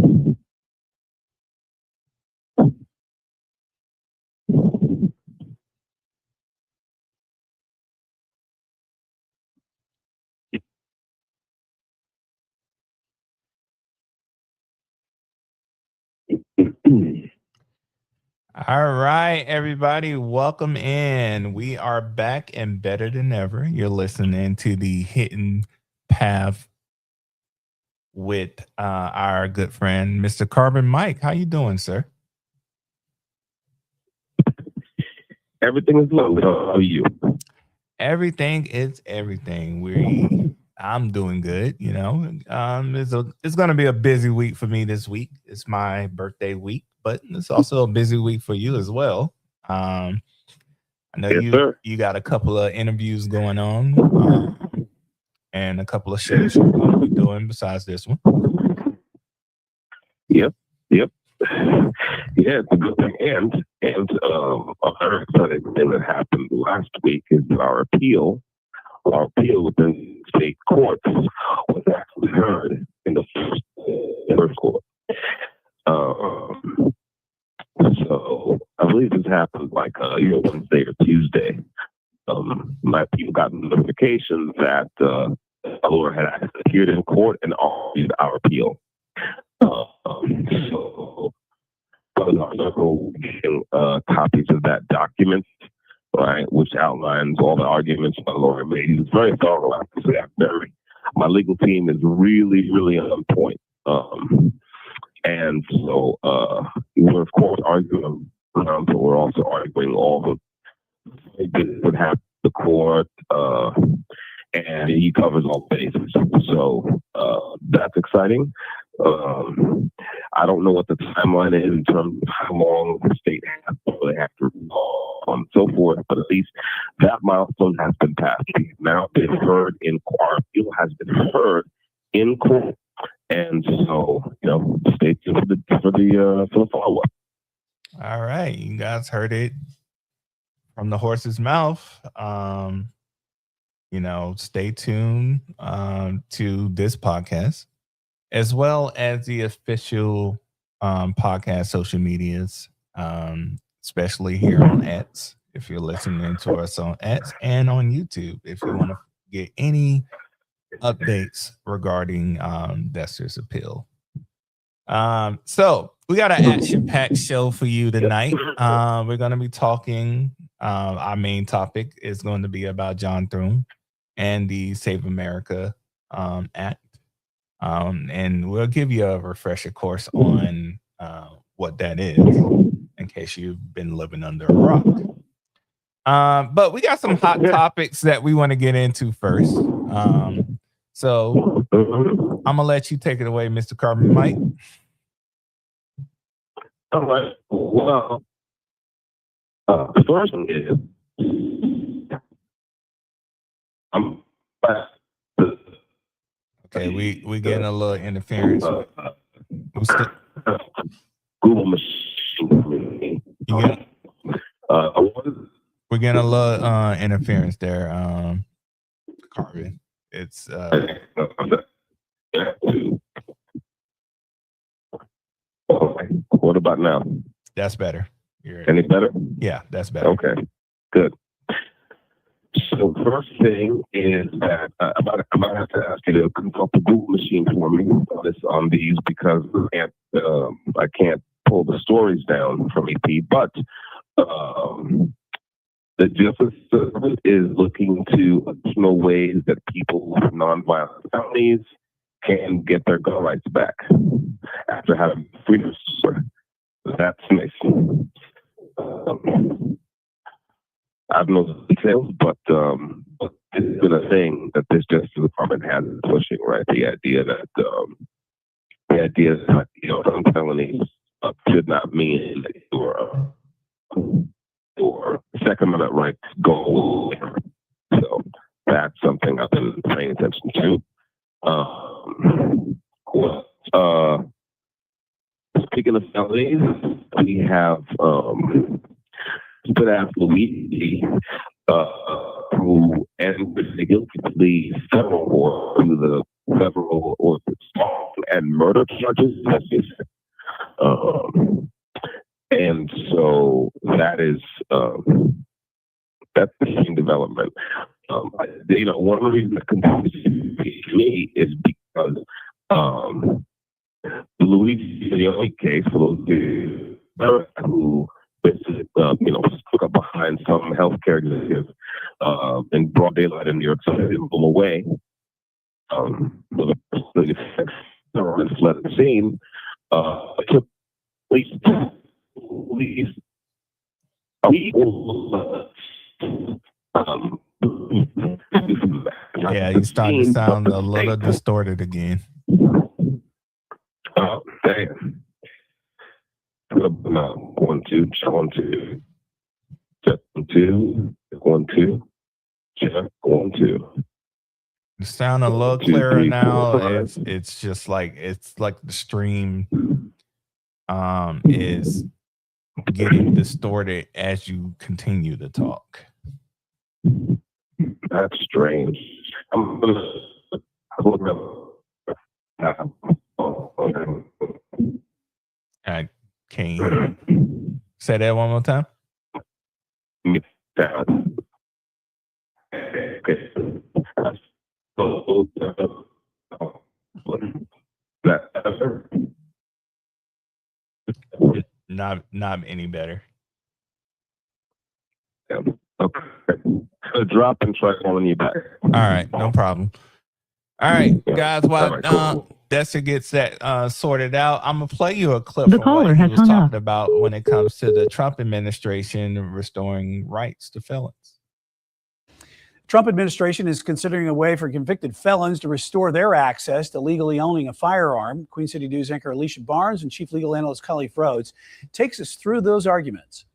All right, everybody, welcome in. We are back and better than ever. You're listening to the Hidden Path with our good friend, Mr. Carbon Mike. How you doing, sir? Everything is lovely. How are you? Everything is everything. I'm doing good. It's gonna be a busy week for me this week. It's my birthday week, but it's also a busy week for you as well. Um, I know Yes, sir. you got a couple of interviews going on, and a couple of shows you're going to be doing besides this one. Yep. Yep. Yeah, it's a good thing. And a very exciting thing that happened last week is that our appeal within state courts was actually heard in the first court. Um, so I believe this happened like Wednesday or Tuesday. My people got notification that Lord had actually appeared in court and argued our appeal. So copies of that document, right, which outlines all the arguments my lawyer made. He was very thorough. I have to say, my legal team is really, really on point. And so we're of course arguing around, but we're also arguing all the that would have the court, and he covers all bases. So that's exciting. I don't know what the timeline is in terms of how long the state has to have to and so forth, but at least that milestone has been passed. We've now been heard in court. Our appeal has been heard in court, and so stay tuned for the follow up. All right, you guys heard it from the horse's mouth. Stay tuned to this podcast, as well as the official podcast social medias, especially here on X, if you're listening to us on X, and on YouTube, if you want to get any updates regarding Dester's appeal. So we got an action-packed show for you tonight. We're going to be talking. Our main topic is going to be about John Thune and the Save America Act. And we'll give you a refresher course on what that is, in case you've been living under a rock. But we got some hot topics that we want to get into first. So I'm gonna let you take it away, Mr. Carbon Mike. All right. Well, the first one is okay. We getting a little interference. Google machine. We're getting a little interference there, Carbon. It's what about now? That's better. Any better? Yeah, that's better. Okay, good. So the first thing is that I might have to ask you to consult the Google machine for me on these because I can't pull the stories down from EP. But the Justice Service is looking to additional ways that people with nonviolent felonies can get their gun rights back after having freedom. That's nice. I don't know the details, but it's been a thing that this Justice Department has been pushing, right? The idea that some felonies should not mean that your Second Amendment rights go over. So that's something I've been paying attention to. Speaking of felonies, we have good ass Luigi, who entered the guilty plea federal court to the federal or small and murder charges. And so that's the same development. One of the reasons that continues to me is because Luigi is the only case for those who basically, stuck up behind some healthcare executive in broad daylight in New York City and pull away. With a fled the scene. It took at least Yeah, you starting to sound a little distorted again. Oh, damn. 1, 2, check 1, 2. Check 1, 2. Check 1, 2. Check 1, 2. You sound a little clearer now. It's just like the stream is getting distorted as you continue to talk. That's strange. I'm gonna Can you say that one more time? Not any better. Okay. Drop and try calling you back. All right, no problem. All right, guys. While Dexter gets that sorted out, I'm gonna play you a clip from what he was talking about when it comes to the Trump administration restoring rights to felons. Trump administration is considering a way for convicted felons to restore their access to legally owning a firearm. Queen City News anchor Alicia Barnes and Chief Legal Analyst Khalif Rhodes takes us through those arguments.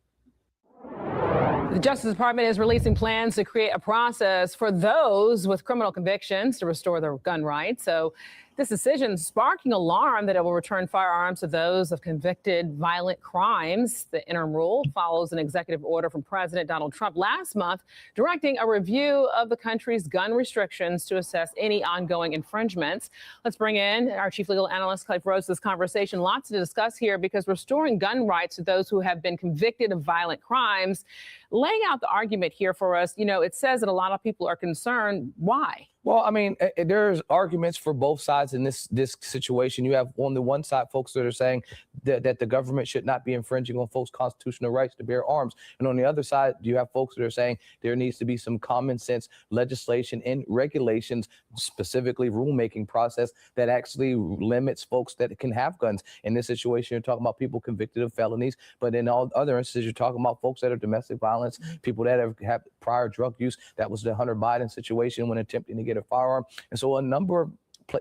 The Justice Department is releasing plans to create a process for those with criminal convictions to restore their gun rights. So this decision sparking alarm that it will return firearms to those of convicted violent crimes. The interim rule follows an executive order from President Donald Trump last month, directing a review of the country's gun restrictions to assess any ongoing infringements. Let's bring in our chief legal analyst, Khalif Rhodes, this conversation. Lots to discuss here because restoring gun rights to those who have been convicted of violent crimes, laying out the argument here for us, it says that a lot of people are concerned. Why? Well, I mean, there's arguments for both sides in this situation. You have on the one side folks that are saying that the government should not be infringing on folks' constitutional rights to bear arms. And on the other side, you have folks that are saying there needs to be some common sense legislation and regulations, specifically rulemaking process that actually limits folks that can have guns. In this situation, you're talking about people convicted of felonies, but in all other instances, you're talking about folks that are domestic violence, people that have prior drug use. That was the Hunter Biden situation when attempting to get a firearm. And so a number of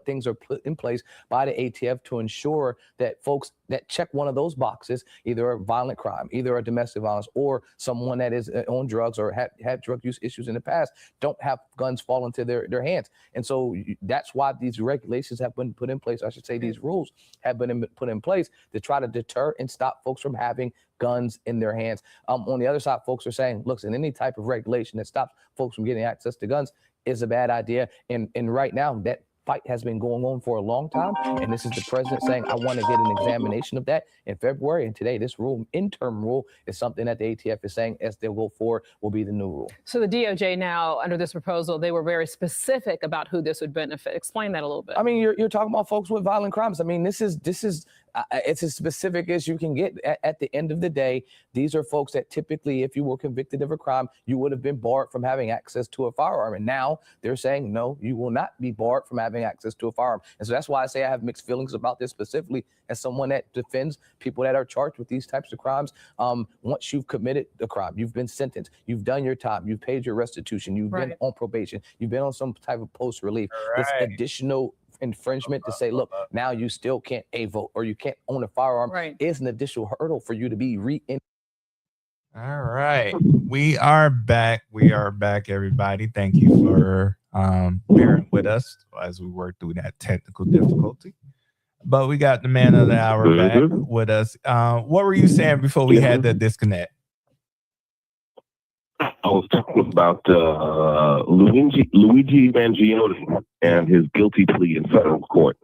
things are put in place by the ATF to ensure that folks that check one of those boxes, either a violent crime, either a domestic violence, or someone that is on drugs or had drug use issues in the past, don't have guns fall into their hands. And so that's why these regulations have been put in place. I should say these rules have been put in place to try to deter and stop folks from having guns in their hands. On the other side, folks are saying, look, in any type of regulation that stops folks from getting access to guns is a bad idea. And right now, that fight has been going on for a long time. And this is the president saying, I want to get an examination of that in February. And today, this interim rule is something that the ATF is saying as they'll go forward will be the new rule. So the DOJ now, under this proposal, they were very specific about who this would benefit. Explain that a little bit. I mean, you're talking about folks with violent crimes. I mean, this is it's as specific as you can get. At the end of the day, these are folks that typically, if you were convicted of a crime, you would have been barred from having access to a firearm. And now they're saying, no, you will not be barred from having access to a firearm. And so that's why I say I have mixed feelings about this, specifically as someone that defends people that are charged with these types of crimes. Once you've committed the crime, you've been sentenced, you've done your time, you've paid your restitution, you've been on probation, you've been on some type of post relief. This additional infringement to say, look, now you still can't vote or you can't own a firearm is an additional hurdle for you to be All right. We are back. Everybody. Thank you for bearing with us as we work through that technical difficulty. But we got the man of the hour back with us. What were you saying before we had the disconnect? I was talking about Luigi Mangione and his guilty plea in federal court.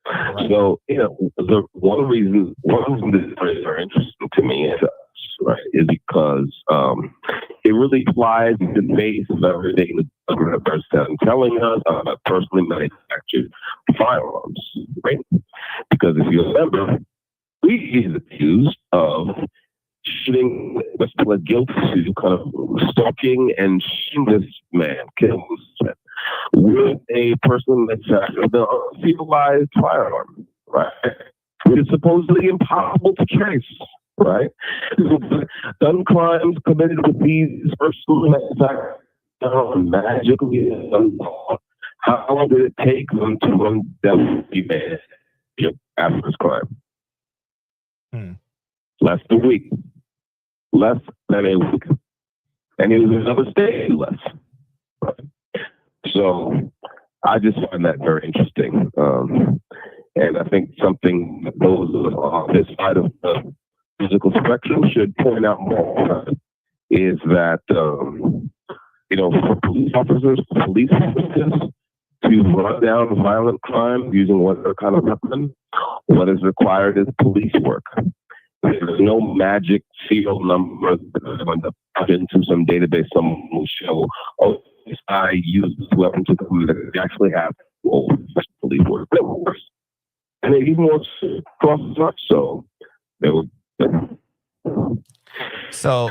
Right. So, the one reason this is very interesting to me is, right, is because it really flies in the face of everything the government is telling us about personally manufactured firearms, right? Because if you remember, we is accused of shooting what's pled guilty to kind of stalking and shooting this man, killing this man, with a person that's the uncivilized firearm, right? Which is supposedly impossible to trace, right? Gun crimes committed with these persons magically unsolved. How long did it take them to run down the man after this crime? Less than a week. Less than a week. And it was another state less. Right? So I just find that very interesting. And I think something that those on this side of the physical spectrum should point out more is that, for police officers to run down violent crime using whatever kind of weapon, what is required is police work. There's no magic serial number that's going to put into some database. Someone will show, oh, this guy used this weapon to commit. They actually have police work. It works. And it even works across the top. So they would. So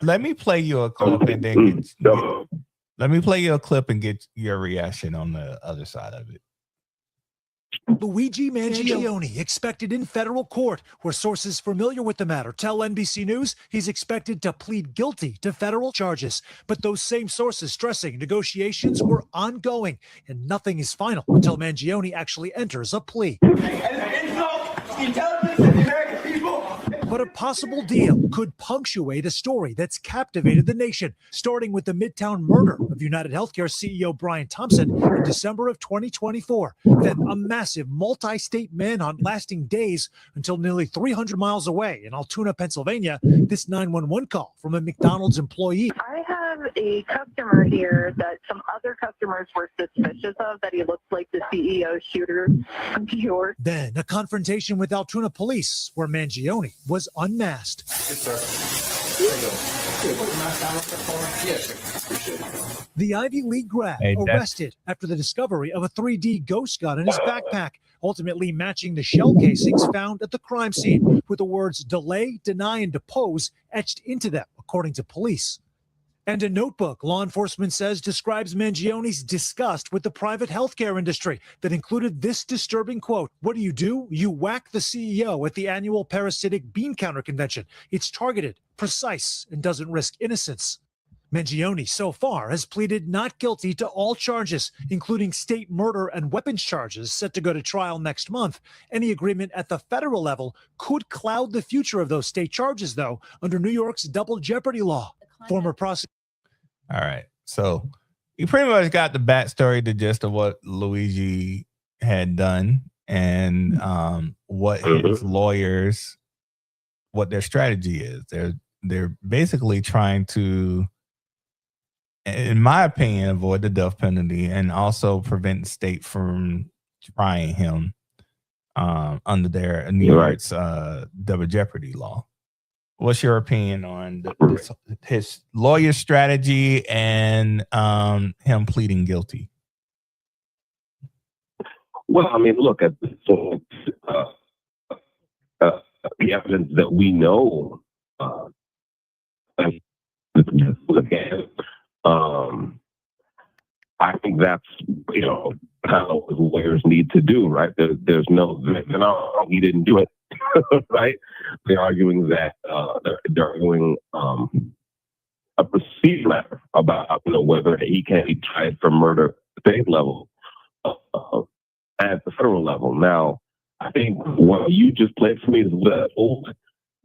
let me play you a clip and then let me play you a clip and get your reaction on the other side of it. Luigi Mangione expected in federal court, where sources familiar with the matter tell NBC News he's expected to plead guilty to federal charges. But those same sources stressing negotiations were ongoing and nothing is final until Mangione actually enters a plea. But a possible deal could punctuate a story that's captivated the nation, starting with the Midtown murder of United Healthcare CEO Brian Thompson in December of 2024. Then a massive multi-state manhunt lasting days until nearly 300 miles away in Altoona, Pennsylvania, this 911 call from a McDonald's employee. I have a customer here that some other customers were suspicious of, that he looks like the CEO shooter from New York. Then a confrontation with Altoona police where Mangione was unmasked. Yes, sir. Yes. The Ivy League grad arrested after the discovery of a 3D ghost gun in his backpack, ultimately matching the shell casings found at the crime scene with the words delay, deny, and depose etched into them, according to police. And a notebook, law enforcement says, describes Mangione's disgust with the private healthcare industry that included this disturbing quote: "What do? You whack the CEO at the annual parasitic bean counter convention. It's targeted, precise, and doesn't risk innocence." Mangione so far has pleaded not guilty to all charges, including state murder and weapons charges set to go to trial next month. Any agreement at the federal level could cloud the future of those state charges, though, under New York's double jeopardy law. Former prosecutor. All right. So you pretty much got the backstory, the gist of what Luigi had done and what his lawyers, what their strategy is. They're basically trying to, in my opinion, avoid the death penalty and also prevent the state from trying him under their New York's double jeopardy law. What's your opinion on his lawyer strategy and him pleading guilty? Well, I mean, look at the evidence that we know. I think that's kind of what lawyers need to do, right? There's no, he didn't do it. Right? They're arguing that they're arguing a procedure matter about whether he can be tried for murder at the state level at the federal level. Now, I think what you just played for me is old.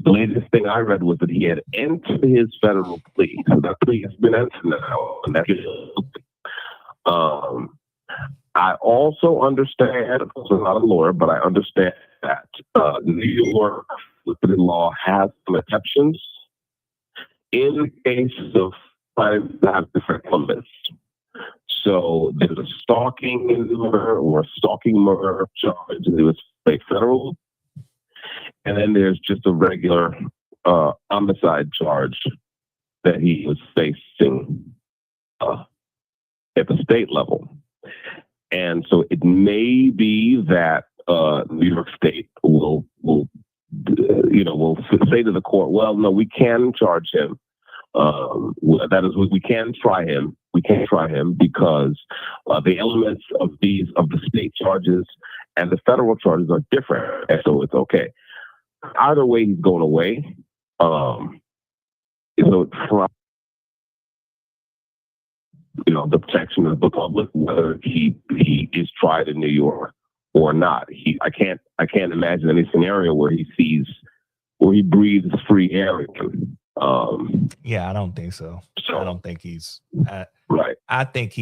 The latest thing I read was that he had entered his federal plea. So that plea has been entered now, and that's I also understand, I'm not a lawyer, but I understand that New York law has some exceptions in cases of crimes that have different elements. So there's a stalking murder or a stalking murder charge. It was a federal, and then there's just a regular homicide charge that he was facing at the state level. And so it may be that New York State will say to the court, well, no, we can charge him. That is, we can try him. We can't try him because the elements of the state charges and the federal charges are different, and so it's okay. Either way, he's going away. The protection of the public, whether he is tried in New York or not. I can't imagine any scenario where he breathes free air again. Yeah, I don't think so. I don't think he's right. I think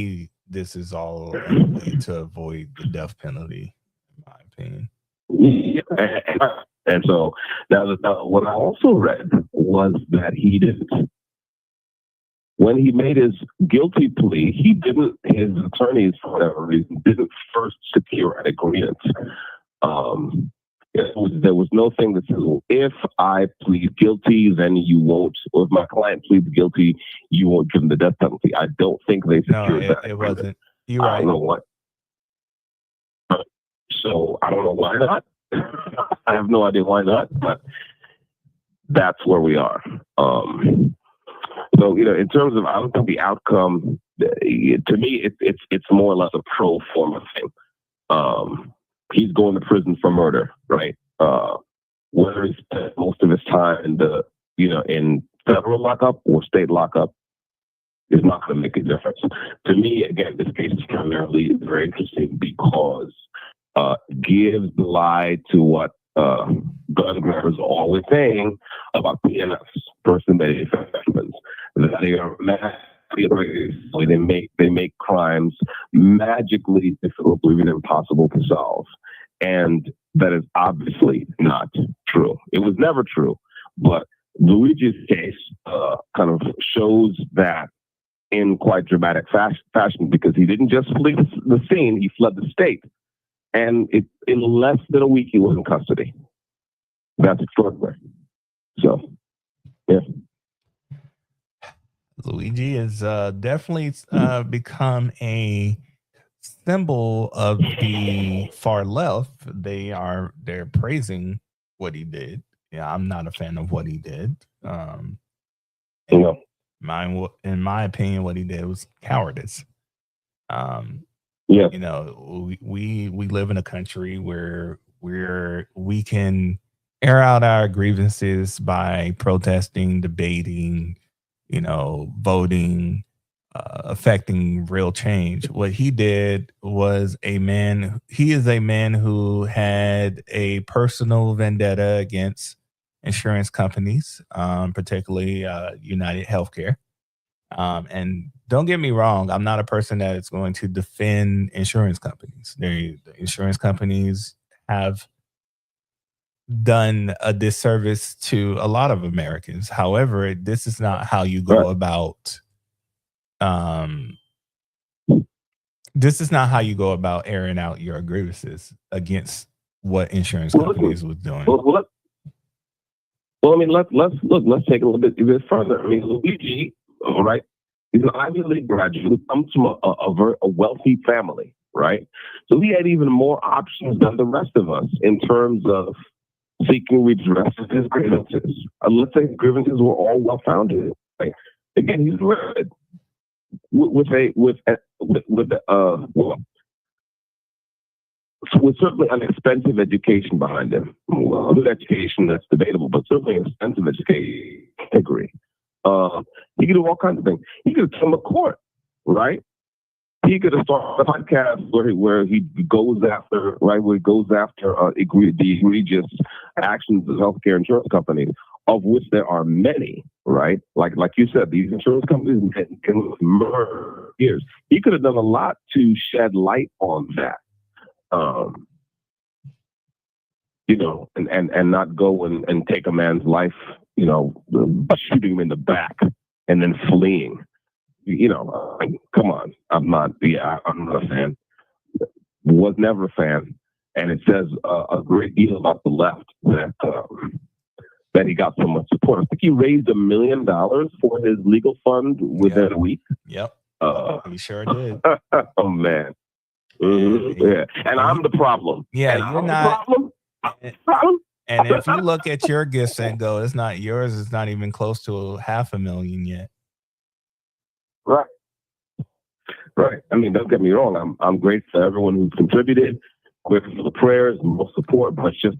this is all a way to avoid the death penalty, in my opinion. Yeah. And so now what I also read was that he didn't. When he made his guilty plea, his attorneys, for whatever reason, didn't first secure an agreement. There was no thing that says, well, if I plead guilty, then you won't, or if my client pleads guilty, you won't give him the death penalty. I don't think they secured that. It wasn't. You're right. I don't know what. So I don't know why not. I have no idea why not, but that's where we are. So, in terms of, I don't think the outcome, to me, it's more or less a pro forma thing. He's going to prison for murder, right? Whether he spent most of his time in federal lockup or state lockup is not going to make a difference. To me, again, this case is primarily very interesting because it gives the lie to what gun grabbers are always saying about PNFs, person-made effects. That they are they make crimes magically difficult or even impossible to solve, and that is obviously not true. It was never true, but Luigi's case kind of shows that in quite dramatic fashion because he didn't just flee the scene; he fled the state, and in less than a week he was in custody. That's extraordinary. So, yeah. Luigi has definitely become a symbol of the far left. They're praising what he did. Yeah, I'm not a fan of what he did. In my opinion, what he did was cowardice. We live in a country where we can air out our grievances by protesting, debating, voting, affecting real change. What he did was he is a man who had a personal vendetta against insurance companies, particularly United Healthcare. And don't get me wrong, I'm not a person that is going to defend insurance companies. The insurance companies have done a disservice to a lot of Americans. However, this is not how you go about airing out your grievances against what insurance companies was doing. Let's take a little bit further. I mean, Luigi, all right, he's an Ivy League graduate who comes from a wealthy family, right? So he had even more options than the rest of us in terms of seeking redress of his grievances. Let's say his grievances were all well-founded. Right? Again, he's with certainly an expensive education behind him. Well, good education, that's debatable, but certainly an expensive education degree. He could do all kinds of things. He could come to court, right? He could have started a podcast where he goes after, right, the egregious actions of healthcare insurance companies, of which there are many, right? Like you said, these insurance companies can murder years. He could have done a lot to shed light on that, and not go and take a man's life, by shooting him in the back and then fleeing. come on. I'm not a fan. Was never a fan. And it says a great deal about the left that he got so much support. I think he raised $1 million for his legal fund within a week. Yep. He sure did. Oh, man. Mm-hmm. Yeah. And I'm the problem. Yeah, and you're I'm not. the problem. And if you look at your gifts and go, it's not yours. It's not even close to $500,000 yet. Right. Right. I mean, don't get me wrong. I'm grateful for everyone who's contributed. Grateful for the prayers and more support, but I'm just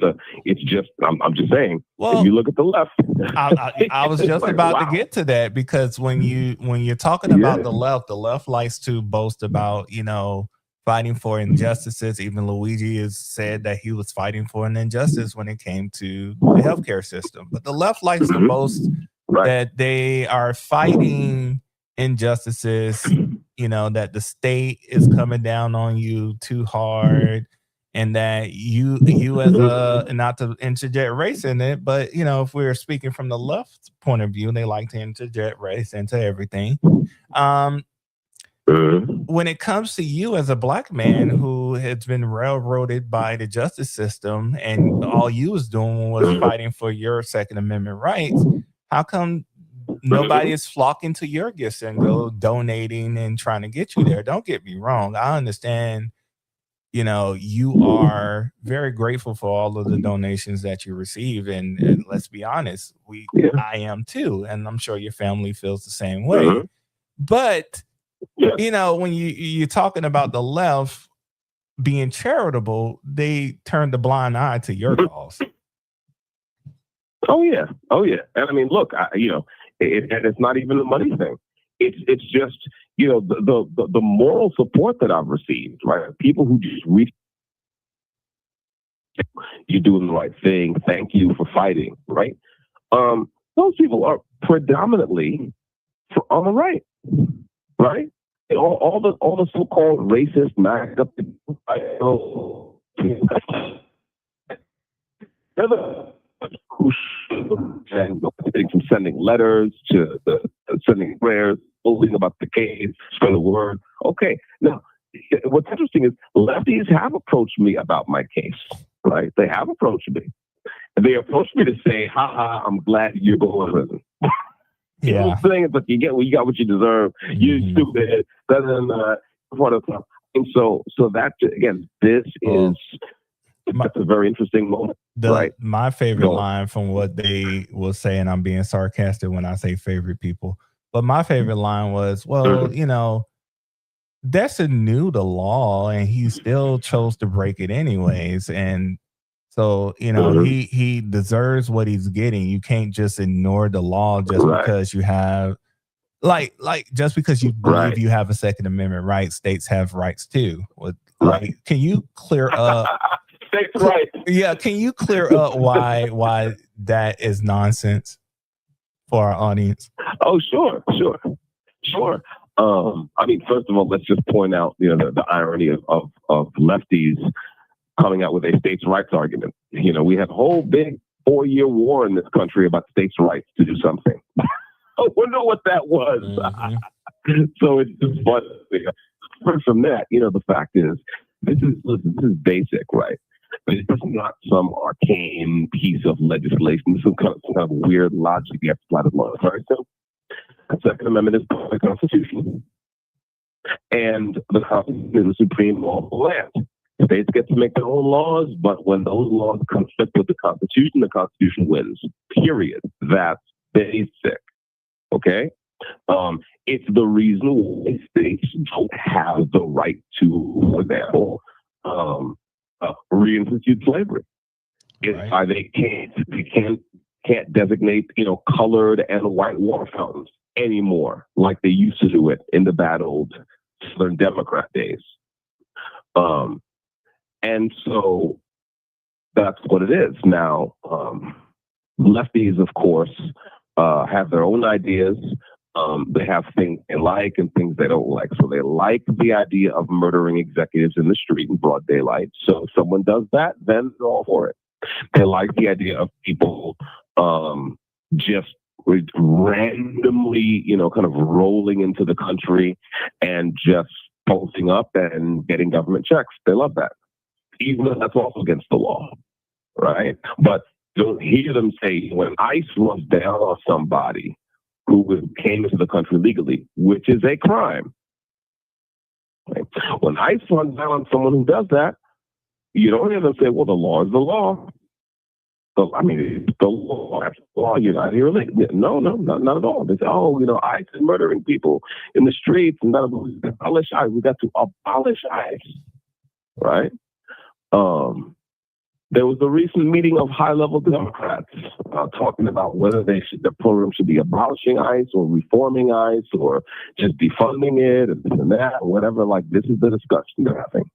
saying. Well, if you look at the left, I was just about to get to that, because when you're talking about the left likes to boast about fighting for injustices. Even Luigi has said that he was fighting for an injustice when it came to the healthcare system. But the left likes to boast that they are fighting injustices, that the state is coming down on you too hard, and that you as not to interject race in it, but if we're speaking from the left point of view, they like to interject race into everything. When it comes to you as a black man who has been railroaded by the justice system, and all you was doing was fighting for your Second Amendment rights, how come nobody is flocking to your gifts and go donating and trying to get you there? Don't get me wrong. I understand, you are very grateful for all of the donations that you receive. And let's be honest, I am too. And I'm sure your family feels the same way. But when you're talking about the left being charitable, they turn the blind eye to your cause. Oh yeah. And I mean, look, it's not even a money thing. It's just the moral support that I've received. Right, people who just reach, you're doing the right thing. Thank you for fighting. Right, those people are predominantly on the right. Right. All the so-called racist MAGA people, they're the from sending letters to sending prayers, bullying about the case, spread the word. Okay. Now, what's interesting is lefties have approached me about my case. Right? They have approached me. They approached me to say, "Ha, I'm glad you're going to prison." You know what I'm saying? It's like you got what you deserve. You're stupid. And so that again, that's a very interesting moment. My favorite line from what they will say, and I'm being sarcastic when I say favorite people, but my favorite line was, Destin knew the law and he still chose to break it anyways. And so, he deserves what he's getting. You can't just ignore the law just because you have, just because you believe you have a Second Amendment right. States have rights too. Can you clear up? Yeah, can you clear up why that is nonsense for our audience? Oh, sure. I mean, first of all, let's just point out, the irony of lefties coming out with a states' rights argument. We had a whole big 4-year war in this country about states' rights to do something. I wonder what that was. So it's just funny. But from that, the fact is, this is basic, right? But it's not some arcane piece of legislation. This is some kind of weird logic you have to apply to law. Right? So the Second Amendment is part of the Constitution, and the Constitution is the supreme law of the land. States get to make their own laws, but when those laws conflict with the Constitution wins. Period. That's basic. Okay? It's the reason why states don't have the right to, for example, reinstitute slavery. It's why they can't designate, colored and white water fountains anymore, like they used to do it in the bad old Southern Democrat days. And so that's what it is. Now, lefties, of course, have their own ideas. They have things they like and things they don't like. So they like the idea of murdering executives in the street in broad daylight. So if someone does that, then they're all for it. They like the idea of people just randomly, kind of rolling into the country and just posting up and getting government checks. They love that, even though that's also against the law, right? But you'll hear them say when ICE runs down on somebody who came into the country legally, which is a crime. Right? When ICE runs down on someone who does that, you don't hear them say, well, the law is the law. So, I mean, the law, you're not here illegally. No, not at all. They say, ICE is murdering people in the streets. And abolish ICE. We got to abolish ICE, right? There was a recent meeting of high-level Democrats talking about whether the program should be abolishing ICE or reforming ICE or just defunding it and this and that or whatever. Like, this is the discussion they're having.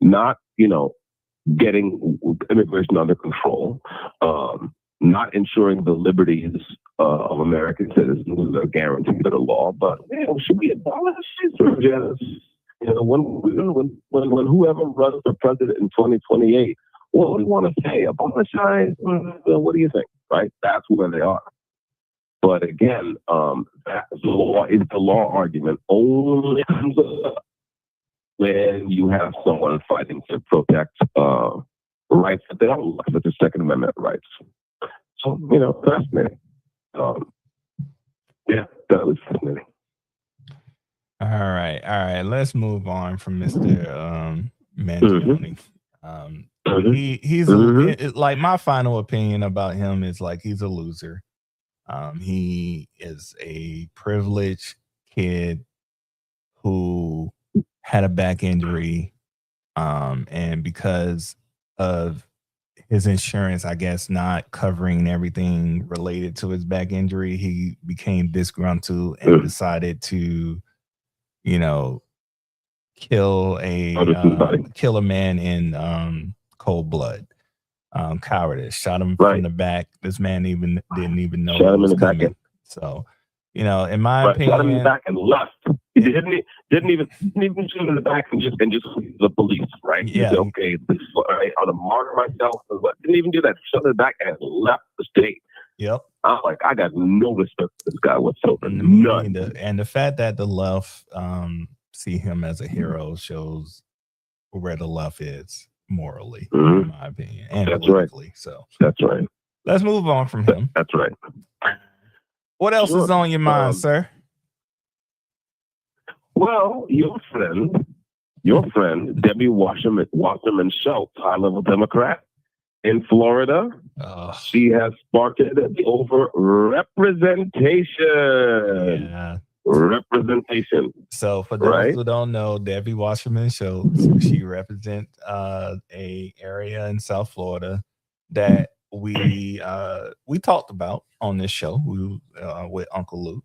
Not, getting immigration under control, not ensuring the liberties of American citizens are guaranteed by the law, but should we abolish ICE or just, when whoever runs for president in 2028, what do you want to say? Abolish ICE? What do you think? Right? That's where they are. But again, the law argument only comes up when you have someone fighting to protect rights that they don't like, such as Second Amendment rights. So, fascinating. That was fascinating. All right. Let's move on from Mr. Mangione. He's like, my final opinion about him is like he's a loser. He is a privileged kid who had a back injury, and because of his insurance, I guess, not covering everything related to his back injury, he became disgruntled and decided to, kill a man in cold blood. Cowardice. Shot him from the back. This man didn't even know Shot him was in the coming. back. So, in my opinion, shot him in the back and left. He didn't even shoot him in the back and just the police, right? Yeah. Said, okay, this is what I'm gonna martyr myself. Didn't even do that. Shot him in the back and left the state. Yep. I'm like, I got no respect for this guy whatsoever. None. And the fact that the left see him as a hero shows where the left is morally, in my opinion, and that's politically. Right. So that's right. Let's move on from him. That's right. What else is on your mind, sir? Well, your friend, Debbie Wasserman Schultz, high-level Democrat in Florida, she has sparked over representation. Yeah. Representation. So for those who don't know, Debbie Wasserman Schultz, she represents a area in South Florida that we talked about on this show with Uncle Luke.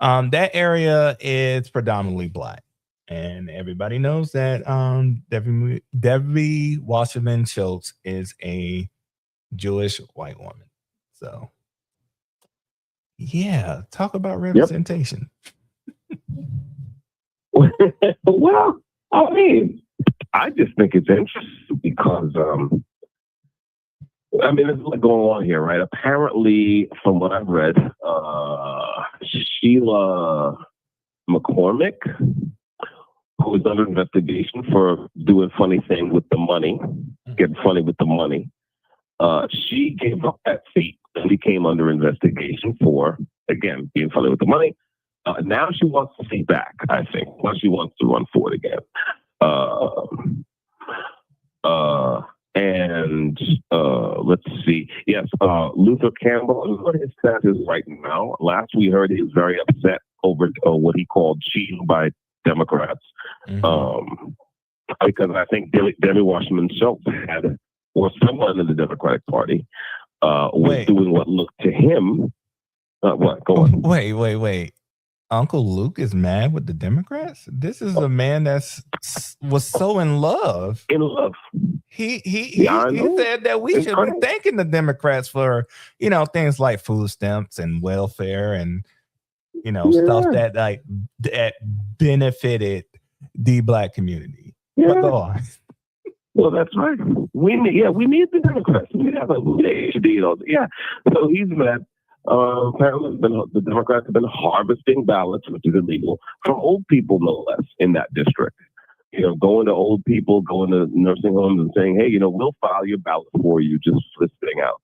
That area is predominantly Black, and everybody knows that Debbie Wasserman Schultz is a Jewish white woman. So, yeah, talk about representation. Well, I mean, I just think it's interesting because, there's a lot going on here, right? Apparently, from what I've read, Sheila McCormick, who is under investigation for doing funny things with the money, getting funny with the money, she gave up that seat and became under investigation for, again, being funny with the money. Now she wants the seat back, I think. Now she wants to run for it again. Let's see. Yes, Luther Campbell, what his status is right now. Last we heard, he was very upset over what he called cheating by Democrats. Because I think Debbie Wasserman Schultz or someone in the Democratic Party was doing what looked to him. What? Go on. Wait. Uncle Luke is mad with the Democrats? This is a man was so in love. In love. He said that we should be thanking the Democrats for, things like food stamps and welfare and, stuff that benefited the Black community. Yeah. But go on. Well, that's right. We need the Democrats. We need HD. Yeah. So he's mad. Apparently, the Democrats have been harvesting ballots, which is illegal, from old people, no less, in that district. Going to old people, going to nursing homes and saying, hey, we'll file your ballot for you just for this thing out.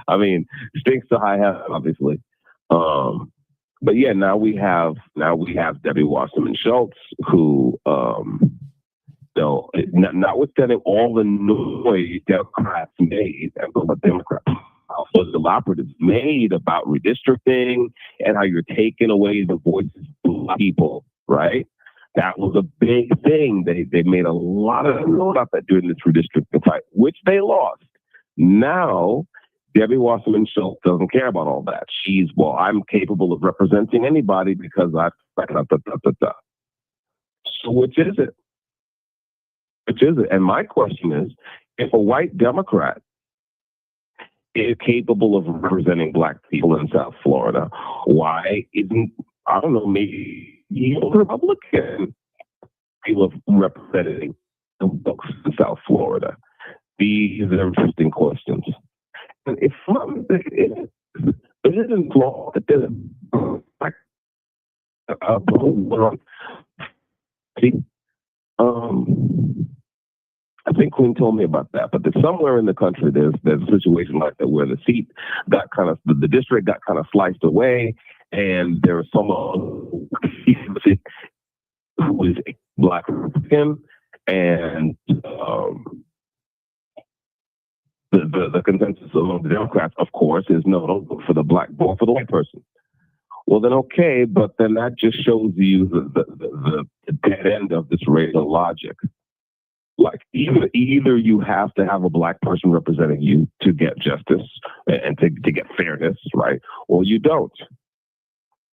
I mean, stinks to high heaven, obviously. But yeah, now we have Debbie Wasserman Schultz, who, notwithstanding all the noise Democrats made, and the Democrats also the operatives made about redistricting and how you're taking away the voices of Black people, right? That was a big thing. They made a lot of noise about that during this redistricting fight, which they lost. Now, Debbie Wasserman Schultz doesn't care about all that. I'm capable of representing anybody because So which is it? And my question is, if a white Democrat is capable of representing Black people in South Florida, why isn't, I don't know, maybe Republican people representing folks in South Florida? These are interesting questions. And if it isn't law that there's I think Queen told me about that, but there's somewhere in the country there's a situation like that where the district got kind of sliced away, and there was someone who is a Black Republican, and the consensus among the Democrats, of course, is no, don't vote for the Black, vote for the white person. Well, then okay, but then that just shows you the dead end of this racial logic. Like either you have to have a Black person representing you to get justice and to get fairness, right? Or you don't.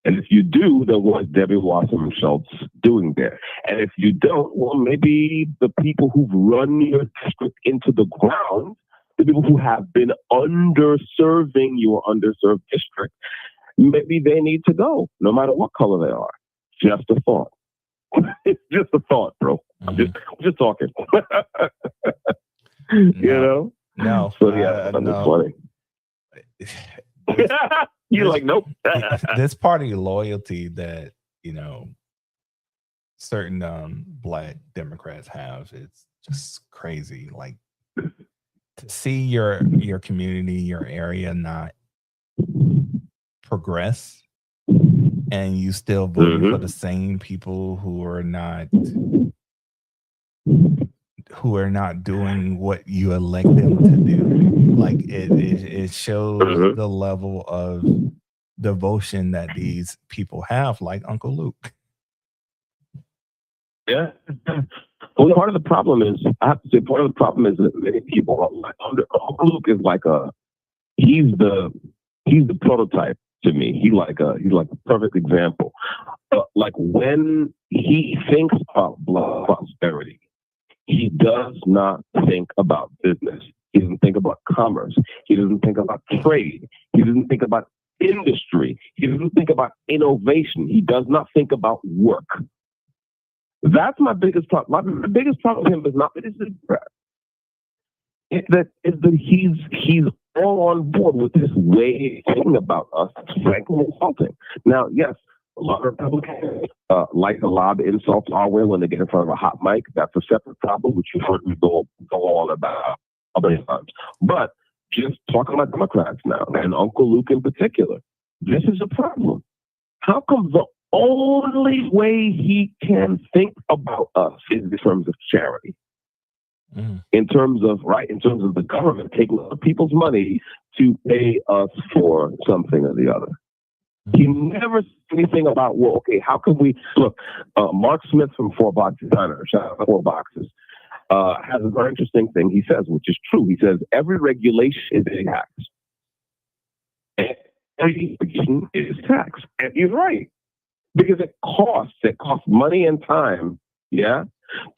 And if you do, then what is Debbie Wasserman Schultz doing there? And if you don't, well, maybe the people who've run your district into the ground, the people who have been underserving your underserved district, maybe they need to go, no matter what color they are. Just a thought. It's just a thought, bro. I'm just talking. No. So yeah, that's funny. You're like, nope. This party loyalty that certain Black Democrats have, it's just crazy. Like to see your community, your area not progress, and you still voting for the same people who are not doing what you elect them to do. Like it shows the level of devotion that these people have, like Uncle Luke. Yeah. Well, part of the problem is, I have to say, that many people are like, Uncle Luke is like he's the prototype to me. He's like a perfect example. Like when he thinks about Black prosperity, he does not think about business. He doesn't think about commerce. He doesn't think about trade. He doesn't think about industry. He doesn't think about innovation. He does not think about work. That's my biggest problem. My biggest problem with him is not that he's a Democrat. It's that he's all on board with this way of thinking about us, frankly insulting. Now, yes, a lot of Republicans like to lob insults our way when they get in front of a hot mic. That's a separate problem, which you've heard me go on about other times. But just talking about Democrats now, and Uncle Luke in particular, this is a problem. How come the only way he can think about us is in terms of charity? In terms of the government taking other people's money to pay us for something or the other. He never said anything about, well, okay, how can we look? Mark Smith from Four Box Designer, shout out to Four Boxes, has a very interesting thing he says, which is true. He says every regulation is a tax. Every regulation is tax, and he's right, because it costs money and time,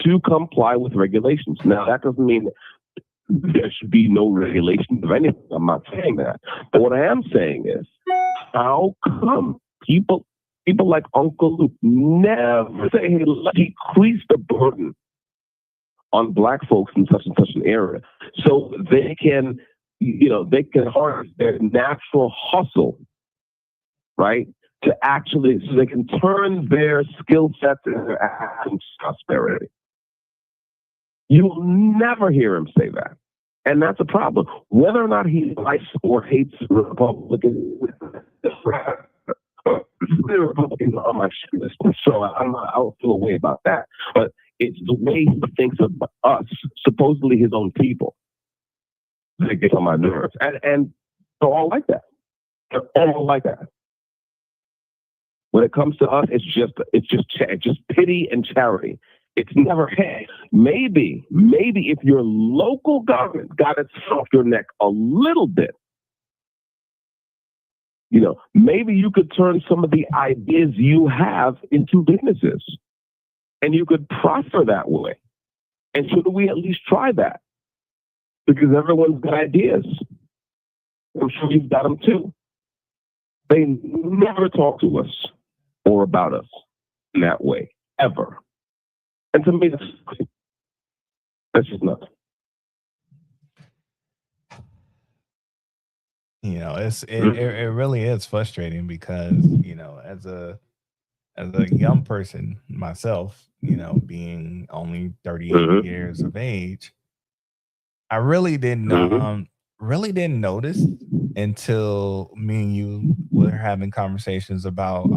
to comply with regulations. Now, that doesn't mean there should be no regulations of anything. I'm not saying that. But what I am saying is, how come people like Uncle Luke never say, hey, let's decrease the burden on Black folks in such and such an area so they can they can harness their natural hustle, right? To actually, so they can turn their skill sets and their actions to prosperity. You will never hear him say that. And that's a problem. Whether or not he likes or hates Republicans, the Republicans are on my shit list. So I don't feel a way about that. But it's the way he thinks of us, supposedly his own people, that gets on my nerves. And they're all like that. They're all like that. When it comes to us, it's just pity and charity. It's never, hey, maybe if your local government got its foot off your neck a little bit, maybe you could turn some of the ideas you have into businesses and you could prosper that way. And should we at least try that? Because everyone's got ideas. I'm sure you've got them too. They never talk to us or about us in that way, ever. And to me, that's just nothing. It really is frustrating because, as a young person myself, being only 38 years of age, I really didn't notice until me and you were having conversations about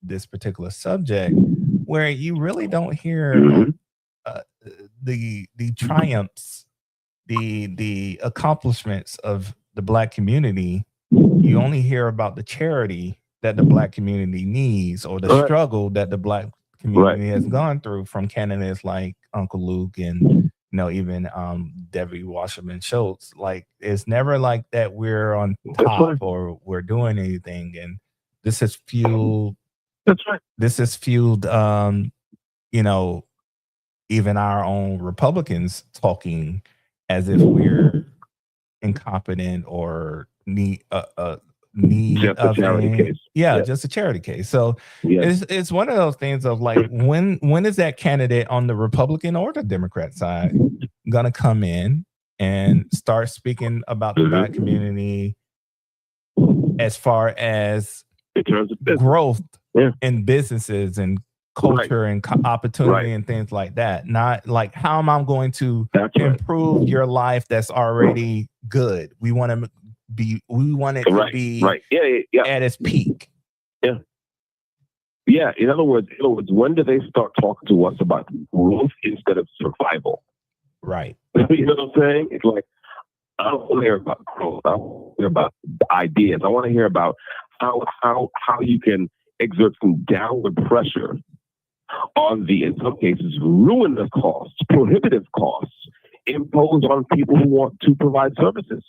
this particular subject, where you really don't hear the triumphs, the accomplishments of the Black community. You only hear about the charity that the Black community needs, or the struggle that the Black community has gone through, from candidates like Uncle Luke and even Debbie Wasserman Schultz. Like, it's never like that we're on top or we're doing anything. And this has fueled. That's right. This has fueled, even our own Republicans talking as if we're incompetent or need just a charity case. Yeah, just a charity case. So it's one of those things of like, when is that candidate on the Republican or the Democrat side gonna come in and start speaking about the Black community as far as in terms of growth in businesses and culture and opportunity and things like that? Not like, how am I going to improve your life that's already good? We want it to be at its peak. Yeah. In other words, when do they start talking to us about growth instead of survival? Right. You know what I'm saying? It's like, I don't want to hear about growth. I want to hear about ideas. I want to hear about how you can exert some downward pressure on the, in some cases, ruinous costs, prohibitive costs imposed on people who want to provide services.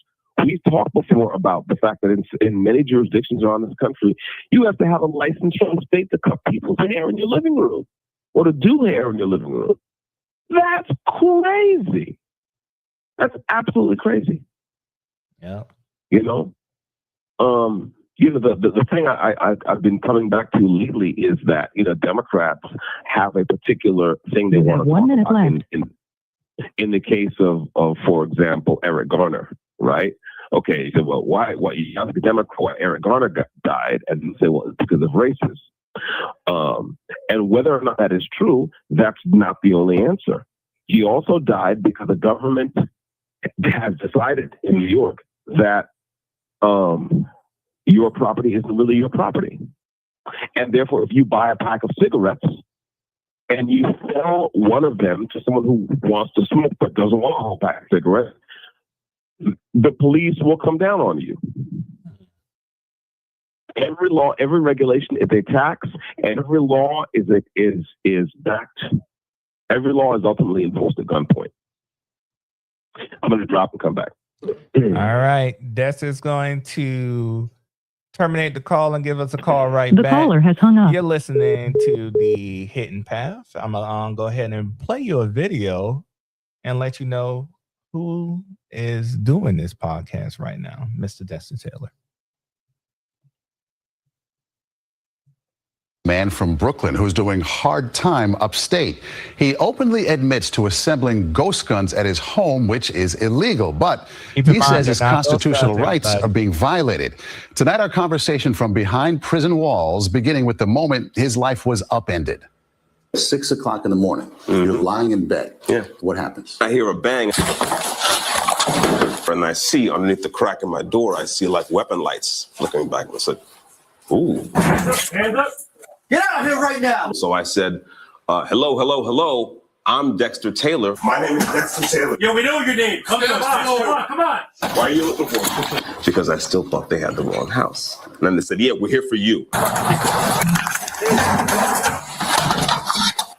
We've talked before about the fact that in many jurisdictions around this country, you have to have a license from the state to cut people's hair in your living room or to do hair in your living room. That's crazy. That's absolutely crazy. Yeah. The thing I've been coming back to lately is that, Democrats have a particular thing they want to talk about in the case of, for example, Eric Garner, right? Okay, you say, well, why you have to be Democrat? Why Eric Garner died? And you say, well, it's because of racism. And whether or not that is true, that's not the only answer. He also died because the government has decided in New York that your property isn't really your property. And therefore, if you buy a pack of cigarettes and you sell one of them to someone who wants to smoke but doesn't want a whole pack of cigarettes, the police will come down on you. Every law, every regulation is a tax. Every law is backed. Every law is ultimately enforced at gunpoint. I'm going to drop and come back. All right. Des is going to terminate the call and give us a call right back. The caller has hung up. You're listening to the Hidden Path. I'm going to go ahead and play you a video and let you know who is doing this podcast right now, Mr. Destin Taylor. Man from Brooklyn who's doing hard time upstate. He openly admits to assembling ghost guns at his home, which is illegal, but he says his constitutional rights are being violated. Tonight, our conversation from behind prison walls, beginning with the moment his life was upended. 6 o'clock in the morning, you're lying in bed. Yeah. What happens? I hear a bang, and I see underneath the crack in my door, I see like weapon lights flickering back. I said, "Ooh!" Hands up! Get out of here right now! So I said, "Hello, hello, hello. I'm Dexter Taylor." My name is Dexter Taylor. Yo, we know your name. Come on, come on. Why are you looking for me? Because I still thought they had the wrong house. And then they said, "Yeah, we're here for you."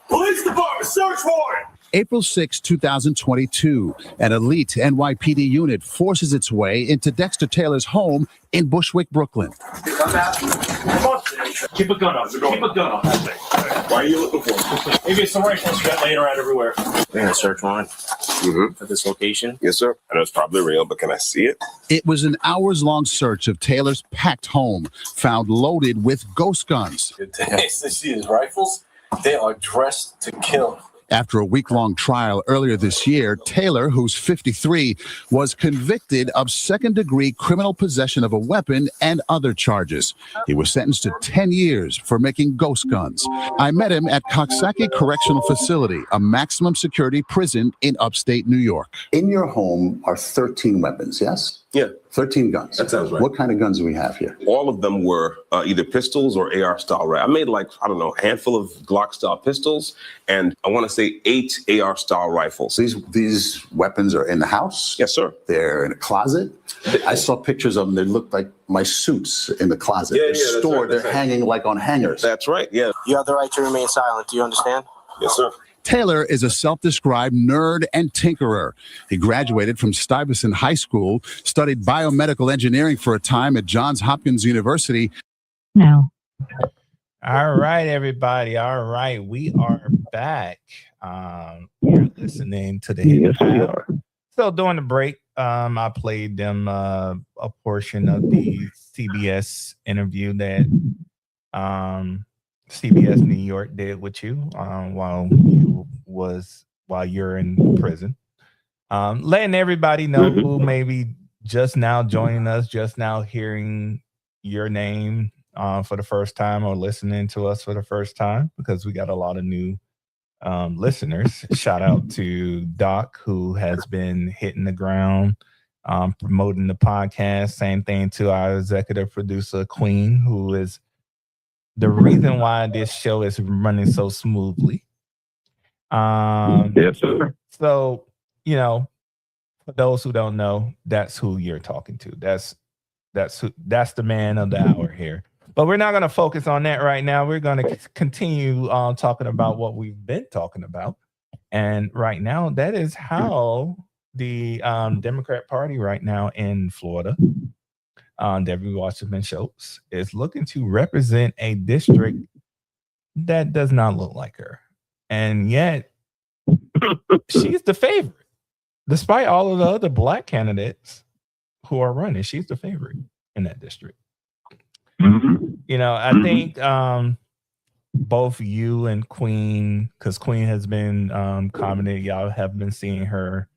Police department, search warrant! April 6, 2022, an elite NYPD unit forces its way into Dexter Taylor's home in Bushwick, Brooklyn. Come out. Keep a gun up. Keep a gun up. Why are you looking for me? Maybe it's some rifles you got laying around everywhere. We're in a search warrant Mm-hmm. at this location. Yes, sir. I know it's probably real, but can I see it? It was an hours-long search of Taylor's packed home, found loaded with ghost guns. Nice to see his rifles. They are dressed to kill. After a week-long trial earlier this year, Taylor, who's 53, was convicted of second-degree criminal possession of a weapon and other charges. He was sentenced to 10 years for making ghost guns. I met him at Coxsackie Correctional Facility, a maximum security prison in upstate New York. In your home are 13 weapons, yes? Yeah. 13 guns. That sounds right. What kind of guns do we have here? All of them were either pistols or AR style. Right. I made like, I don't know, a handful of Glock style pistols, and I want to say 8 AR style rifles. These weapons are in the house? Yes, sir. They're in a closet? I saw pictures of them. They look like my suits in the closet. Yeah, They're that's stored. right, They're hanging like on hangers. That's right. Yeah. You have the right to remain silent. Do you understand? Yes, sir. Taylor is a self-described nerd and tinkerer. He graduated from Stuyvesant High School, studied biomedical engineering for a time at Johns Hopkins University. No. All right, everybody. All right, we are back. You're listening to the Hidden Path. So during the break, I played them a portion of the CBS interview that CBS New York did with you while you're in prison. Letting everybody know who maybe just now joining us, just now hearing your name for the first time or listening to us for the first time, because we got a lot of new listeners. Shout out to Doc, who has been hitting the ground, promoting the podcast. Same thing to our executive producer, Queen, who is the reason why this show is running so smoothly. Yes, sir. So, for those who don't know, that's who you're talking to. That's the man of the hour here. But we're not going to focus on that right now. We're going to continue talking about what we've been talking about. And right now, that is how the Democrat Party right now in Florida, Debbie Wasserman Schultz, is looking to represent a district that does not look like her. And yet, she's the favorite. Despite all of the other black candidates who are running, she's the favorite in that district. I think both you and Queen, because Queen has been commenting, y'all have been seeing her.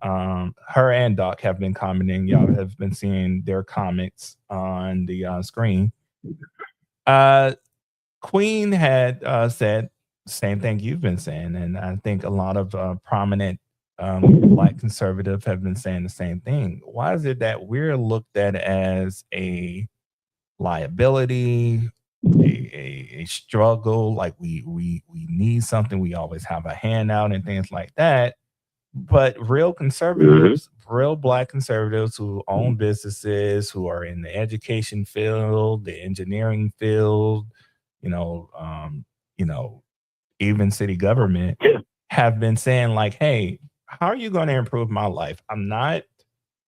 Her and Doc have been commenting. Y'all have been seeing their comments on the screen. Queen had said the same thing you've been saying, and I think a lot of prominent black conservatives have been saying the same thing. Why is it that we're looked at as a liability, a struggle, like we need something, we always have a handout and things like that? But real conservatives, real black conservatives who own businesses, who are in the education field, the engineering field, even city government, have been saying like, hey, how are you going to improve my life? I'm not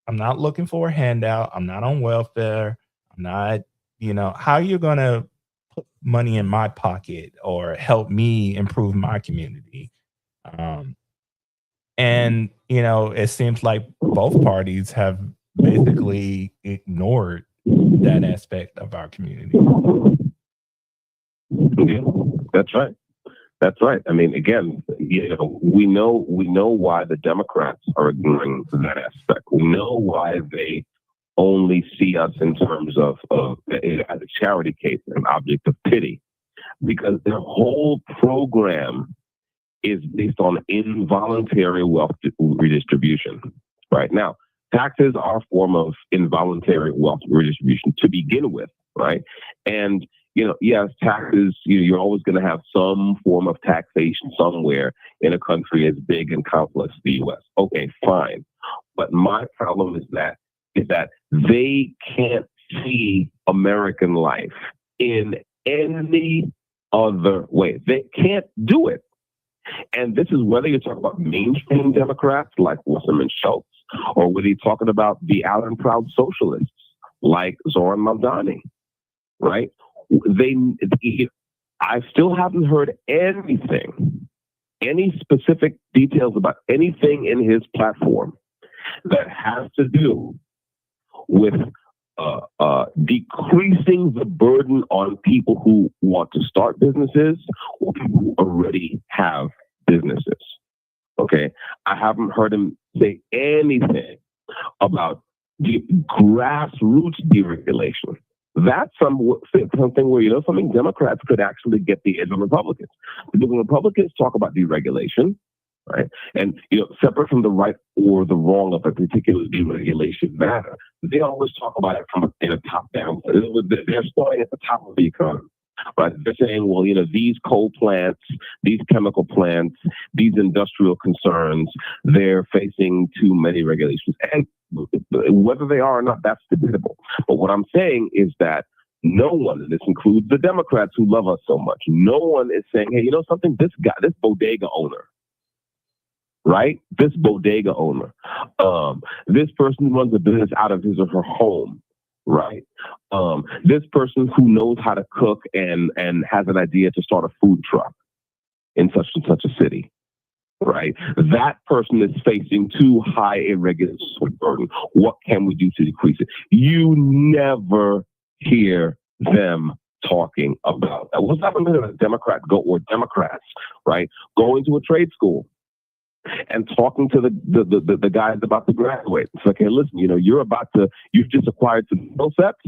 looking for a handout. I'm not on welfare. I'm not, how are you going to put money in my pocket or help me improve my community? And, it seems like both parties have basically ignored that aspect of our community. Yeah, that's right. That's right. I mean, again, we know why the Democrats are ignoring that aspect. We know why they only see us in terms of as a charity case, an object of pity, because their whole program is based on involuntary wealth redistribution. Right now, taxes are a form of involuntary wealth redistribution to begin with, right? And yes, taxes, you're always going to have some form of taxation somewhere in a country as big and complex as the U.S. Okay, fine. But my problem is that they can't see American life in any other way. They can't do it. And this is whether you're talking about mainstream Democrats like Wasserman Schultz, or whether you're talking about the out and proud socialists like Zoran Mamdani, right? I still haven't heard any specific details about anything in his platform that has to do with decreasing the burden on people who want to start businesses or people who already have businesses. Okay, I haven't heard him say anything about the grassroots deregulation. That's something where, something Democrats could actually get the edge on Republicans. Because when Republicans talk about deregulation, right, and, separate from the right or the wrong of a particular deregulation matter, they always talk about it from a top-down. They're starting at the top of the economy. Right? They're saying, well, these coal plants, these chemical plants, these industrial concerns, they're facing too many regulations. And whether they are or not, that's debatable. But what I'm saying is that no one, and this includes the Democrats who love us so much, no one is saying, hey, something, this bodega owner, right? This bodega owner, this person who runs a business out of his or her home, right? This person who knows how to cook and has an idea to start a food truck in such and such a city, right? That person is facing too high a regulatory burden. What can we do to decrease it? You never hear them talking about that. What's happening to Democrats, right? Going to a trade school and talking to the guys about to graduate. It's like, hey, listen, you've just acquired some skill sets.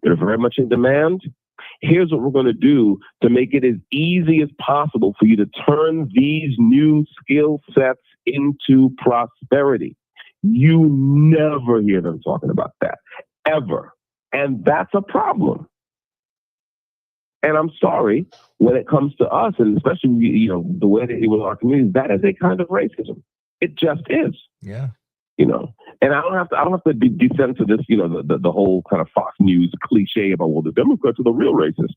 They're very much in demand. Here's what we're going to do to make it as easy as possible for you to turn these new skill sets into prosperity. You never hear them talking about that, ever. And that's a problem. And I'm sorry, when it comes to us, and especially, the way that it was our communities, that is a kind of racism. It just is. Yeah. And I don't have to descend to this, the whole kind of Fox News cliche about, well, the Democrats are the real racists.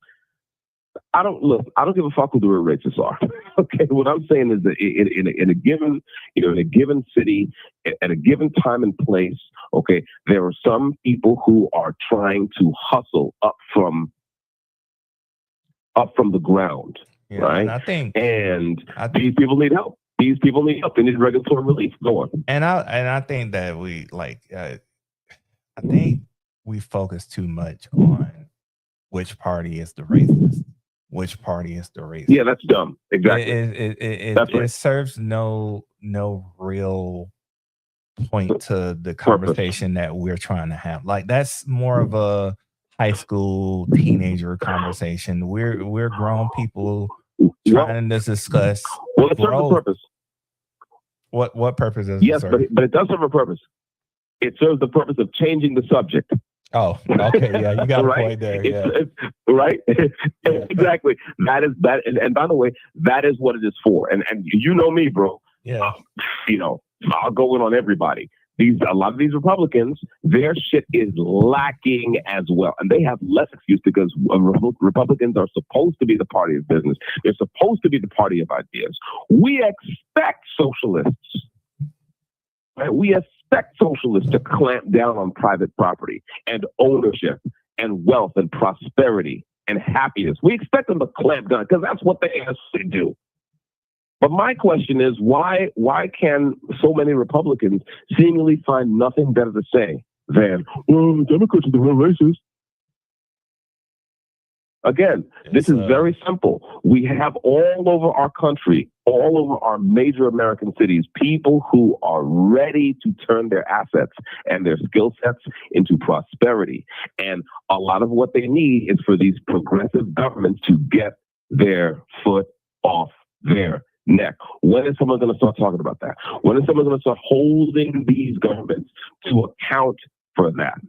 I don't give a fuck who the real racists are. Okay. What I'm saying is that in a given city, at a given time and place, okay, there are some people who are trying to hustle up from the ground, right? And I think these people need help. These people need help. They need regulatory relief. Go on. And I think that I think we focus too much on which party is the racist. Which party is the racist? Yeah, that's dumb. Exactly. It serves no real point to the conversation that we're trying to have. Like, that's more of a high school teenager conversation. We're grown people trying to discuss. Well, it serves a purpose. What purpose does it serve? But it does serve a purpose. It serves the purpose of changing the subject. Oh, okay, yeah, you got a point there. Yeah, right. Exactly. That is that, and by the way, that is what it is for. And me, bro. Yeah. I'll go in on everybody. A lot of these Republicans, their shit is lacking as well, and they have less excuse because Republicans are supposed to be the party of business. They're supposed to be the party of ideas. We expect socialists, right? We expect socialists to clamp down on private property and ownership and wealth and prosperity and happiness. We expect them to clamp down because that's what they actually do. But my question is, why can so many Republicans seemingly find nothing better to say than, well, the Democrats are the real racists? Again, this is very simple. We have all over our country, all over our major American cities, people who are ready to turn their assets and their skill sets into prosperity. And a lot of what they need is for these progressive governments to get their foot off their neck. When is someone going to start talking about that? When is someone going to start holding these governments to account for that?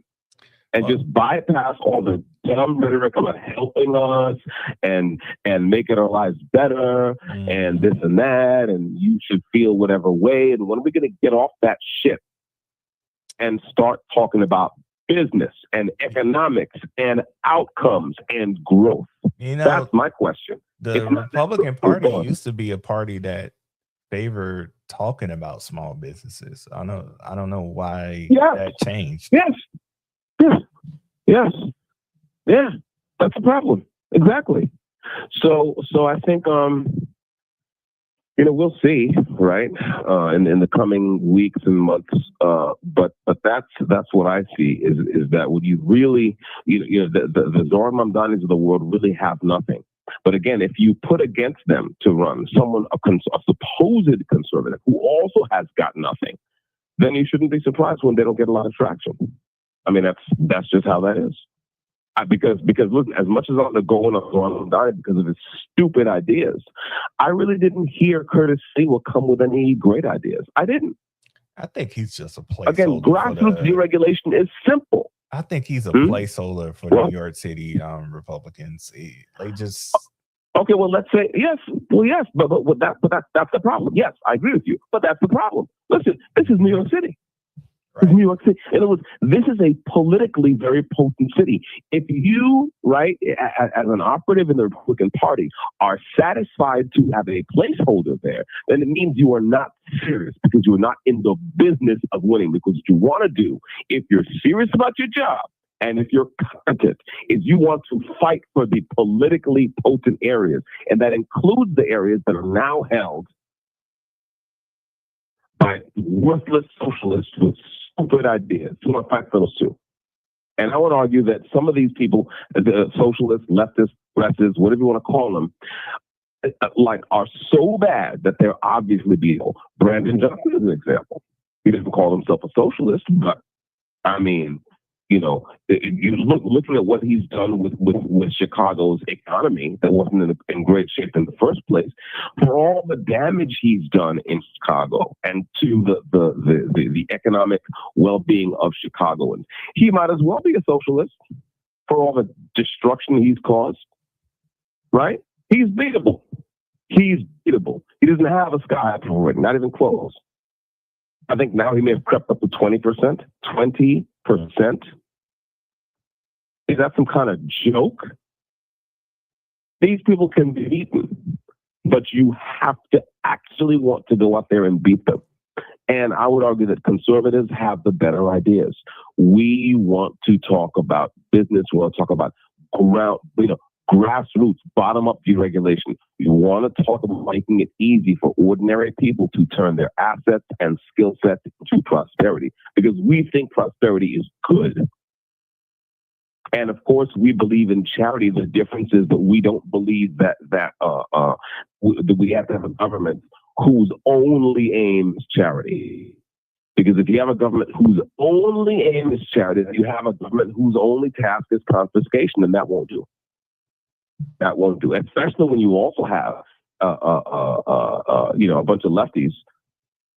And just bypass all the dumb rhetoric about helping us and making our lives better and this and that, and you should feel whatever way. And when are we going to get off that shit and start talking about business and economics and outcomes and growth? That's my question. The Republican Party used to be a party that favored talking about small businesses. I don't know why that changed. Yes. Yeah, that's a problem. Exactly. So I think we'll see, right? In the coming weeks and months. But that's what I see is that when you really the Zohar Mamdanis of the world really have nothing. But again, if you put against them to run someone a supposed conservative who also has got nothing, then you shouldn't be surprised when they don't get a lot of traction. I mean, that's just how that is. Because look, as much as I'm going on Mamdani because of his stupid ideas, I really didn't hear Curtis Sewell come with any great ideas. I didn't. I think he's just a placeholder. Again, grassroots deregulation is simple. I think he's a placeholder for New York City Republicans. They just okay. Well, let's say yes. Well, yes, but that's the problem. Yes, I agree with you, but that's the problem. Listen, this is New York City. Right. New York City. In other words, this is a politically very potent city. If you, right, as an operative in the Republican Party, are satisfied to have a placeholder there, then it means you are not serious because you are not in the business of winning. Because what you want to do, if you're serious about your job and if you're competent, is you want to fight for the politically potent areas. And that includes the areas that are now held by worthless socialists with stupid ideas. You want to fight for those too. And I would argue that some of these people, the socialists, leftists, progressives, whatever you want to call them, are so bad that they're obviously evil. Brandon Johnson is an example. He doesn't call himself a socialist, but I mean, you looking at what he's done with Chicago's economy that wasn't in great shape in the first place, for all the damage he's done in Chicago and to the economic well-being of Chicagoans, he might as well be a socialist for all the destruction he's caused, right? He's beatable. He doesn't have a sky approval rating, not even close. I think now he may have crept up to 20%. 20%. Is that some kind of joke? These people can be beaten, but you have to actually want to go out there and beat them. And I would argue that conservatives have the better ideas. We want to talk about business. We want to talk about grassroots, bottom-up deregulation. We want to talk about making it easy for ordinary people to turn their assets and skill sets into prosperity, because we think prosperity is good. And of course, we believe in charity. The difference is that we don't believe that we have to have a government whose only aim is charity. Because if you have a government whose only aim is charity, then you have a government whose only task is confiscation, and that won't do. That won't do, especially when you also have a bunch of lefties,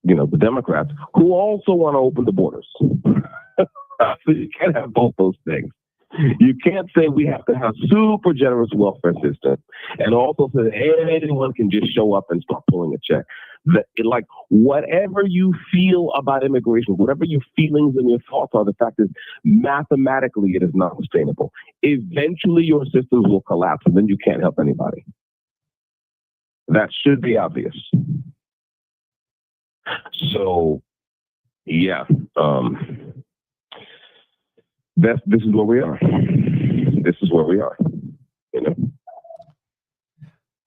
the Democrats, who also want to open the borders. So you can't have both those things. You can't say we have to have super generous welfare system and also say anyone can just show up and start pulling a check. Whatever you feel about immigration, whatever your feelings and your thoughts are, the fact is mathematically it is not sustainable. Eventually your systems will collapse and then you can't help anybody. That should be obvious. So, yeah. This is where we are. This is where we are.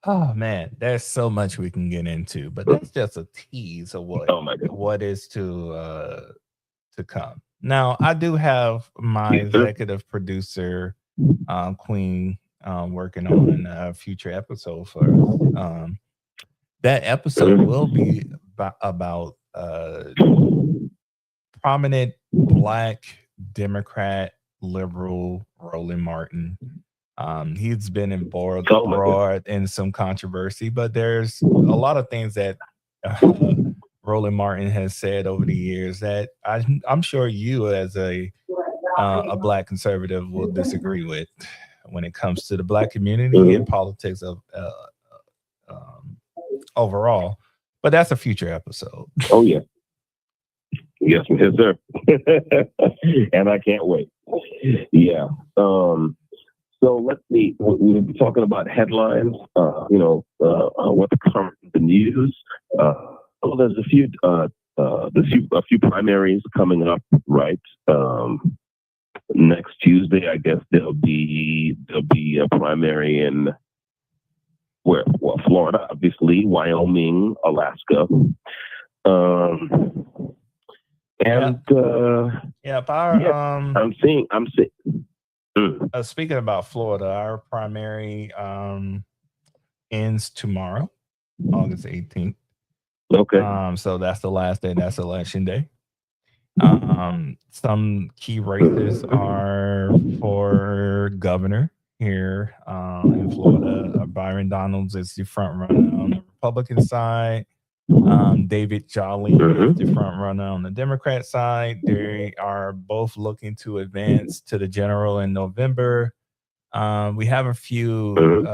Oh man, there's so much we can get into, but that's just a tease of what is to come. Now, I do have my executive producer, Queen working on a future episode for us. That episode will be about prominent Black Democrat liberal Roland Martin. He's been embroiled in some controversy, but there's a lot of things that Roland Martin has said over the years that I'm sure you, as a Black conservative, will disagree with when it comes to the Black community and politics of overall. But that's a future episode. Oh yeah. Yes, sir. And I can't wait. Yeah. So let's see. We'll be talking about headlines. What's current in the news. There's a few primaries coming up, right? Next Tuesday, I guess there'll be a primary in Florida, obviously, Wyoming, Alaska. I'm seeing. Speaking about Florida, our primary ends tomorrow, August 18th. Okay. So that's the last day. That's election day. Some key races are for governor here in Florida. Byron Donalds is the front runner on the Republican side. David Jolly is the front runner on the Democrat side. They are both looking to advance to the general in November. We have a few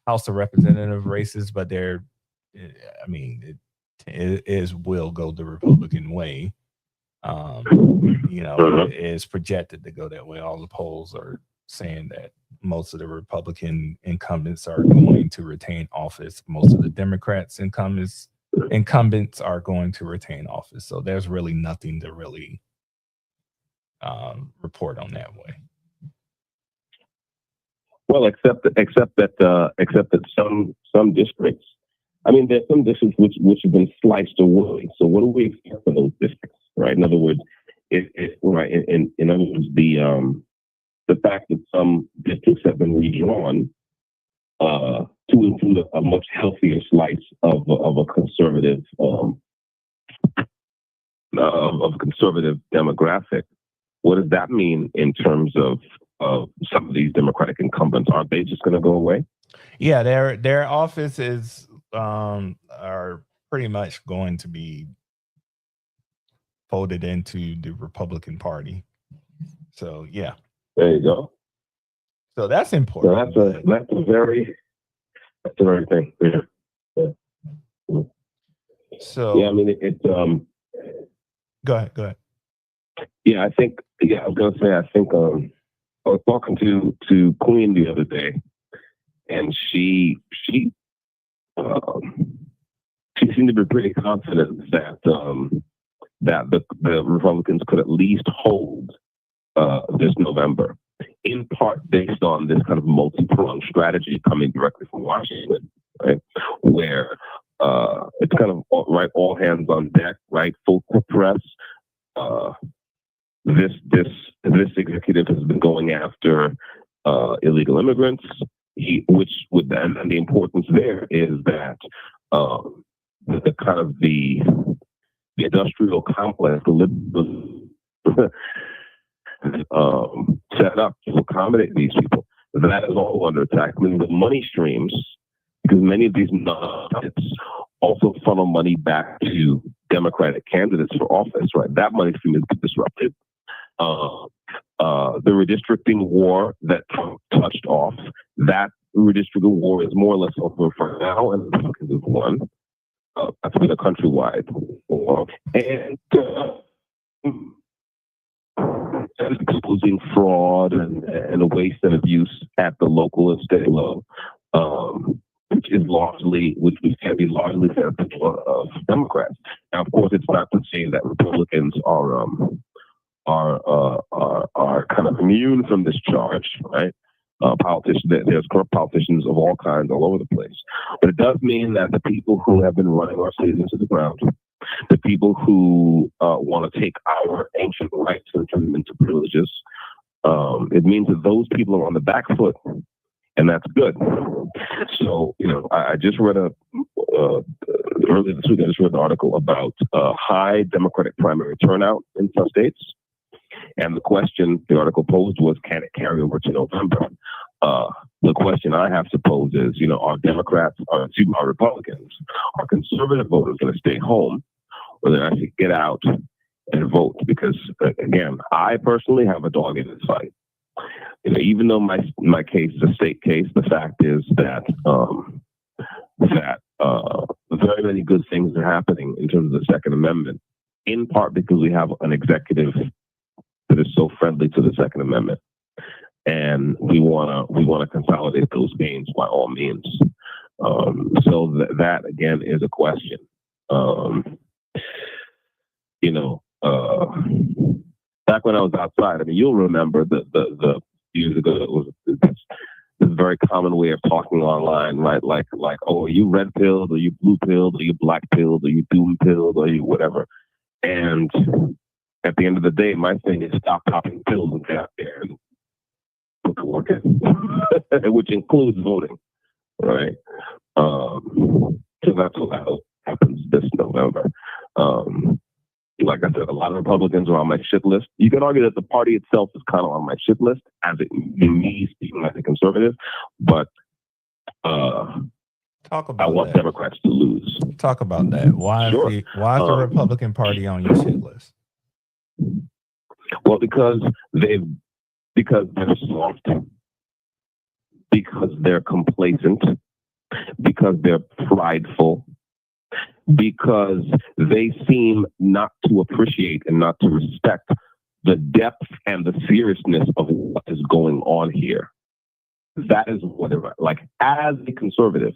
House of Representative races, but it will go the Republican way. It is projected to go that way. All the polls are saying that most of the Republican incumbents are going to retain office. Most of the Democrats incumbents are going to retain office. So there's really nothing to really report on that way. Well, except that some districts. I mean, there's some districts which have been sliced away. So what do we expect for those districts, right? In other words, in other words, the fact that some districts have been redrawn to include a much healthier slice of a conservative demographic. What does that mean in terms of some of these Democratic incumbents? Aren't they just going to go away? Yeah, their offices are pretty much going to be folded into the Republican Party. So yeah. There you go. So that's important. So that's a very thing. Yeah. So yeah, I mean it's Go ahead. Yeah, I was gonna say I was talking to Queen the other day, and she seemed to be pretty confident that the Republicans could at least hold this November, in part based on this kind of multi-pronged strategy coming directly from Washington, right? Where it's kind of all hands on deck, right? Full press. This executive has been going after illegal immigrants. And the importance there is that the kind of the industrial complex, set up to accommodate these people. That is all under attack. I mean, the money streams, because many of these nonprofits also funnel money back to Democratic candidates for office, right? That money stream is disrupted. The redistricting war that Trump touched off, that redistricting war is more or less over for now, and the Republicans have won. That's been a countrywide war. And exposing fraud and waste and abuse at the local and state level, which can be largely central of Democrats. Now, of course, it's not to say that Republicans are kind of immune from this charge, right? There's corrupt politicians of all kinds all over the place, but it does mean that the people who have been running our cities into the ground, the people who want to take our ancient rights and turn them into privileges, It means that those people are on the back foot, and that's good. So, I just read earlier this week, I just read an article about high Democratic primary turnout in some states. And the question the article posed was, can it carry over to November? The question I have to pose is, are are Republicans, are conservative voters going to stay home, or they actually get out and vote? Because again, I personally have a dog in this fight. Even though my case is a state case, the fact is that very many good things are happening in terms of the Second Amendment, in part because we have an executive that is so friendly to the Second Amendment, and we want to consolidate those gains by all means. So that again is a question. Back when I was outside, you'll remember the years ago, it was this very common way of talking online, right? Like, oh, are you red pilled, or you blue pilled, or you black pilled, or you doom pilled, or you whatever. And at the end of the day, my thing is stop popping pills and get out there and put the work in, which includes voting, right? So that's what happens this November. Like I said, a lot of Republicans are on my shit list. You can argue that the party itself is kind of on my shit list, as me speaking as a conservative, but talk about I want Democrats to lose. Talk about that. Why is the Republican Party on your shit list? Well, because they're soft, because they're complacent, because they're prideful, because they seem not to appreciate and not to respect the depth and the seriousness of what is going on here. That is what it, like, as a conservative,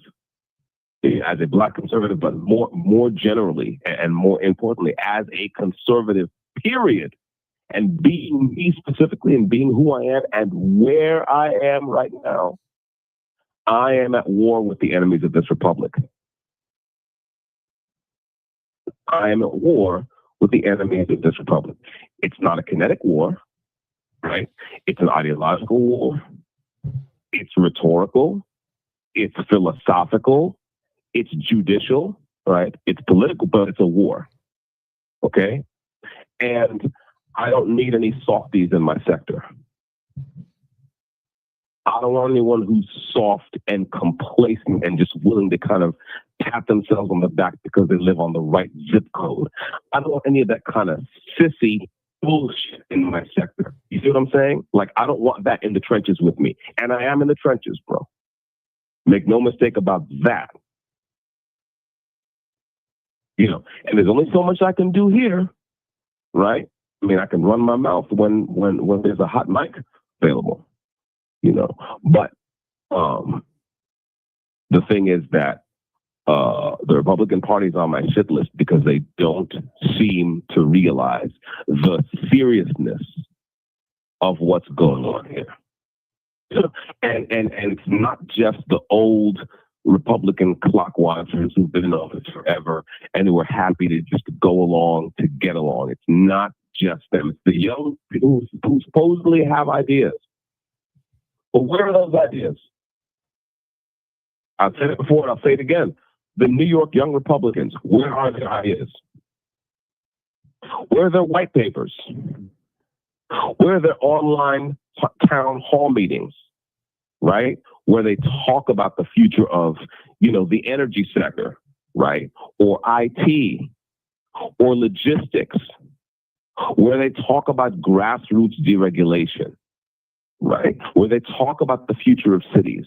as a Black conservative, but more generally and more importantly, as a conservative, period, and being me specifically and being who I am and where I am right now, I am at war with the enemies of this republic. I am at war with the enemies of this republic. It's not a kinetic war, right? It's an ideological war. It's rhetorical. It's philosophical. It's judicial, right? It's political, but it's a war, okay? And I don't need any softies in my sector. I don't want anyone who's soft and complacent and just willing to kind of pat themselves on the back because they live on the right zip code. I don't want any of that kind of sissy bullshit in my sector. You see what I'm saying? Like, I don't want that in the trenches with me. And I am in the trenches, bro. Make no mistake about that. And there's only so much I can do here, right? I can run my mouth when there's a hot mic available, But the thing is that the Republican Party is on my shit list because they don't seem to realize the seriousness of what's going on here. And it's not just the old Republican clock watchers who've been in office forever and who are happy to just go along to get along. It's not just them. It's the young people who supposedly have ideas. But where are those ideas? I've said it before and I'll say it again. The New York Young Republicans, where are their ideas? Where are their white papers? Where are their online town hall meetings, right? Where they talk about the future of, the energy sector, right? Or IT, or logistics, where they talk about grassroots deregulation, right? Where they talk about the future of cities,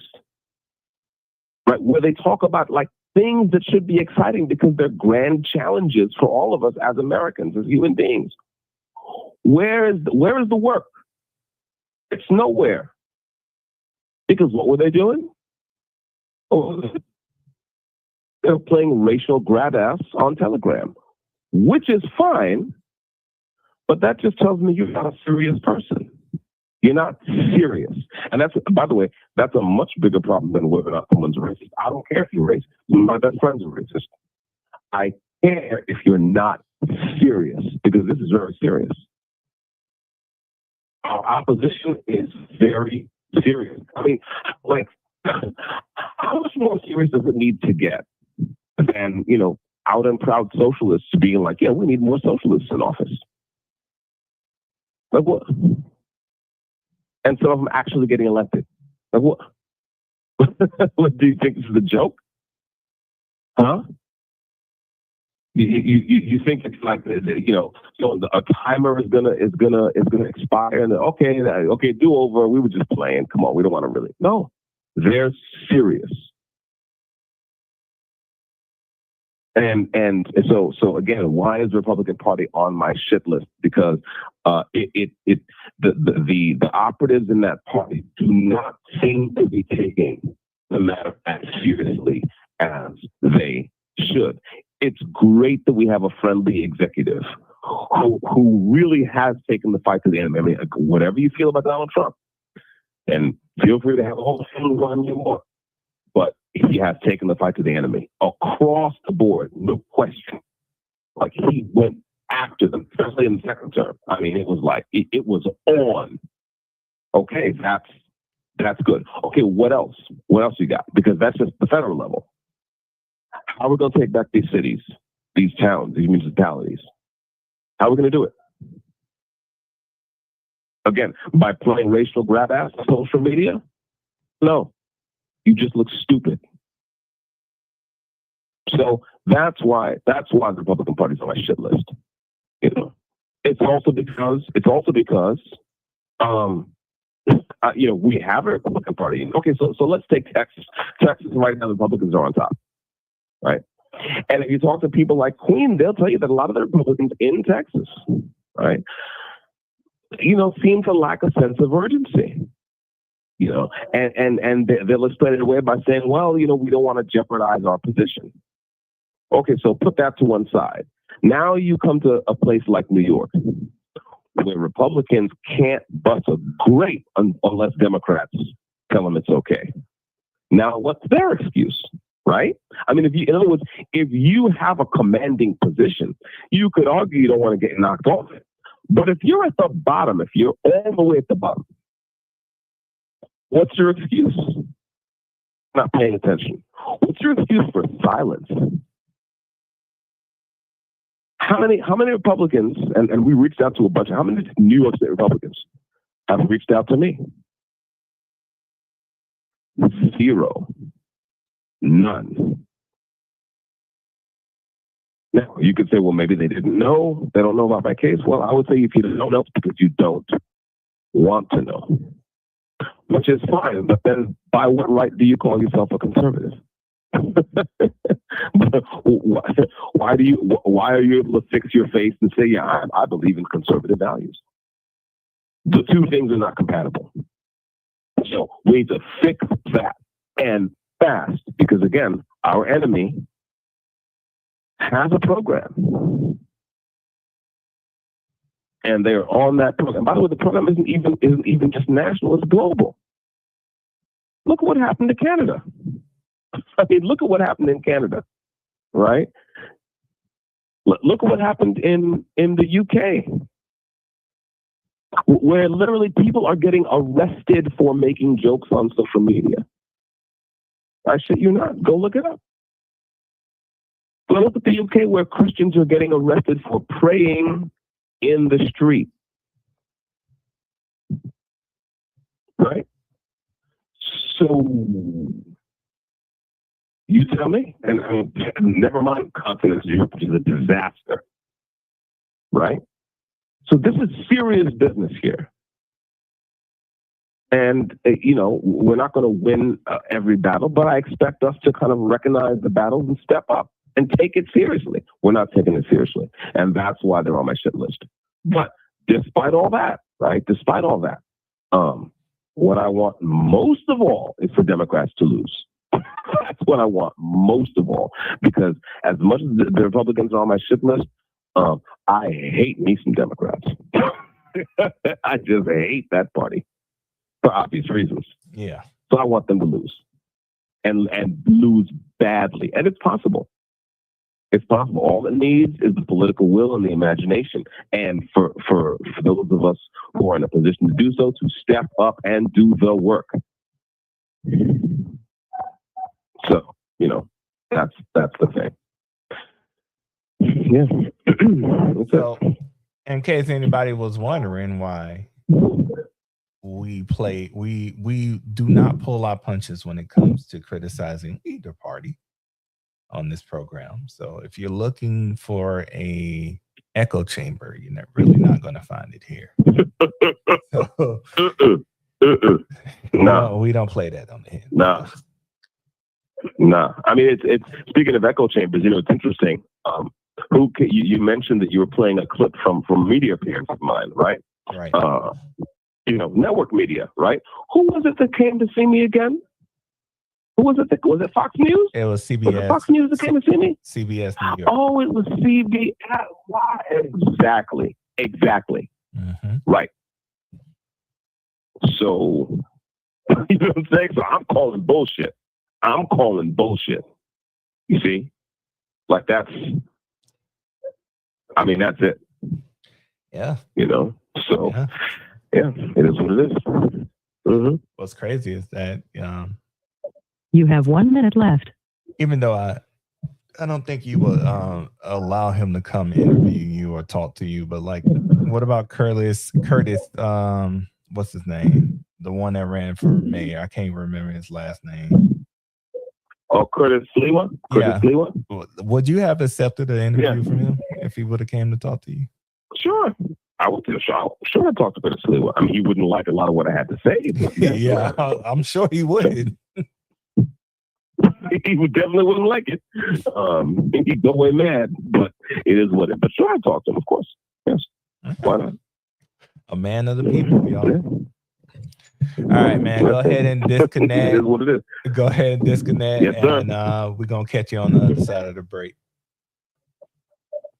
right? Where they talk about things that should be exciting because they're grand challenges for all of us as Americans, as human beings. Where is the work? It's nowhere. Because what were they doing? Oh, they were playing racial grab ass on Telegram, which is fine, but that just tells me you're not a serious person. You're not serious. And that's, by the way, that's a much bigger problem than whether or not someone's racist. I don't care if you're racist. My best friends are racist. I care if you're not serious, because this is very serious. Our opposition is very serious. I mean, like, how much more serious does it need to get than, out and proud socialists being like, yeah, we need more socialists in office? Like what? And some of them actually getting elected. Like what? What do you think this is a joke? Huh? You think it's like so a timer is gonna expire and okay, do over. We were just playing. Come on, we don't want to really. No, they're serious. And so again, why is the Republican Party on my shit list? Because the operatives in that party do not seem to be taking the matter as seriously as they should. It's great that we have a friendly executive who really has taken the fight to the enemy. I mean, whatever you feel about Donald Trump, and feel free to have a whole thing on you more, but he has taken the fight to the enemy across the board, no question. Like he went after them, especially in the second term. I mean, it was like it was on. Okay, that's good. Okay, what else? What else you got? Because that's just the federal level. How are we going to take back these cities, these towns, these municipalities? How are we going to do it? Again, by playing racial grab ass on social media? No, you just look stupid. So that's why the Republican Party's on my shit list. It's also because we have a Republican Party. Okay, so let's take Texas. Texas right now, the Republicans are on top. Right. And if you talk to people like Queen, they'll tell you that a lot of the Republicans in Texas, right, seem to lack a sense of urgency, and they'll explain it away by saying, well, we don't want to jeopardize our position. Okay, so put that to one side. Now you come to a place like New York, where Republicans can't bust a grape unless Democrats tell them it's okay. Now, what's their excuse? Right? I mean, in other words, if you have a commanding position, you could argue you don't want to get knocked off it. But if you're at the bottom, if you're all the way at the bottom, what's your excuse? Not paying attention. What's your excuse for silence? How many Republicans, and we reached out to a bunch, how many New York State Republicans have reached out to me? Zero. None. Now, you could say, well, maybe they didn't know. They don't know about my case. Well, I would say if you don't know, it's because you don't want to know, which is fine. But then by what right do you call yourself a conservative? Why are you able to fix your face and say, yeah, I believe in conservative values? The two things are not compatible. So we need to fix that. And fast, because again, our enemy has a program, and they're on that program. By the way, the program isn't even just national; it's global. Look what happened to Canada. I mean, look at what happened in Canada, right? Look at what happened in the UK, where literally people are getting arrested for making jokes on social media. I shit you not. Go look it up. Go look at the UK where Christians are getting arrested for praying in the street. Right? So, you tell me. And never mind continents, which is a disaster. Right? So this is serious business here. And, we're not going to win every battle, but I expect us to kind of recognize the battles and step up and take it seriously. We're not taking it seriously. And that's why they're on my shit list. But despite all that, what I want most of all is for Democrats to lose. That's what I want most of all. Because as much as the Republicans are on my shit list, I hate me some Democrats. I just hate that party. For obvious reasons. Yeah. So I want them to lose. And lose badly. And it's possible. It's possible. All it needs is the political will and the imagination. And for those of us who are in a position to do so, to step up and do the work. So, that's the thing. Yeah. So, in case anybody was wondering why we do not pull our punches when it comes to criticizing either party on this program. So if you're looking for a echo chamber, you're really not going to find it here. So, no, we don't play that on the head. No. I mean, it's speaking of echo chambers, it's interesting. You mentioned that you were playing a clip from media appearance of mine, right? Right. Network media, right? Who was it that came to see me again? Who was it? Was it Fox News? It was CBS. Was it Fox News that came to see me? CBS New York. Oh, it was CBS. Why? Exactly. Mm-hmm. Right. So, you know what I'm saying? So I'm calling bullshit. You see? Like that's it. Yeah. So, yeah, it is what it is. Mm-hmm. What's crazy is that you have 1 minute left. Even though I don't think you would allow him to come interview you or talk to you, but like, what about Curtis? What's his name? The one that ran for mayor. I can't remember his last name. Oh, Curtis Lewa? Would you have accepted an interview from him if he would have came to talk to you? Sure. I would feel sure I'd talk to Curtis Lewa. I mean, he wouldn't like a lot of what I had to say. But yeah, I'm sure he would. He definitely wouldn't like it. He'd go away mad, but it is what it is. But sure, I'd talk to him, of course. Yes. Why not? A man of the people, y'all. Yeah. All right, man. Go ahead and disconnect. It is what it is. Go ahead and disconnect. Yes, sir. And we're going to catch you on the other side of the break.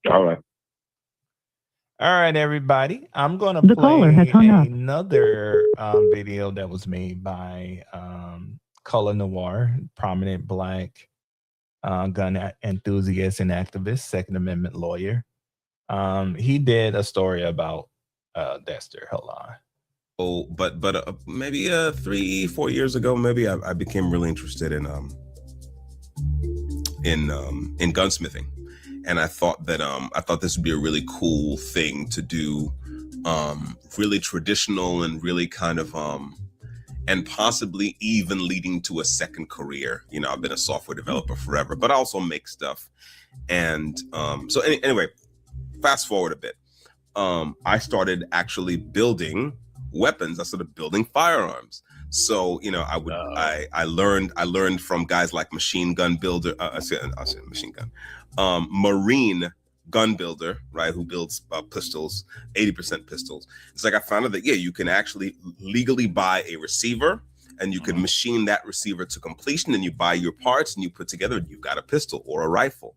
All right. All right, everybody. I'm going to The caller has hung up. another video that was made by Color Noir, prominent Black gun enthusiast and activist, Second Amendment lawyer. He did a story about Dexter. Hold on. Oh, but maybe 3-4 years ago, maybe I became really interested in gunsmithing, and I thought this would be a really cool thing to do, really traditional and really kind of and possibly even leading to a second career. I've been a software developer forever, but I also make stuff, and so anyway, fast forward a bit. I started actually building weapons. I started building firearms. So, I learned from guys like Machine Gun Builder, Marine Gun Builder, right, who builds pistols, 80% pistols. It's like I found out that, you can actually legally buy a receiver and you can machine that receiver to completion, and you buy your parts and you put together, and you've got a pistol or a rifle.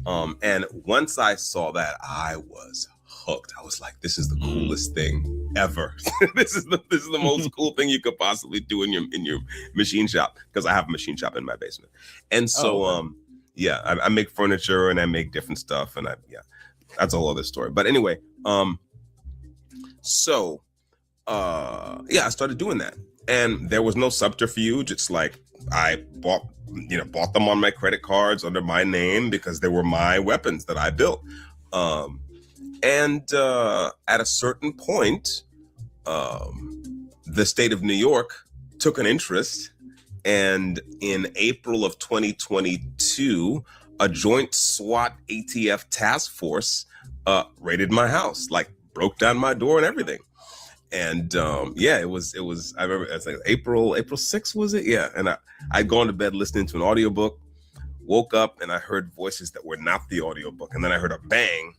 And once I saw that, I was hooked. I was like, this is the coolest thing ever. This is the most cool thing you could possibly do in your machine shop, because I have a machine shop in my basement. And so I make furniture and I make different stuff, and that's a whole other story. But anyway, I started doing that, and there was no subterfuge. It's like I bought them on my credit cards under my name because they were my weapons that I built. And at a certain point, the state of New York took an interest, and in April of 2022, a joint SWAT ATF task force raided my house, like broke down my door and everything. And it was I remember it's like April 6th, was it? Yeah. And I'd gone to bed listening to an audiobook, woke up, and I heard voices that were not the audiobook, and then I heard a bang.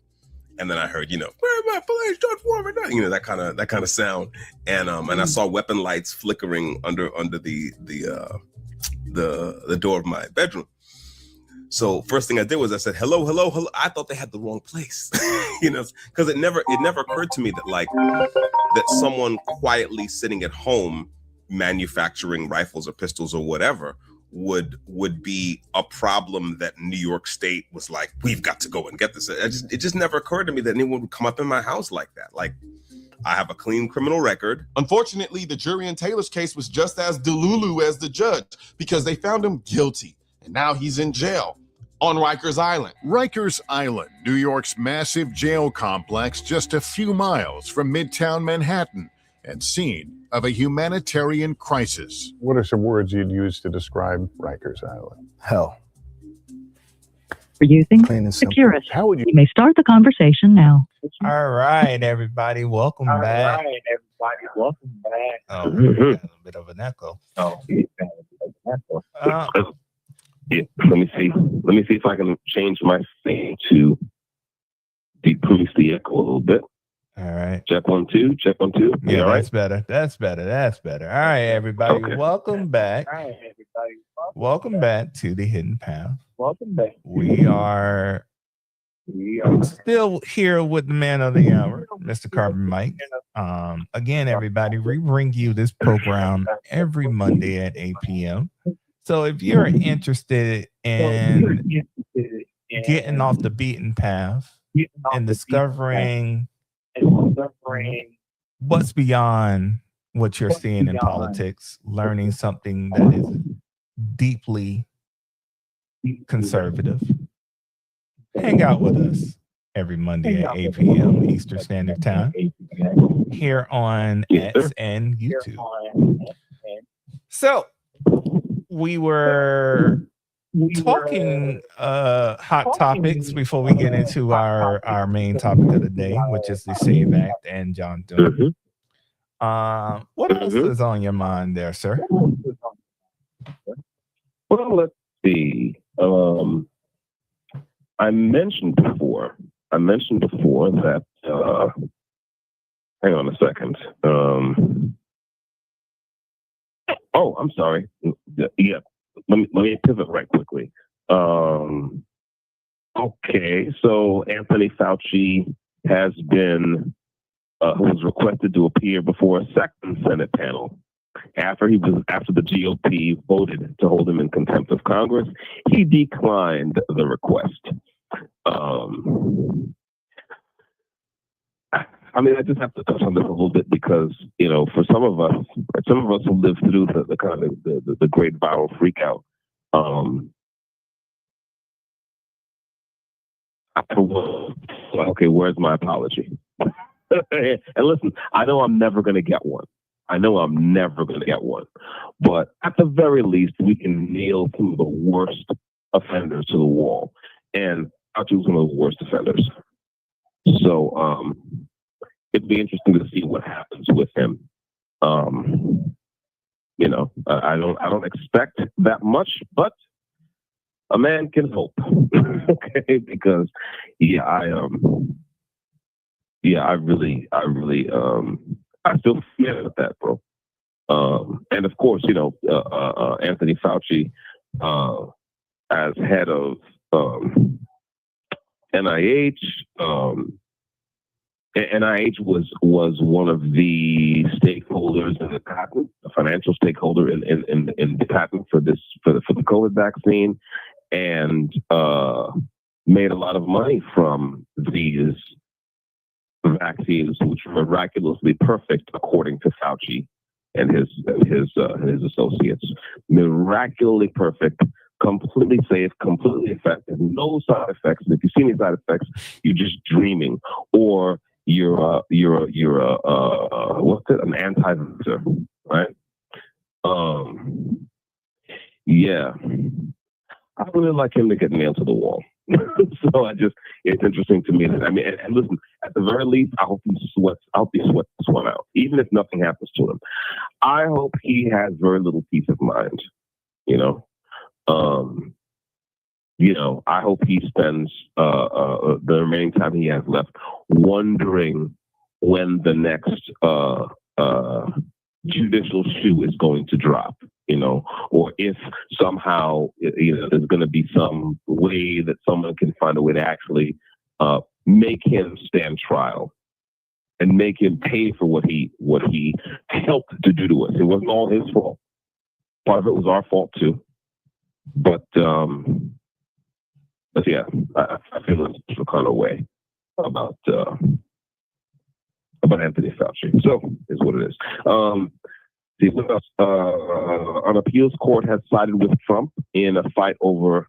And then I heard, where are my police? George Foreman, that kind of sound, and I saw weapon lights flickering under the door of my bedroom. So first thing I did was I said, hello. I thought they had the wrong place, because it never occurred to me that someone quietly sitting at home manufacturing rifles or pistols or whatever would be a problem that New York State was like, we've got to go and get this. It just never occurred to me that anyone would come up in my house like that. Like, I have a clean criminal record. Unfortunately, the jury in Taylor's case was just as delulu as the judge because they found him guilty, and now he's in jail on Rikers Island. Rikers Island, New York's massive jail complex, just a few miles from Midtown Manhattan, and scene of a humanitarian crisis. What are some words you'd use to describe Rikers Island? Hell. For using Plain and simple. security. How would you? You may start the conversation now. All right, everybody, welcome back. Oh, we got a little bit of an echo. Yeah, let me see if I can change my thing to decrease the echo a little bit. All right. Check 1 2. Check 1 2. Yeah, all right? That's better. All right, everybody, Okay. welcome back. Welcome back to the Hidden Path. Welcome back. We are still here with the man of the hour, Mr. Carbon Mike. Again, everybody, we bring you this program every Monday at 8 p.m. So if you're interested in getting off the beaten path and discovering what's beyond what you're seeing in politics, learning something that is deeply conservative, hang out with us every Monday at 8 p.m. Eastern Standard Time here on X and YouTube. So we were talking hot topics before we get into our main topic of the day, which is the SAVE Act and John Thune. What else is on your mind there, sir? Well, let's see. I mentioned before that. Hang on a second. Oh, I'm sorry. Yeah, let me pivot right quickly. Okay, so Anthony Fauci has been was requested to appear before a second Senate panel after the GOP voted to hold him in contempt of Congress. He declined the request. I mean, I just have to touch on this a little bit because, you know, for some of us who lived through the kind of the great viral freakout, okay, where's my apology? And listen, I know I'm never going to get one. But at the very least, we can nail some of the worst offenders to the wall. And I'll choose one of the worst offenders. So it'd be interesting to see what happens with him. You know, I don't expect that much, but a man can hope. Okay, because I really I still feel with that, bro. And of course, you know, Anthony Fauci, as head of NIH, NIH was one of the stakeholders in the patent, a financial stakeholder in the patent for the COVID vaccine, and made a lot of money from these vaccines, which were miraculously perfect, according to Fauci and his associates. Miraculously perfect, completely safe, completely effective, no side effects. And if you see any side effects, you're just dreaming, or you're what's it? An anti-vaxxer, right? Yeah, I really like him to get nailed to the wall. So it's interesting to me that, I mean, and listen, at the very least, I hope he sweats this one out, even if nothing happens to him. I hope he has very little peace of mind, you know. You know, I hope he spends the remaining time he has left wondering when the next judicial shoe is going to drop, you know, or if somehow, you know, there's going to be some way that someone can find a way to actually make him stand trial and make him pay for what he helped to do to us. It wasn't all his fault. Part of it was our fault too. But yeah, I feel a special kind of way about Anthony Fauci. So is what it is. See what else? An appeals court has sided with Trump in a fight over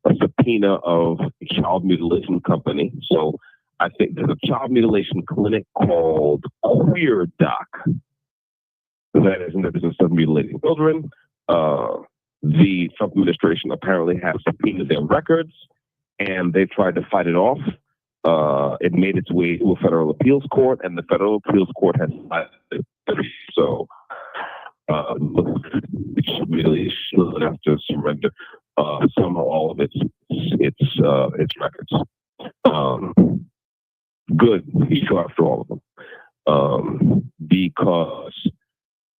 a subpoena of a child mutilation company. So I think there's a child mutilation clinic called Queer Doc that is in the business of mutilating children. The Trump administration apparently has subpoenaed their records, and they tried to fight it off. It made its way to a federal appeals court, and the federal appeals court has sided. So really should have to surrender some or all of its records. Good, he go after all of them, because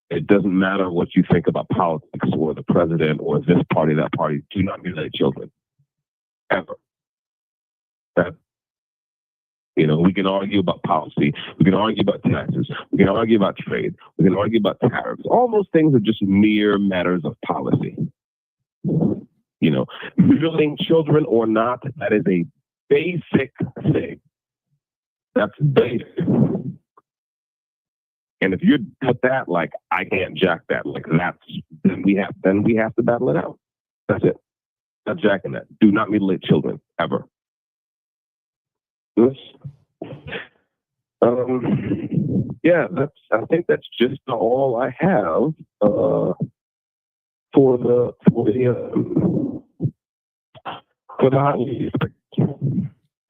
it doesn't matter what you think about politics or the president or this party, that party. Do not mutilate children, ever. You know, we can argue about policy, we can argue about taxes, we can argue about trade, we can argue about tariffs. All those things are just mere matters of policy. You know, mutilating children or not, that is a basic thing. That's basic. And if you put that like, I can't jack that, like then we have to battle it out. That's it. Not jacking that. Do not mutilate children ever. Yeah, I think that's just all I have for the hot news.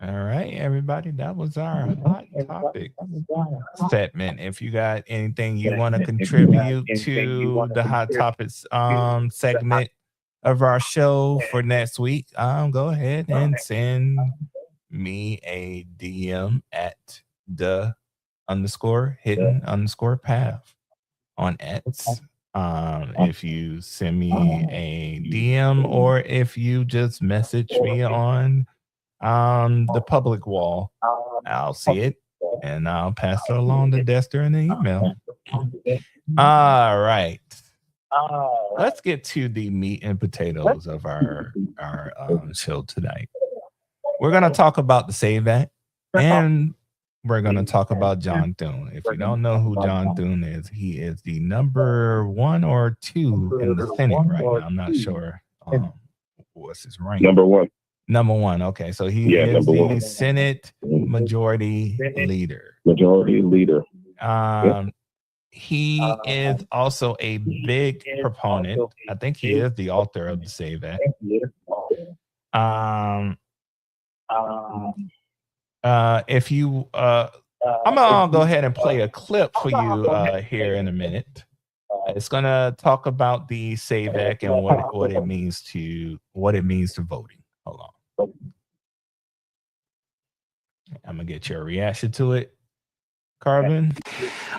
All right, everybody, that was our hot topic segment. If you got anything you want to contribute to the hot topics segment of our show for next week, go ahead and send me a DM at _hidden_path on X. If you send me a DM or if you just message me on the public wall, I'll see it and I'll pass it along to Dexter in the email. All right. Let's get to the meat and potatoes of our show tonight. We're going to talk about the SAVE Act, and we're going to talk about John Thune. If you don't know who John Thune is, he is the number 1 or 2 in the Senate right now. I'm not sure what's his rank. Number 1. Number 1. Okay, so he is the Senate Majority Leader. Majority Leader. He is also a big proponent. I think he is the author of the SAVE Act. If you I'm gonna go ahead and play a clip for you here in a minute. It's gonna talk about the SAVE Act and what it means to voting. Hold on. I'm gonna get your reaction to it, Carbon.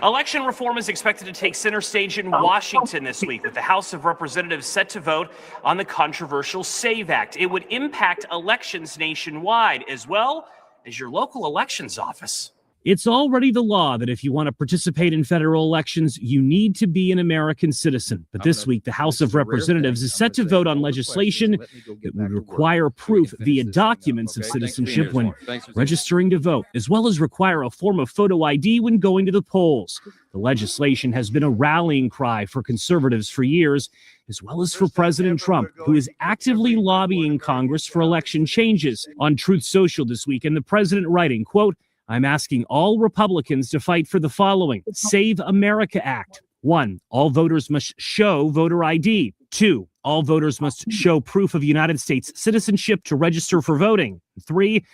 Election reform is expected to take center stage in Washington this week, with the House of Representatives set to vote on the controversial SAVE Act. It would impact elections nationwide, as well as your local elections office. It's already the law that if you want to participate in federal elections, you need to be an American citizen. But this week, the House of Representatives is set to vote on legislation that would require proof via documents of citizenship when registering to vote, as well as require a form of photo ID when going to the polls. The legislation has been a rallying cry for conservatives for years, as well as for President Trump, who is actively lobbying Congress for election changes. On Truth Social this weekend, the president writing, quote, "I'm asking all Republicans to fight for the following: Save America Act. 1, all voters must show voter ID. 2, all voters must show proof of United States citizenship to register for voting. 3,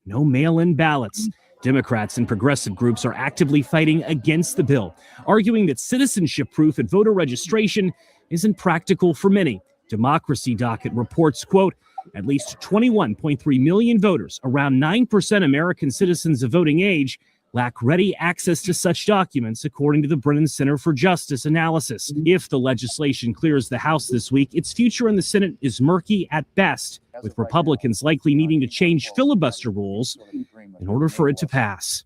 no mail-in ballots." Democrats and progressive groups are actively fighting against the bill, arguing that citizenship proof at voter registration isn't practical for many. Democracy Docket reports, quote, "At least 21.3 million voters, around 9% American citizens of voting age, lack ready access to such documents, according to the Brennan Center for Justice analysis. If the legislation clears the House this week, its future in the Senate is murky at best, with Republicans likely needing to change filibuster rules in order for it to pass.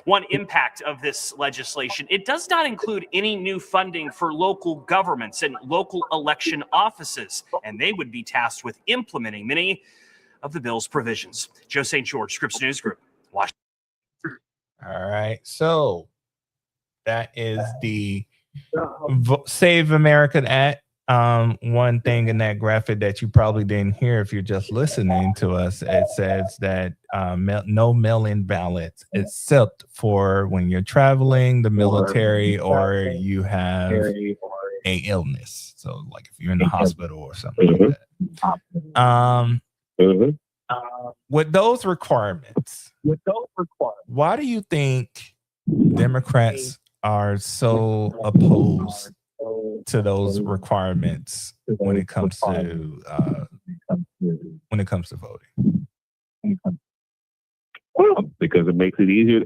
One impact of this legislation, it does not include any new funding for local governments and local election offices, and they would be tasked with implementing many of the bill's provisions. Joe St. George, Scripps News Group, Washington. All right. So that is the Save America Act. One thing in that graphic that you probably didn't hear if you're just listening to us, it says that no mail-in ballots except for when you're traveling, the military, or you have a illness. So like if you're in the hospital or something like that. With those requirements, why do you think Democrats are so opposed to those requirements when it comes to voting? Well, because it makes it easier.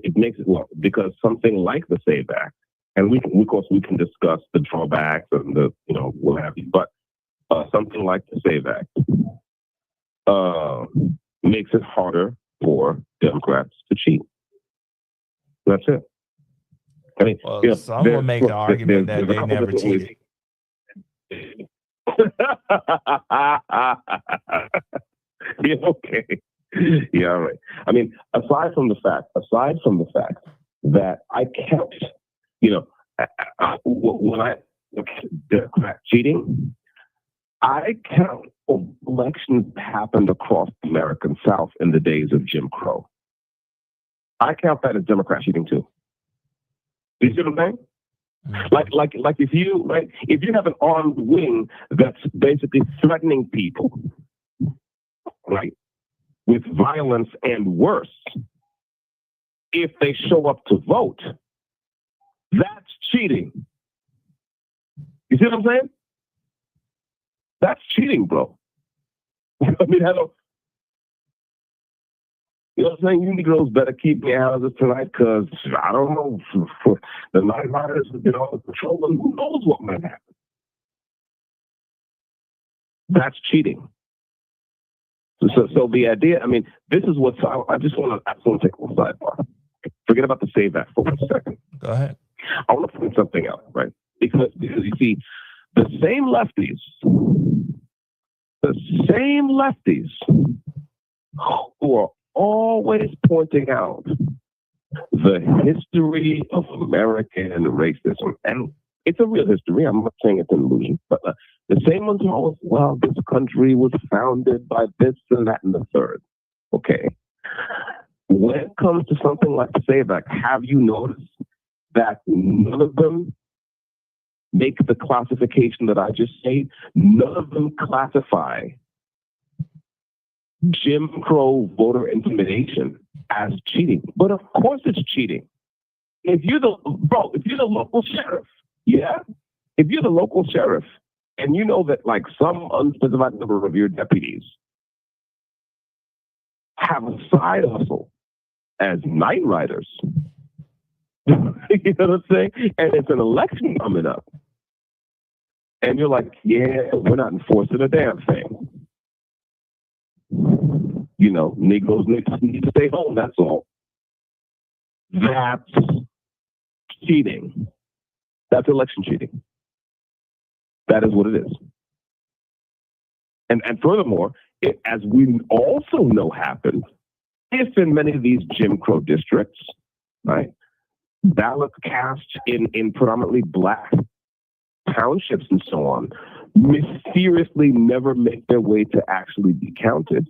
Because something like the SAVE Act, and of course we can discuss the drawbacks and the what have you, but something like the SAVE Act makes it harder for Democrats to cheat. That's it. I mean, some will make an argument that they never cheated. Yeah, okay. Yeah, all right. I mean, aside from the fact that I count, when I look at Democrat cheating, I count elections that happened across the American South in the days of Jim Crow. I count that as Democrat cheating too. You see what I'm saying? Like if you have an armed wing that's basically threatening people, right, with violence and worse, if they show up to vote, that's cheating. You see what I'm saying? That's cheating, bro. I mean, hello. You know what I'm saying? You Negroes better keep your houses tonight, because I don't know, the night riders have been on the patrol, and who knows what might happen. That's cheating. So the idea, I mean, this is what's, I just want to take a little sidebar. Forget about the SAVE Act for 1 second. Go ahead. I want to point something out, right? Because you see, the same lefties who are always pointing out the history of American racism, and it's a real history. I'm not saying it's an illusion, but the same ones are always, well, this country was founded by this and that and the third. Okay. When it comes to something like the SAVE Act, have you noticed that none of them make the classification that I just said? None of them classify Jim Crow voter intimidation as cheating. But of course it's cheating. If you're the local sheriff, if you're the local sheriff and you know that like some unspecified number of your deputies have a side hustle as night riders, you know what I'm saying? And it's an election coming up. And you're like, yeah, we're not enforcing a damn thing. Negroes need to stay home, that's all. That's cheating. That's election cheating. That is what it is. And furthermore, as we also know happened, if in many of these Jim Crow districts, right, ballots cast in predominantly black townships and so on mysteriously never make their way to actually be counted,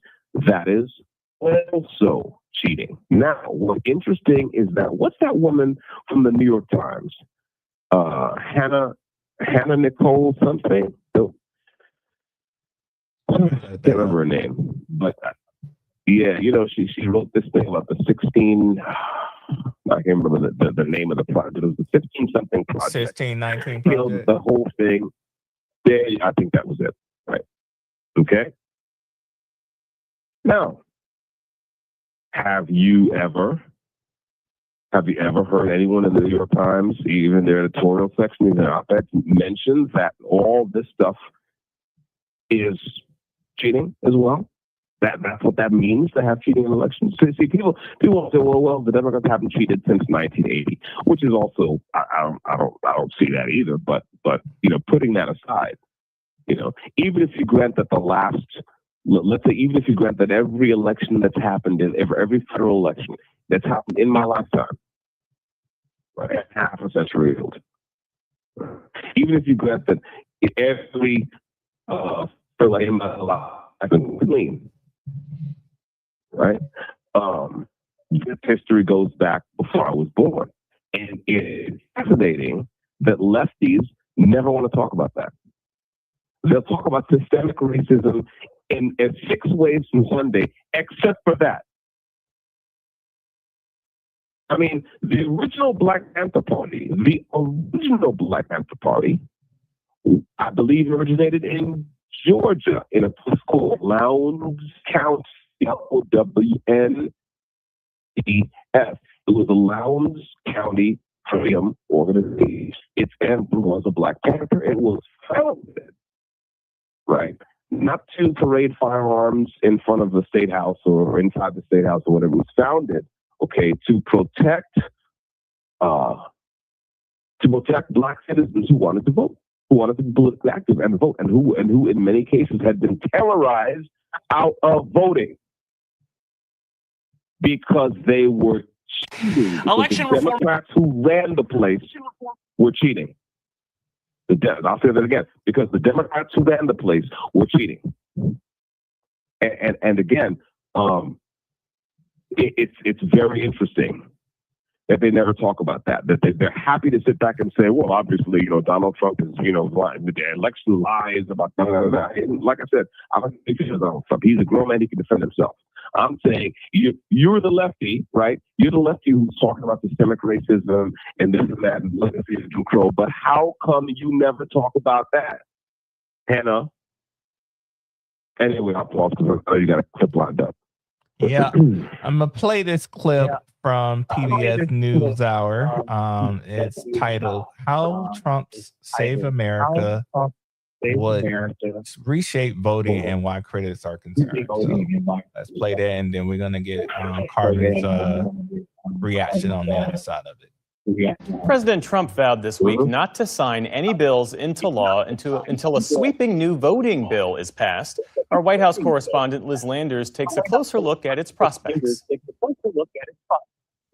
that is also cheating. Now, what's interesting is that, what's that woman from the New York Times? Hannah Nicole something? I can't remember her name, but yeah, she wrote this thing about the 16. I can't remember the name of the project. It was the 15 something project. 1619 project. The whole thing. Yeah, I think that was it. Right. Okay. Now, have you ever heard anyone in the New York Times, even their editorial section, in their op-ed, mention that all this stuff is cheating as well? That's what that means to have cheating in elections. So, see, people will say, well, the Democrats haven't cheated since 1980, which is also I don't see that either. But putting that aside, even if you grant that let's say even if you grant that every election that's happened in every federal election that's happened in my lifetime, right, half a century old, even if you grant that every in my life I've been clean. Right? This history goes back before I was born. And it's fascinating that lefties never want to talk about that. They'll talk about systemic racism in 6 ways from Sunday, except for that. I mean, the original Black Panther Party, I believe originated in Georgia in a place called Lowndes County. LOWNDES. It was a Lowndes County Freedom organization. Its emblem was a Black Panther. It was founded, right, not to parade firearms in front of the State House or inside the State House or whatever. It was founded, to protect Black citizens who wanted to vote, who wanted to be politically active and vote, and who in many cases had been terrorized out of voting because they were cheating. Election the Democrats who ran the place were cheating. I'll say that again, because the Democrats who ran the place were cheating. And again, it's very interesting that they never talk about that. That they're happy to sit back and say, well, obviously, Donald Trump is, lying. The election lies about that. Like I said, I don't think he's Donald Trump. He's a grown man. He can defend himself. I'm saying you're the lefty, right? You're the lefty who's talking about systemic racism and this and that and legacy of Jim Crow. But how come you never talk about that, Hannah? Anyway, I'll pause because I know you got a clip lined up. Yeah, I'm gonna play this clip from PBS NewsHour. It's titled "How Trump's Save America Would Reshape Voting and Why Critics Are Concerned." So let's play that, and then we're gonna get Carter's reaction on the other side of it. President Trump vowed this week not to sign any bills into law until a sweeping new voting bill is passed. Our White House correspondent Liz Landers takes a closer look at its prospects.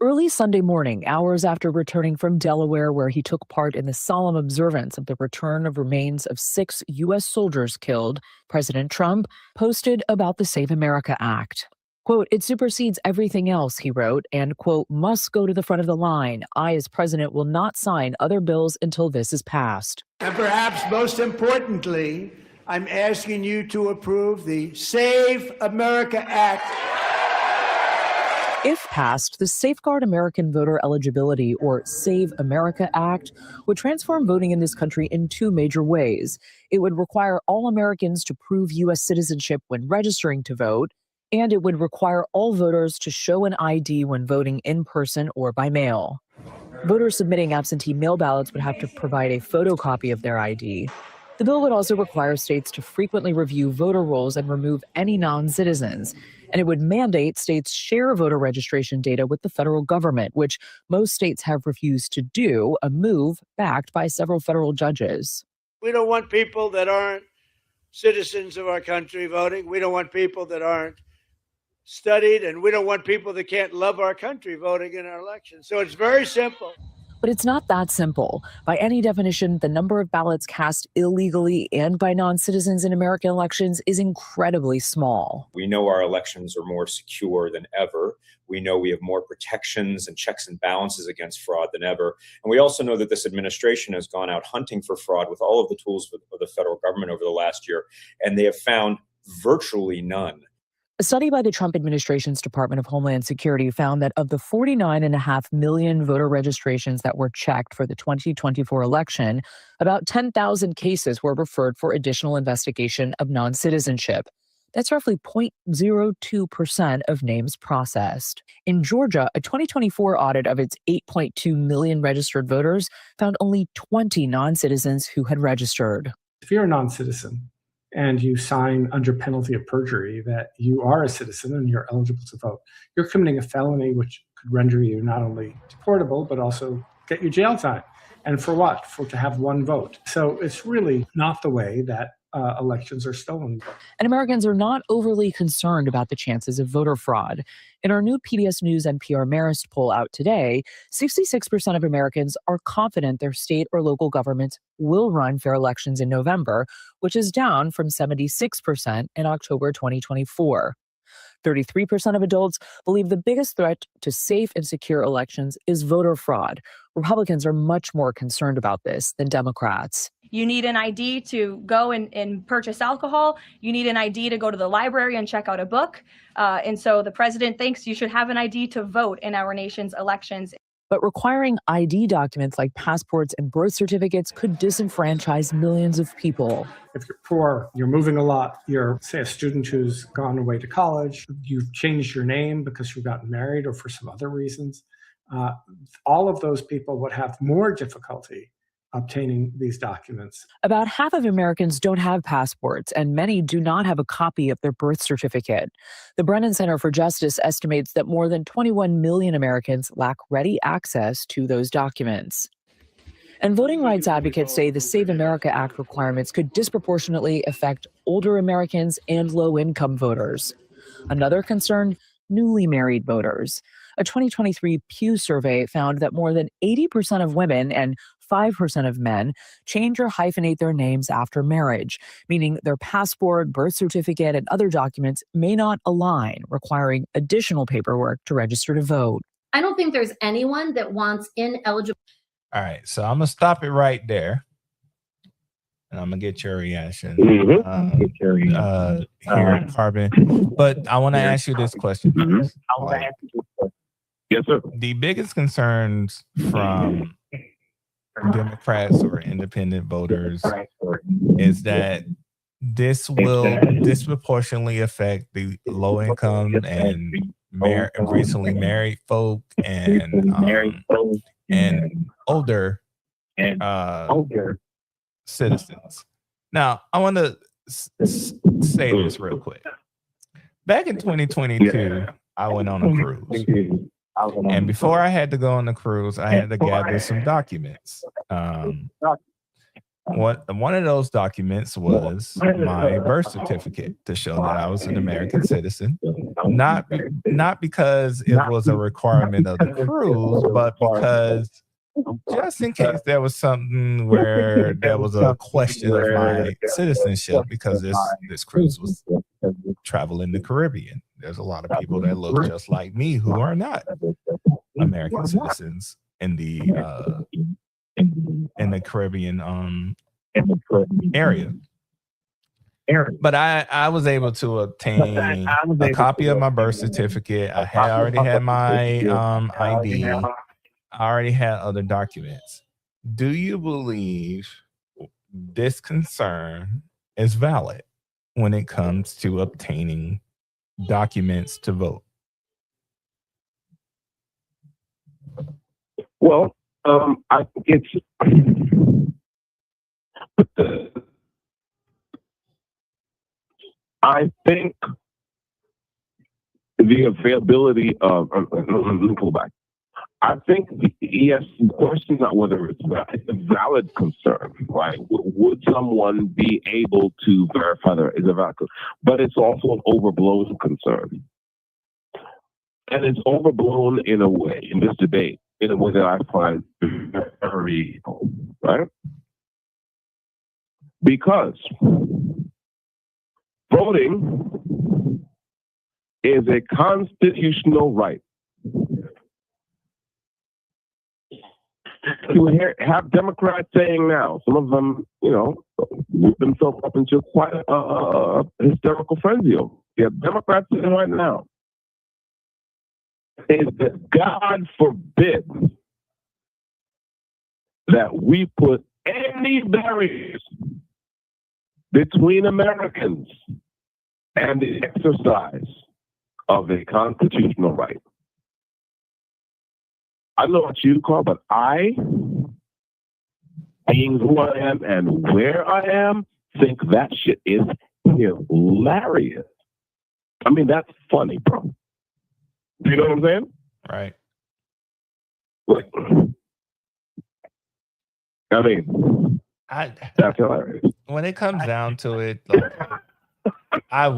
Early Sunday morning, hours after returning from Delaware, where he took part in the solemn observance of the return of remains of 6 U.S. soldiers killed, President Trump posted about the Save America Act. Quote, "It supersedes everything else," he wrote, and, quote, "must go to the front of the line. I, as president, will not sign other bills until this is passed." And perhaps most importantly, I'm asking you to approve the Save America Act. If passed, the Safeguard American Voter Eligibility, or Save America Act, would transform voting in this country in 2 major ways. It would require all Americans to prove U.S. citizenship when registering to vote, and it would require all voters to show an ID when voting in person or by mail. Voters submitting absentee mail ballots would have to provide a photocopy of their ID. The bill would also require states to frequently review voter rolls and remove any non-citizens. And it would mandate states share voter registration data with the federal government, which most states have refused to do, a move backed by several federal judges. We don't want people that aren't citizens of our country voting. We don't want people that aren't studied, and we don't want people that can't love our country voting in our elections. So it's very simple. But it's not that simple. By any definition, the number of ballots cast illegally and by non-citizens in American elections is incredibly small. We know our elections are more secure than ever. We know we have more protections and checks and balances against fraud than ever. And we also know that this administration has gone out hunting for fraud with all of the tools of the federal government over the last year, and they have found virtually none. A study by the Trump administration's Department of Homeland Security found that of the 49.5 million voter registrations that were checked for the 2024 election, about 10,000 cases were referred for additional investigation of non-citizenship. That's roughly 0.02% of names processed. In Georgia, a 2024 audit of its 8.2 million registered voters found only 20 non-citizens who had registered. If you're a non-citizen and you sign under penalty of perjury that you are a citizen and you're eligible to vote, you're committing a felony which could render you not only deportable, but also get you jail time. And for what? To have one vote. So it's really not the way that elections are stolen. And Americans are not overly concerned about the chances of voter fraud. In our new PBS News NPR Marist poll out today, 66% of Americans are confident their state or local government will run fair elections in November, which is down from 76% in October 2024. 33% of adults believe the biggest threat to safe and secure elections is voter fraud. Republicans are much more concerned about this than Democrats. You need an ID to go and purchase alcohol. You need an ID to go to the library and check out a book. And so the president thinks you should have an ID to vote in our nation's elections. But requiring ID documents like passports and birth certificates could disenfranchise millions of people. If you're poor, you're moving a lot, you're, say, a student who's gone away to college, you've changed your name because you've gotten married or for some other reasons, all of those people would have more difficulty obtaining these documents. About half of Americans don't have passports, and many do not have a copy of their birth certificate. The Brennan Center for Justice estimates that more than 21 million Americans lack ready access to those documents. And voting rights advocates say the Save America Act requirements could disproportionately affect older Americans and low-income voters. Another concern, newly married voters. A 2023 Pew survey found that more than 80% of women and 5% of men change or hyphenate their names after marriage, meaning their passport, birth certificate, and other documents may not align, requiring additional paperwork to register to vote. I don't think there's anyone that wants ineligible. All right, so I'm gonna stop it right there, and I'm gonna get your reaction here, Carbon. But I want to ask you this question. Yes, sir. The biggest concerns from Democrats or independent voters is that this will disproportionately affect the low income and recently married folk and older citizens. Now, I want to say this real quick. Back in 2022, I went on a cruise. And before I had to go on the cruise, I had to gather some documents. One of those documents was my birth certificate to show that I was an American citizen. Not because it was a requirement of the cruise, but because just in case there was something where there was a question of my citizenship, because this cruise was traveling the Caribbean. There's a lot of people that look just like me who are not American citizens in the Caribbean area. But I was able to obtain a copy of my birth certificate. I had already had my ID. I already had other documents. Do you believe this concern is valid when it comes to obtaining documents to vote? Well, I think the availability of, let me pull back. I think, yes, the question is not whether it's a valid concern, right? Would someone be able to verify there is a valid concern? But it's also an overblown concern. And it's overblown in a way, in this debate, in a way that I find very evil, right? Because voting is a constitutional right. You have Democrats saying now, some of them, whip themselves up into quite a hysterical frenzy. You have Democrats saying right now, is that God forbid that we put any barriers between Americans and the exercise of a constitutional right. I don't know what you call, but I, being who I am and where I am, think that shit is hilarious. I mean, that's funny, bro. You know what I'm saying? Right. Like, I mean, that's hilarious. When it comes down to it, like, I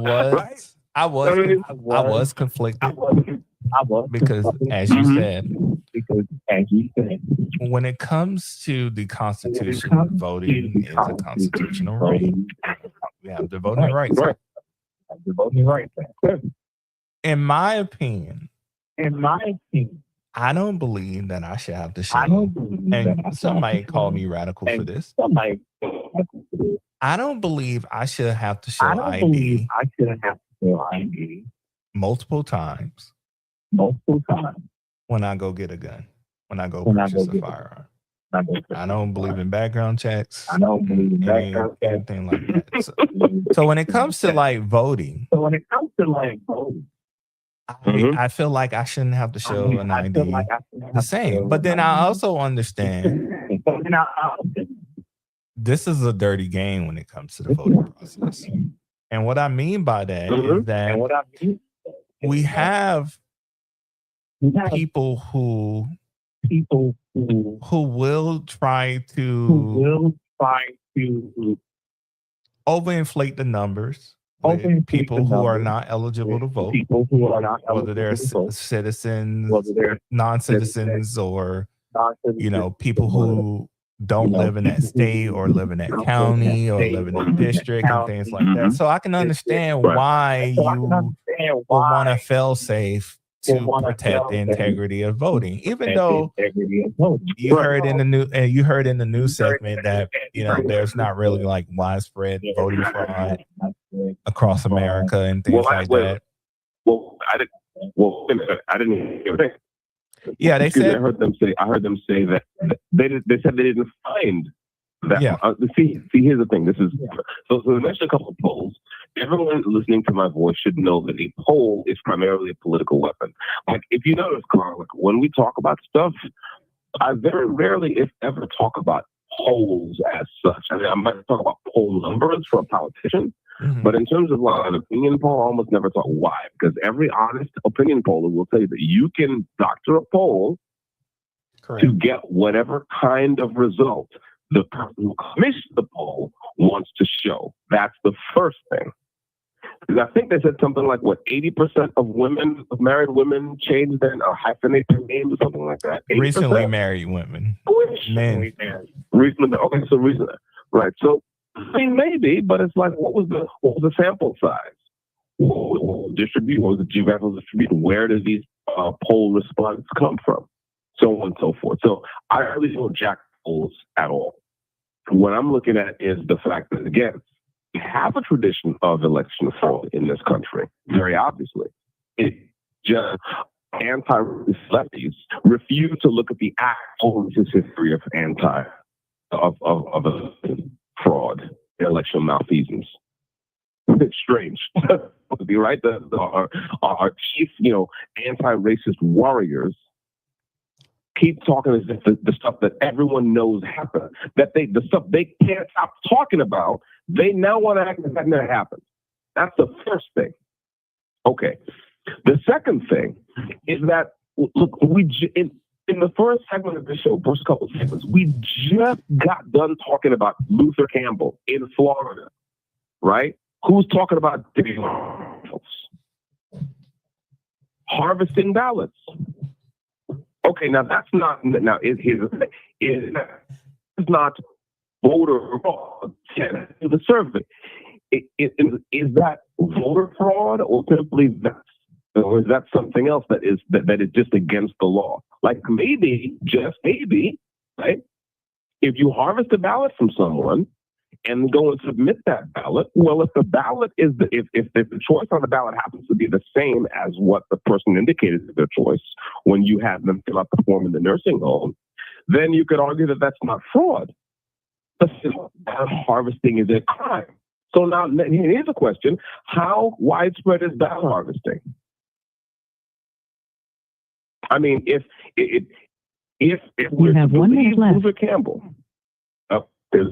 was conflicted because, as you said, when it comes to the Constitution, voting is a constitutional right. We have the voting rights. In my opinion, I don't believe that I should have to show, and some might call me radical for this. I don't believe I should have to show ID multiple times when I go get a gun, when I go purchase a firearm. I don't believe in background checks. Anything like that. So when it comes to like voting, I feel like I shouldn't have to show an ID the same. But then I also understand this is a dirty game when it comes to the voting process. And what I mean by that is that we have people who will try to overinflate the numbers. With people who are not eligible to vote, whether they're citizens, non-citizens, or people who don't live in that state or live in that county or live in that district and things like that. So I can understand why you will want to fail safe to protect the integrity of voting, even though you heard in the news segment that there's not really like widespread voting fraud across America and things like that. Well, I didn't hear that. Yeah, they said. I heard them say that they said they didn't find that. Yeah. See, here's the thing. This is so. There's actually a couple of polls. Everyone listening to my voice should know that a poll is primarily a political weapon. Like, if you notice, Carl, like when we talk about stuff, I very rarely, if ever, talk about polls as such. I mean, I might talk about poll numbers for a politician. Mm-hmm. But in terms of like an opinion poll, I almost never talk. Why? Because every honest opinion poller will tell you that you can doctor a poll to get whatever kind of result the person who commissioned the poll wants to show. That's the first thing. Because I think they said something like, 80% of married women changed their or hyphenate their names or something like that. 80%? Recently married women. Men. Recently, okay, so recently. Right, so I mean, maybe, but it's like, what was the sample size? What was the geographical distribution? Where does these poll responses come from? So on and so forth. So I really don't jack polls at all. What I'm looking at is the fact that, again, we have a tradition of election fraud in this country, very obviously. It just anti-lefties refuse to look at the actual history of fraud, election malfeasance. It's strange. Be right. Our chief, anti-racist warriors keep talking as if the stuff that everyone knows happened, the stuff they can't stop talking about, they now want to act as if that never happened. That's the first thing. Okay. The second thing is that, look, in the first segment of the show, first couple of segments, we just got done talking about Luther Campbell in Florida, right? Who's talking about harvesting ballots? Okay, now that's not. Now here's the thing: it's not voter fraud. The survey is that voter fraud, or simply that, or is that something else that is just against the law? Like maybe, just maybe, right? If you harvest a ballot from someone and go and submit that ballot, well, if the ballot is if the choice on the ballot happens to be the same as what the person indicated as their choice when you have them fill out the form in the nursing home, then you could argue that that's not fraud. But harvesting is a crime. So now here's a question: how widespread is ballot harvesting? I mean, if you have 1 minute left. Luther Campbell. is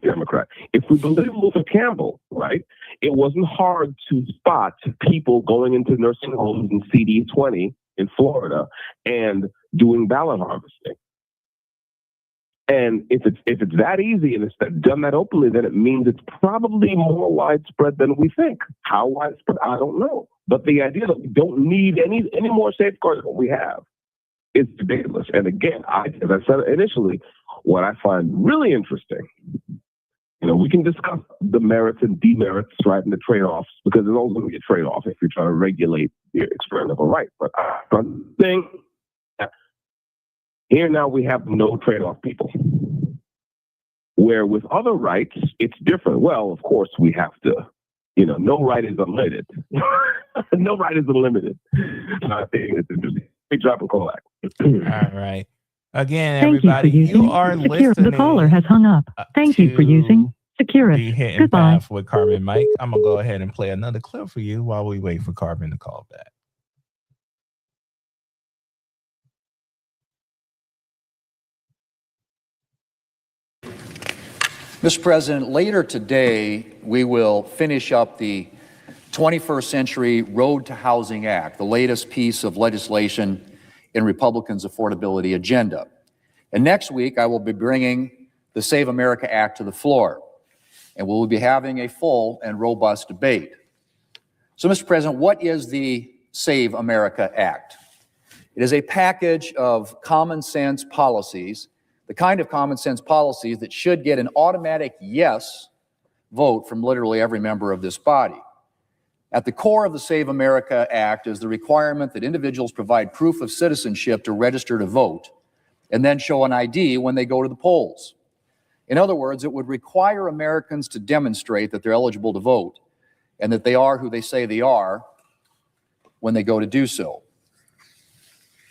Democrat. If we believe Luther Campbell, right, it wasn't hard to spot people going into nursing homes in CD20 in Florida and doing ballot harvesting. And if it's that easy and it's done that openly, then it means it's probably more widespread than we think. How widespread, I don't know. But the idea that we don't need any more safeguards than we have is ridiculous. And again, as I said initially, what I find really interesting, we can discuss the merits and demerits, right, and the trade-offs, because there's always going to be a trade-off if you're trying to regulate your experimental right. But one thing, here now we have no trade-off people. Where with other rights, it's different. Well, of course, we have to, no right is unlimited. No right is unlimited. So I think it's interesting. Big drop and call back. All right. Again, Thank everybody, you, for using you are Secure. listening. The caller has hung up. Thank you for using Securus. The Hidden Goodbye. Path with Carbon Mike. I'm going to go ahead and play another clip for you while we wait for Carbon to call back. Mr. President, later today, we will finish up the 21st Century Road to Housing Act, the latest piece of legislation in Republicans' affordability agenda. And next week, I will be bringing the Save America Act to the floor, and we will be having a full and robust debate. So, Mr. President, what is the Save America Act? It is a package of common sense policies, the kind of common sense policies that should get an automatic yes vote from literally every member of this body. At the core of the Save America Act is the requirement that individuals provide proof of citizenship to register to vote and then show an ID when they go to the polls. In other words, it would require Americans to demonstrate that they're eligible to vote and that they are who they say they are when they go to do so.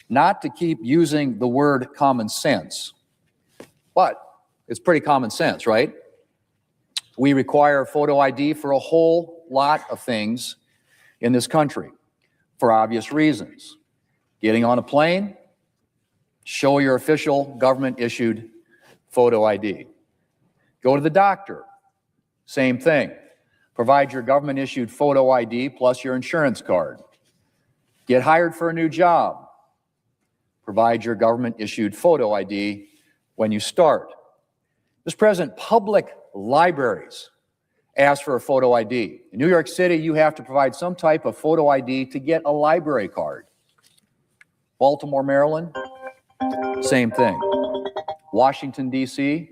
Not to keep using the word common sense, but it's pretty common sense, right? We require photo ID for a whole lot of things in this country for obvious reasons. Getting on a plane, show your official government-issued photo ID. Go to the doctor, same thing. Provide your government-issued photo ID plus your insurance card. Get hired for a new job. Provide your government-issued photo ID when you start. Mr. President, public libraries ask for a photo ID. In New York City, you have to provide some type of photo ID to get a library card. Baltimore, Maryland, same thing. Washington, D.C.,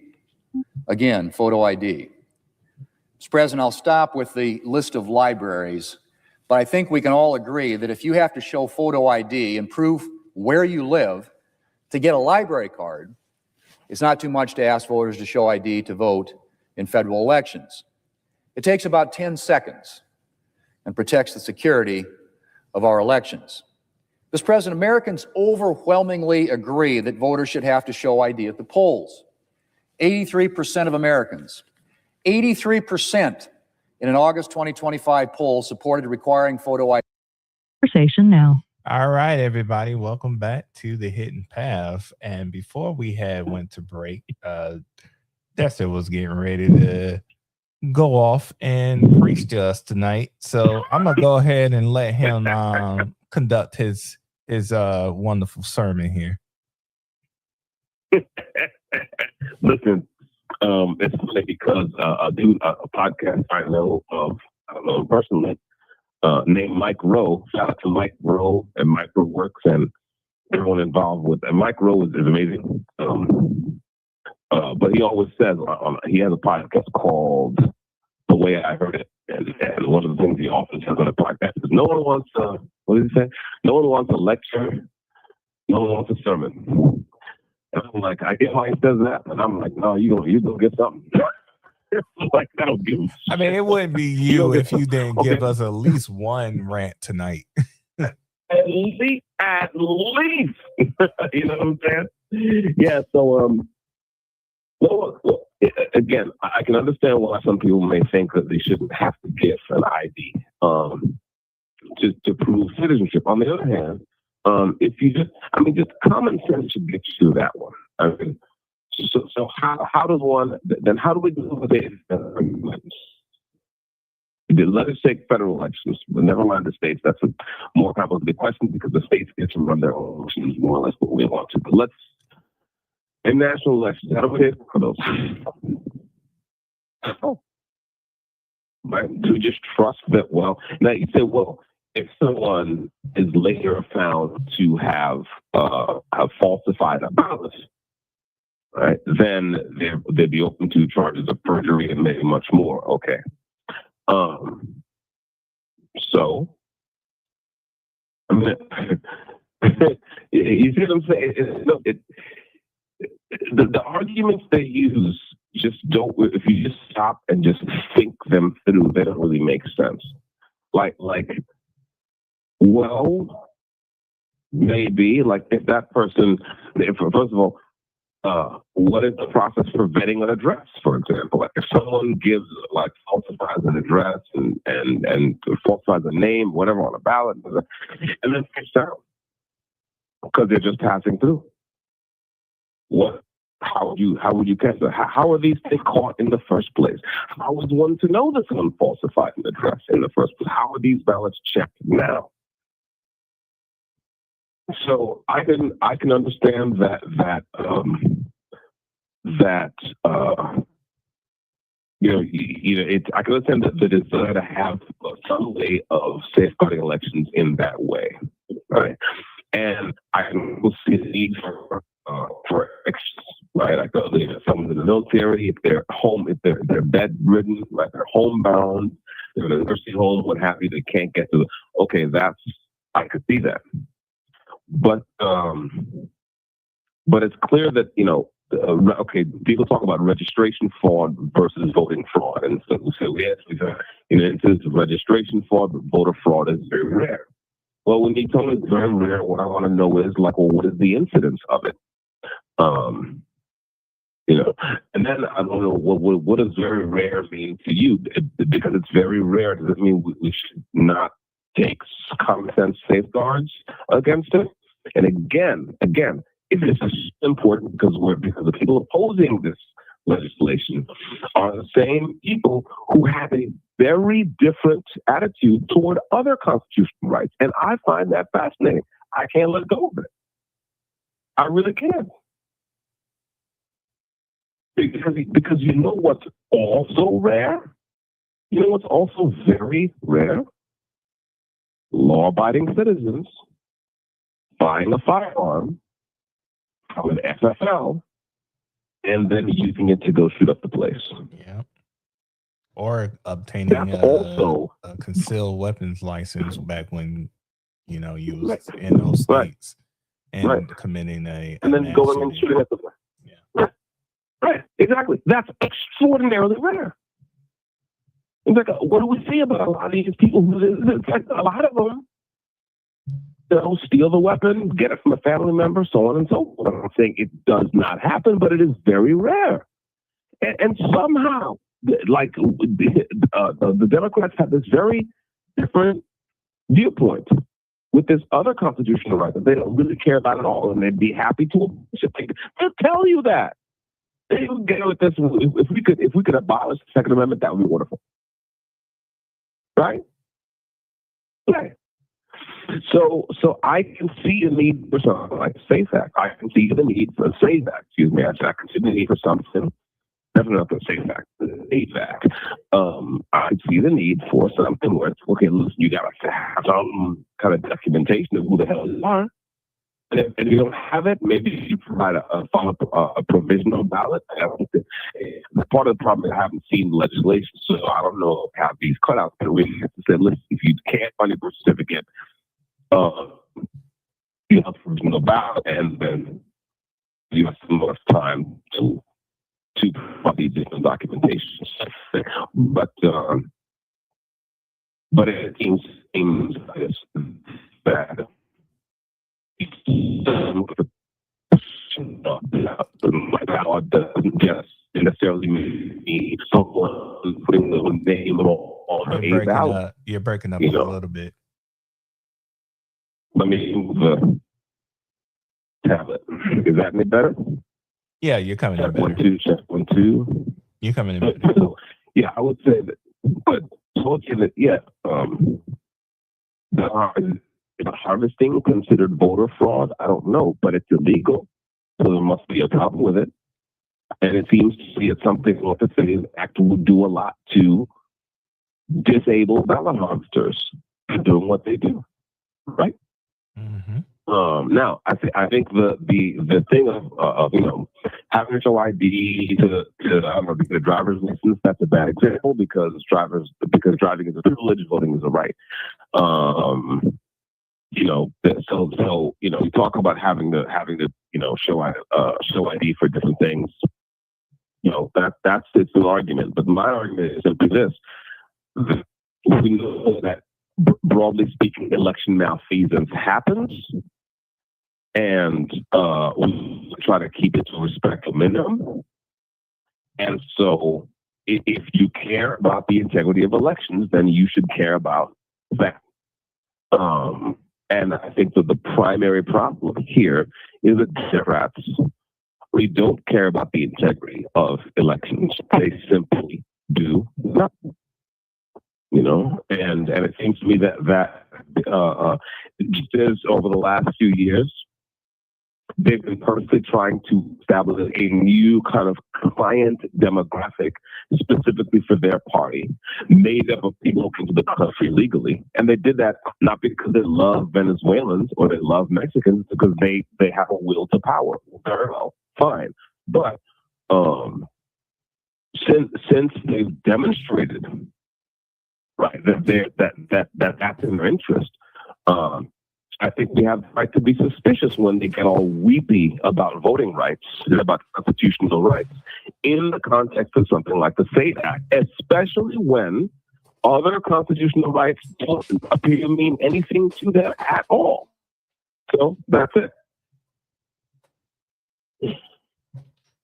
again, photo ID. Mr. President, I'll stop with the list of libraries, but I think we can all agree that if you have to show photo ID and prove where you live to get a library card, it's not too much to ask voters to show ID to vote in federal elections. It takes about 10 seconds and protects the security of our elections. Mr. President, Americans overwhelmingly agree that voters should have to show ID at the polls. 83% of Americans, 83% in an August 2025 poll supported requiring photo ID. Conversation now. All right, everybody, welcome back to the Hidden Path. And before we went to break, Dexter was getting ready to go off and preach to us tonight. So I'm gonna go ahead and let him conduct his wonderful sermon here. Listen, it's funny because a podcast I don't know him personally, named Mike Rowe. Shout out to Mike Rowe and Micro Works and everyone involved with that. Mike Rowe is amazing. But he always says he has a podcast called The Way I Heard It. And one of the things he often says on the podcast is no one wants what did he say? No one wants a lecture, no one wants a sermon. And I'm like, I get why he says that. And I'm like, no, you gonna get something. Like, I don't give a shit. I mean, it wouldn't be you if you didn't give us at least one rant tonight. At least. You know what I'm saying? Yeah, so well, again, I can understand why some people may think that they shouldn't have to give an ID to prove citizenship. On the other hand, if you just common sense should get you through that one. I mean, So how does one then? How do we deal with it? Let us take federal elections, but never mind the states. That's a more complicated question because the states get to run their own elections more or less what we want to. But let's in national elections, how do we pay for those? Right? Do we just trust that? Well, now you say, well, if someone is later found to have falsified a ballot, right, then they'd be open to charges of perjury and maybe much more. Okay. So, I mean, you see what I'm saying? The arguments they use just don't. If you just stop and just think them through, they don't really make sense. Like, well, maybe like if that person, first of all. What is the process for vetting an address, for example? Like if someone falsifies an address and falsifies a name, whatever, on a ballot, and then takes down because they're just passing through. How would you catch that? How are these things caught in the first place? How is one to know that someone falsified an address in the first place? How are these ballots checked now? So I can understand that I can understand the desire to have some way of safeguarding elections in that way, right? And I can see the need for elections, right? I go, someone's in the military, if they're home, if they're bedridden, like they're homebound, they're in a nursing home, what have you, they can't get to I could see that. But it's clear that people talk about registration fraud versus voting fraud, and so yes, in an instance of registration fraud, but voter fraud is very rare. Well, when you tell me it's very rare, what I want to know is what is the incidence of it? And then I don't know what does very rare mean to you? Because it's very rare, does it mean we should not take common sense safeguards against it? And again, if this is important because the people opposing this legislation are the same people who have a very different attitude toward other constitutional rights, and I find that fascinating. I can't let go of it. I really can't. Because you know what's also rare? You know what's also very rare? Law-abiding citizens buying a firearm from an FFL and then using it to go shoot up the place. Yeah. Or obtaining a concealed weapons license back when, you was in those states and committing and then going and shooting at the place. Yeah. Right. Exactly. That's extraordinarily rare. In fact, what do we see about a lot of these people? A lot of them, steal the weapon, get it from a family member, so on and so forth. I'm not saying it does not happen, but it is very rare. And somehow, the Democrats have this very different viewpoint with this other constitutional right that they don't really care about at all, and they'd be happy to. They'll tell you that. They would get with this. If we could abolish the Second Amendment, that would be wonderful. Right? Right. So I can see the need for something like a SAFE Act. I can see the need for a SAFE Act. Excuse me. I can see the need for something. Definitely not the SAFE Act. The SAFE Act. I see the need for something where it's okay. Listen, you got to have some kind of documentation of who the hell you are. And if you don't have it, maybe you provide a provisional ballot. Part of the problem is I haven't seen legislation, so I don't know how these cutouts can really have to say, listen, if you can't find your birth certificate, you have a provisional ballot, and then you have some more time to provide these different documentations. But it seems bad. My ballot doesn't just necessarily mean someone putting the name on a ballot. You're breaking up a little bit. Let me move the tablet. Is that any better? Yeah, you're coming in Check better. 1 2. Check 1 2. You're coming in better. So, yeah, I would say that. But looking at the harvesting considered voter fraud? I don't know, but it's illegal, so there must be a problem with it. And it seems to be it's something that the City Act would do a lot to disable ballot harvesters from doing what they do, right? Mm-hmm. Now, I think the thing of having your ID to I don't know, the driver's license, that's a bad example because driving is a privilege, voting is a right. So you talk about having to show ID for different things. That's it's an argument, but my argument is simply this: we know that broadly speaking, election malfeasance happens, and we try to keep it to a respectful minimum. And so, if you care about the integrity of elections, then you should care about that. And I think that the primary problem here is that Democrats really don't care about the integrity of elections. They simply do nothing. And it seems to me that just as over the last few years, they've been purposely trying to establish a new kind of client demographic specifically for their party, made up of people who came to the country legally. And they did that not because they love Venezuelans or they love Mexicans, because they have a will to power. Very well, fine. But since they've demonstrated that's in their interest, I think we have the right to be suspicious when they get all weepy about voting rights and about constitutional rights in the context of something like the SAVE Act, especially when other constitutional rights don't appear to mean anything to them at all. So that's it.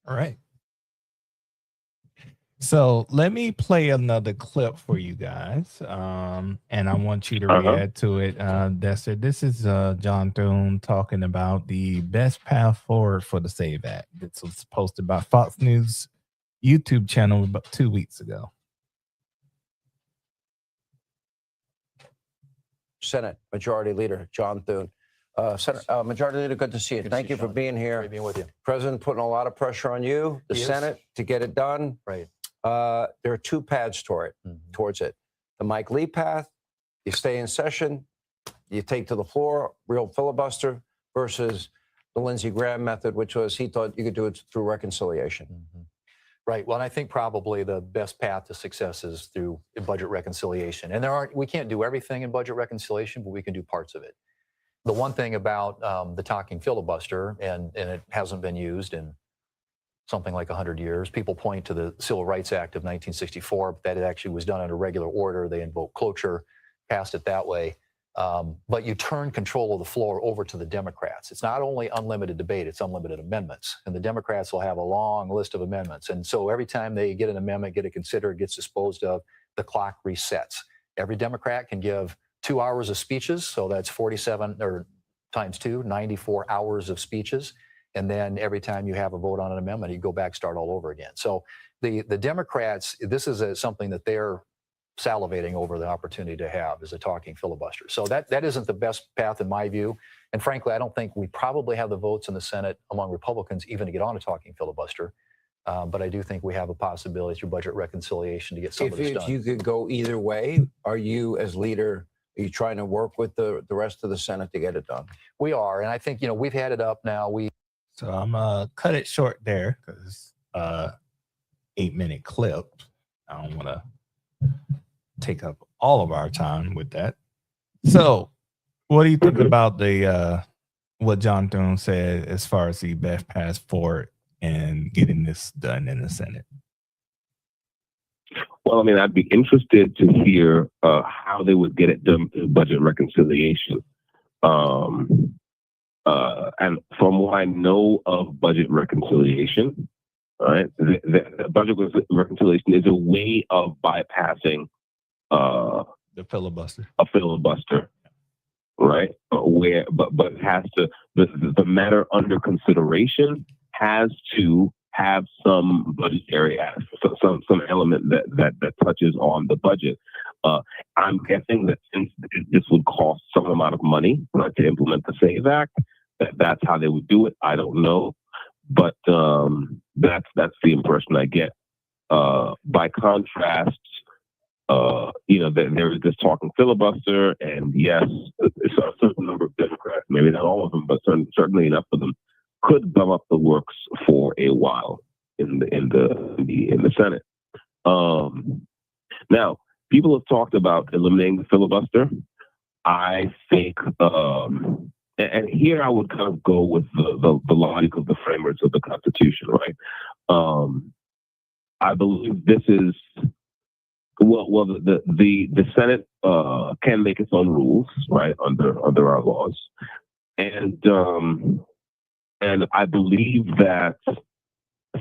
All right. So let me play another clip for you guys, and I want you to react to it. Dexter, this is John Thune talking about the best path forward for the SAVE Act. This was posted by Fox News YouTube channel about 2 weeks ago. Senate Majority Leader John Thune. Senator, Majority Leader, good to see you. Thank you for being here. Great being with you. President putting a lot of pressure on you, the Senate, to get it done. Right. There are two paths towards it. The Mike Lee path, you stay in session, you take to the floor, real filibuster, versus the Lindsey Graham method, which was he thought you could do it through reconciliation. Right. Well, and I think probably the best path to success is through budget reconciliation. And we can't do everything in budget reconciliation, but we can do parts of it. The one thing about the talking filibuster, and it hasn't been used in something like 100 years. People point to the Civil Rights Act of 1964, but that it actually was done under regular order. They invoked cloture, passed it that way. But you turn control of the floor over to the Democrats. It's not only unlimited debate, it's unlimited amendments. And the Democrats will have a long list of amendments. And so every time they get an amendment, get it considered, gets disposed of, the clock resets. Every Democrat can give 2 hours of speeches. So that's 47 or times 2, 94 hours of speeches. And then every time you have a vote on an amendment, you go back, start all over again. So the Democrats, this is something that they're salivating over the opportunity to have, is a talking filibuster. So that isn't the best path in my view. And frankly, I don't think we probably have the votes in the Senate among Republicans even to get on a talking filibuster. But I do think we have a possibility through budget reconciliation to get some of this done. If you could go either way, are you as leader, are you trying to work with the rest of the Senate to get it done? We are. And I think, we've had it up now. So I'm gonna cut it short there because 8-minute clip. I don't want to take up all of our time with that. So, what do you think about the what John Thune said as far as the best path forward and getting this done in the Senate? Well, I mean, I'd be interested to hear how they would get it done through budget reconciliation. And from what I know of budget reconciliation, right, the budget reconciliation is a way of bypassing the filibuster. A filibuster, right? But it has to the matter under consideration has to have some budgetary aspect, some element that touches on the budget. I'm guessing that since this would cost some amount of money to implement the SAVE Act, that's how they would do it. I don't know, but that's the impression I get. By contrast, there is this talking filibuster, and yes, a certain number of Democrats, maybe not all of them, but certainly enough of them, could gum up the works for a while in the Senate. Now, people have talked about eliminating the filibuster. I think, and here I would kind of go with the logic of the framers of the Constitution, right? I believe this is the Senate can make its own rules, right, under our laws, and I believe that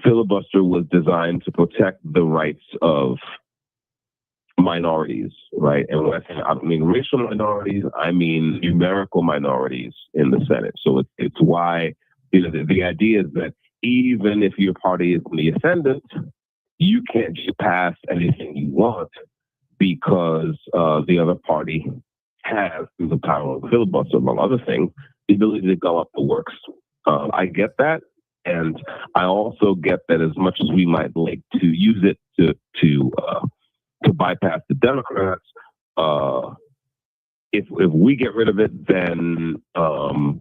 filibuster was designed to protect the rights of minorities, right? And when I don't mean racial minorities, I mean numerical minorities in the Senate. So it's why the idea is that even if your party is in the ascendant, you can't just pass anything you want because the other party has, through the power of the filibuster, among other things, the ability to go up the works. I get that, and I also get that as much as we might like to use it to bypass the Democrats, if we get rid of it, then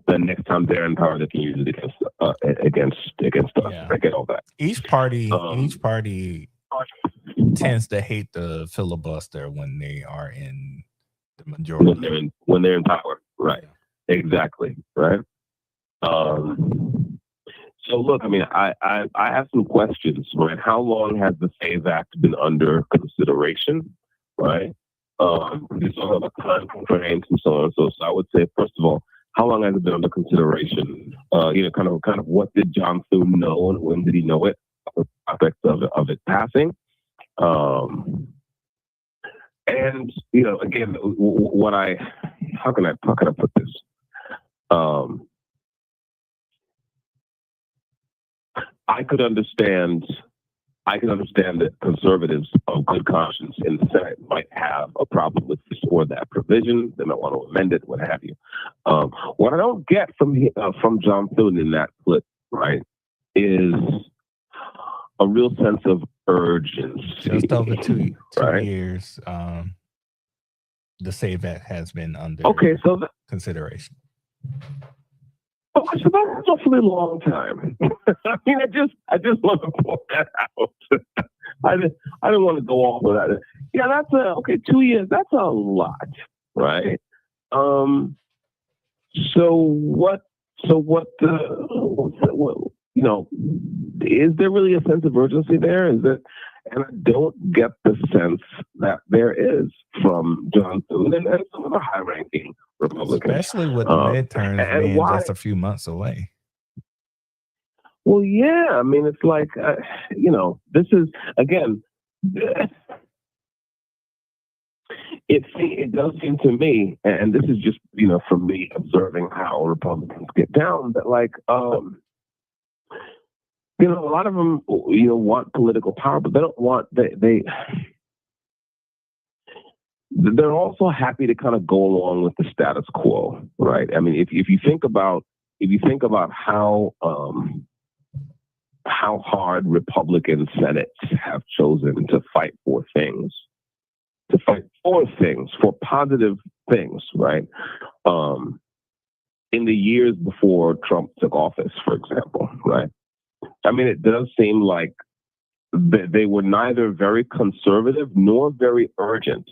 next time they're in power, they can use it against us. Yeah. I get all that. Each party tends to hate the filibuster when they are in the majority. When they're in power, right? Yeah. Exactly, right. So look, I mean, I have some questions, right? How long has the SAVE Act been under consideration, right? There's all the time frames and so on. So I would say, first of all, how long has it been under consideration? Kind of what did John Thune know and when did he know it? The aspects of it passing. And again, how can I put this? I could understand that conservatives of good conscience in the Senate might have a problem with this or that provision. They might want to amend it, what have you. What I don't get from John Thune in that clip, right, is a real sense of urgency. Just over two right? years, the SAVE Act has been under consideration. Okay, so that's an awfully long time. I mean, I just want to point that out. I didn't want to go off with that. Yeah, that's 2 years. That's a lot, right? Is there really a sense of urgency there? Is it? And I don't get the sense that there is from John Thune and some of the high-ranking Republicans. Especially with the midterms being just a few months away. Well, yeah. I mean, it's like, this is, again, it does seem to me, and this is just, from me observing how Republicans get down, that like, a lot of them, want political power, but they don't want, they're also happy to kind of go along with the status quo, right? I mean, if you think about how hard Republican Senates have chosen to fight for positive things, right? In the years before Trump took office, for example, right? I mean, it does seem like they were neither very conservative nor very urgent.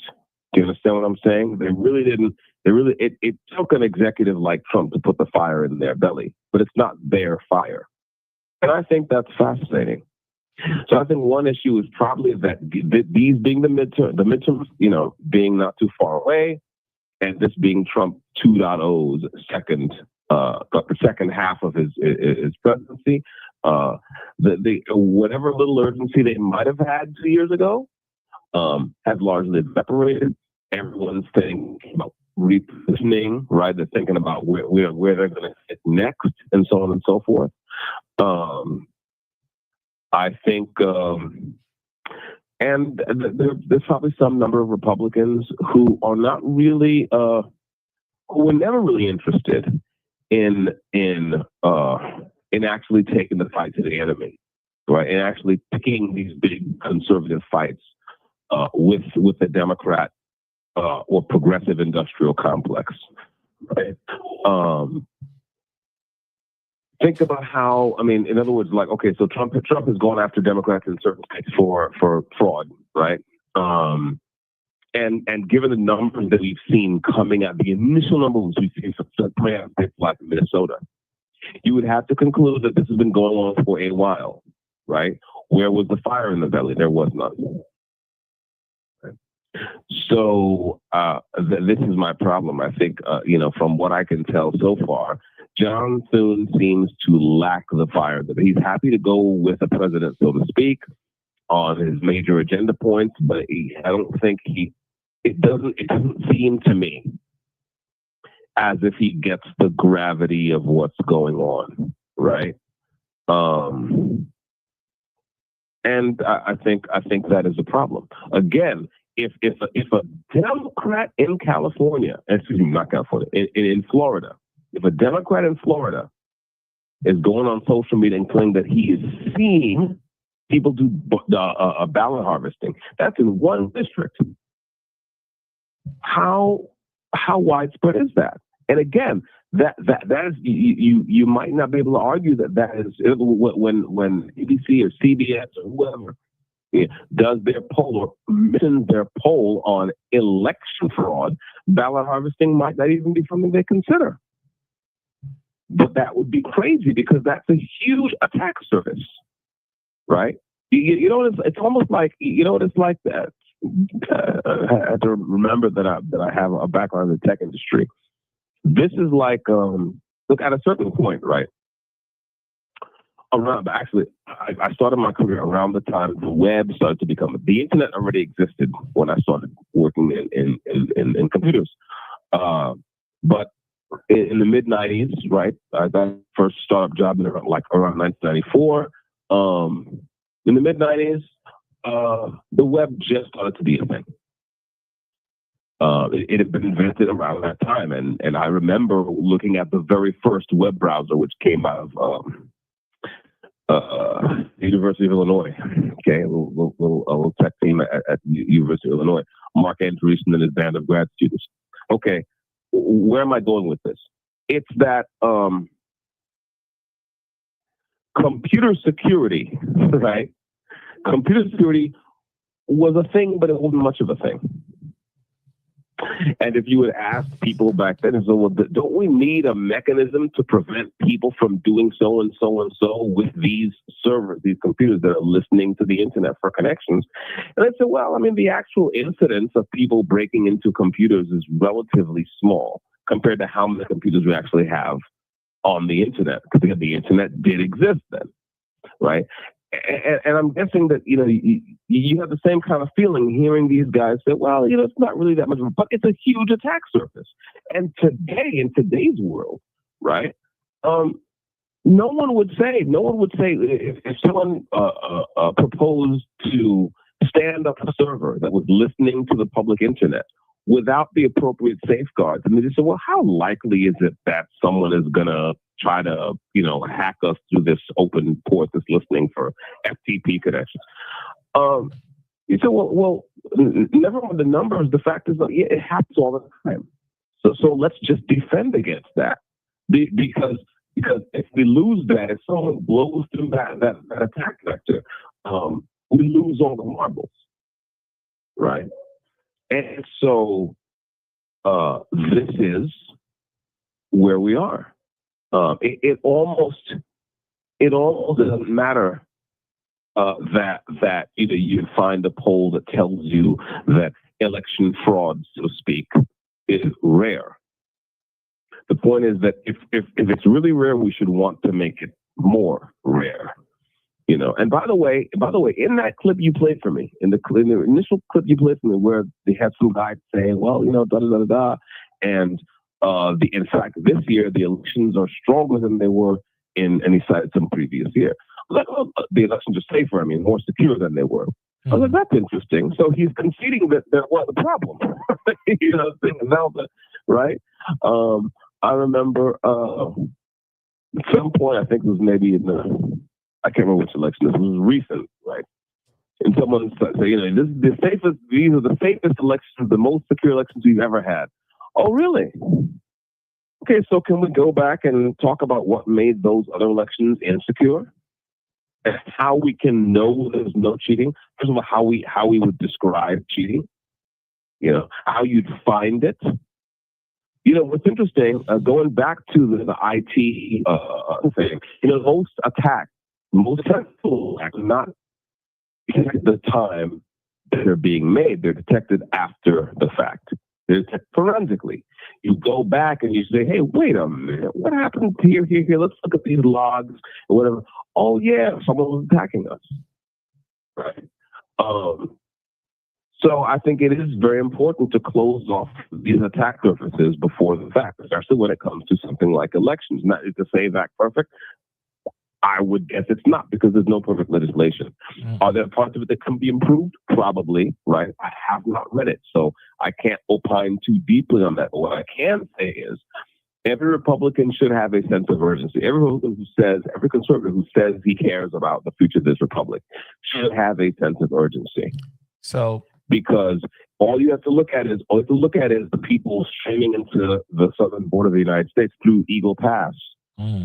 Do you understand what I'm saying? They really didn't. It took an executive like Trump to put the fire in their belly, but it's not their fire. And I think that's fascinating. So I think one issue is probably that these being the midterms, being not too far away, and this being Trump 2.0's the second half of his presidency. The whatever little urgency they might have had 2 years ago has largely evaporated. Everyone's thinking about repositioning, right? They're thinking about where they're going to sit next, and so on and so forth. I think, and there's probably some number of Republicans who are not really, who were never really interested in actually taking the fight to the enemy, right? And actually picking these big conservative fights with the Democrat or progressive industrial complex, right? Think about how, I mean, in other words, like, okay, so Trump has gone after Democrats in certain states for fraud, right? And given the numbers that we've seen coming out, the initial numbers we've seen from states like Minnesota, you would have to conclude that this has been going on for a while, right? Where was the fire in the belly? There was none. So this is my problem. I think, from what I can tell so far, John Thune seems to lack the fire. He's happy to go with the president, so to speak, on his major agenda points, but I don't think it doesn't seem to me as if he gets the gravity of what's going on, right? And I think that is a problem. Again, if a Democrat in California, excuse me, not California, in Florida, if a Democrat in Florida is going on social media and claiming that he is seeing people do ballot harvesting, that's in one district. How widespread is that? And again, that is you might not be able to argue that is when ABC or CBS or whoever does their poll or missions their poll on election fraud, ballot harvesting might not even be something they consider. But that would be crazy because that's a huge attack surface, right? It's almost like, it's like that. I have to remember that I have a background in the tech industry. This is like, look, at a certain point, right? I started my career around the time the web started to become, the internet already existed when I started working in computers. But in the mid 90s, right? I got my first startup job in around 1994. In the mid 90s, the web just started to be a thing. It had been invented around that time, and I remember looking at the very first web browser, which came out of the University of Illinois. Okay, a little tech team at the University of Illinois. Mark Andreessen and his band of grad students. Okay, where am I going with this? It's that computer security, right? Computer security was a thing, but it wasn't much of a thing. And if you would ask people back then, so, well, don't we need a mechanism to prevent people from doing so and so and so with these servers, these computers that are listening to the internet for connections? And I said, well, I mean, the actual incidence of people breaking into computers is relatively small compared to how many computers we actually have on the internet, because the internet did exist then, right? And I'm guessing that, you have the same kind of feeling hearing these guys say, well, it's not really that much, but it's a huge attack surface. And today, in today's world, right, no one would say if someone proposed to stand up a server that was listening to the public internet without the appropriate safeguards, I mean, they say, well, how likely is it that someone is going to try to, hack us through this open port that's listening for FTP connections? You say, well, never mind the numbers. The fact is that it happens all the time. So let's just defend against that, because if we lose that, if someone blows through that attack vector, we lose all the marbles, right? And so this is where we are. It almost doesn't matter that you find a poll that tells you that election fraud, so to speak, is rare. The point is that if it's really rare, we should want to make it more rare. And by the way, in that clip you played for me, in the initial clip you played for me, where they had some guy saying, well, da da da da, and in fact, this year the elections are stronger than they were and he cited some previous year. Like, well, the elections are safer, more secure than they were. I was like, that's interesting. So he's conceding that there was a problem. Right? I remember at some point, I think it was maybe I can't remember which election, this was recent, right? And someone said, these are the safest elections, the most secure elections we've ever had. Oh, really? Okay, so can we go back and talk about what made those other elections insecure? And how we can know there's no cheating? First of all, how we would describe cheating? How you'd find it? What's interesting, going back to the IT thing, most attacks are not at the time that they're being made. They're detected after the fact. They're detected forensically. You go back and you say, hey, wait a minute, what happened here? Let's look at these logs or whatever. Oh, yeah, someone was attacking us. Right. So I think it is very important to close off these attack surfaces before the fact, especially when it comes to something like elections. Not is the SAVE Act perfect? I would guess it's not, because there's no perfect legislation. Are there parts of it that can be improved? Probably, right? I have not read it, so I can't opine too deeply on that. But what I can say is every Republican should have a sense of urgency. Every conservative who says he cares about the future of this republic should have a sense of urgency. So, because all you have to look at is the people streaming into the southern border of the United States through Eagle Pass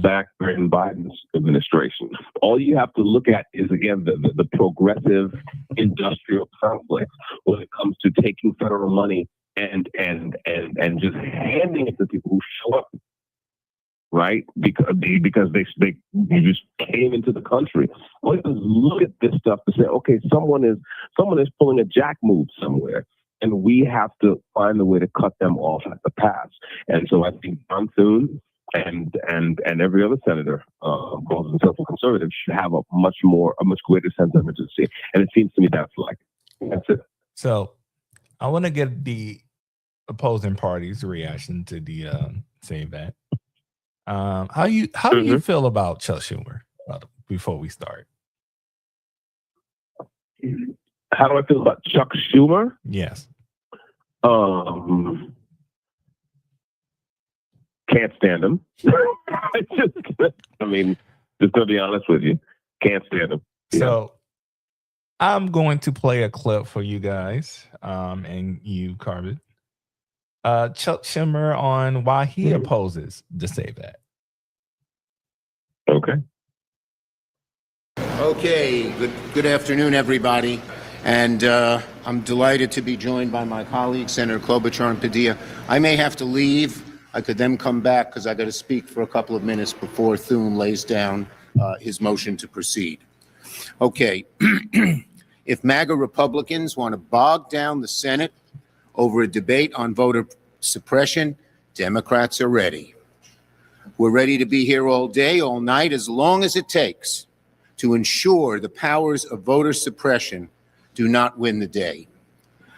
back during Biden's administration. All you have to look at is, again, the progressive industrial conflict when it comes to taking federal money and just handing it to people who show up, right? Because they just came into the country. Well, you just look at this stuff to say, okay, someone is pulling a jack move somewhere, and we have to find a way to cut them off at the pass. And so I think John Thune and every other senator, both himself and conservatives, should have a much greater sense of urgency. And it seems to me that's it. So I want to get the opposing parties' reaction to the SAVE Act. How do you feel about Chuck Schumer before we start? How do I feel about Chuck Schumer? Yes. Can't stand him. Just to be honest with you, can't stand him. So I'm going to play a clip for you guys, and you, Carmen. Chuck Schumer on why he opposes the SAVE Act. Okay. Okay. Good afternoon, everybody. And I'm delighted to be joined by my colleague, Senator Klobuchar and Padilla. I may have to leave. I could then come back because I got to speak for a couple of minutes before Thune lays down his motion to proceed. Okay. If MAGA Republicans want to bog down the Senate over a debate on voter suppression, Democrats are ready. We're ready to be here all day, all night, as long as it takes to ensure the powers of voter suppression do not win the day.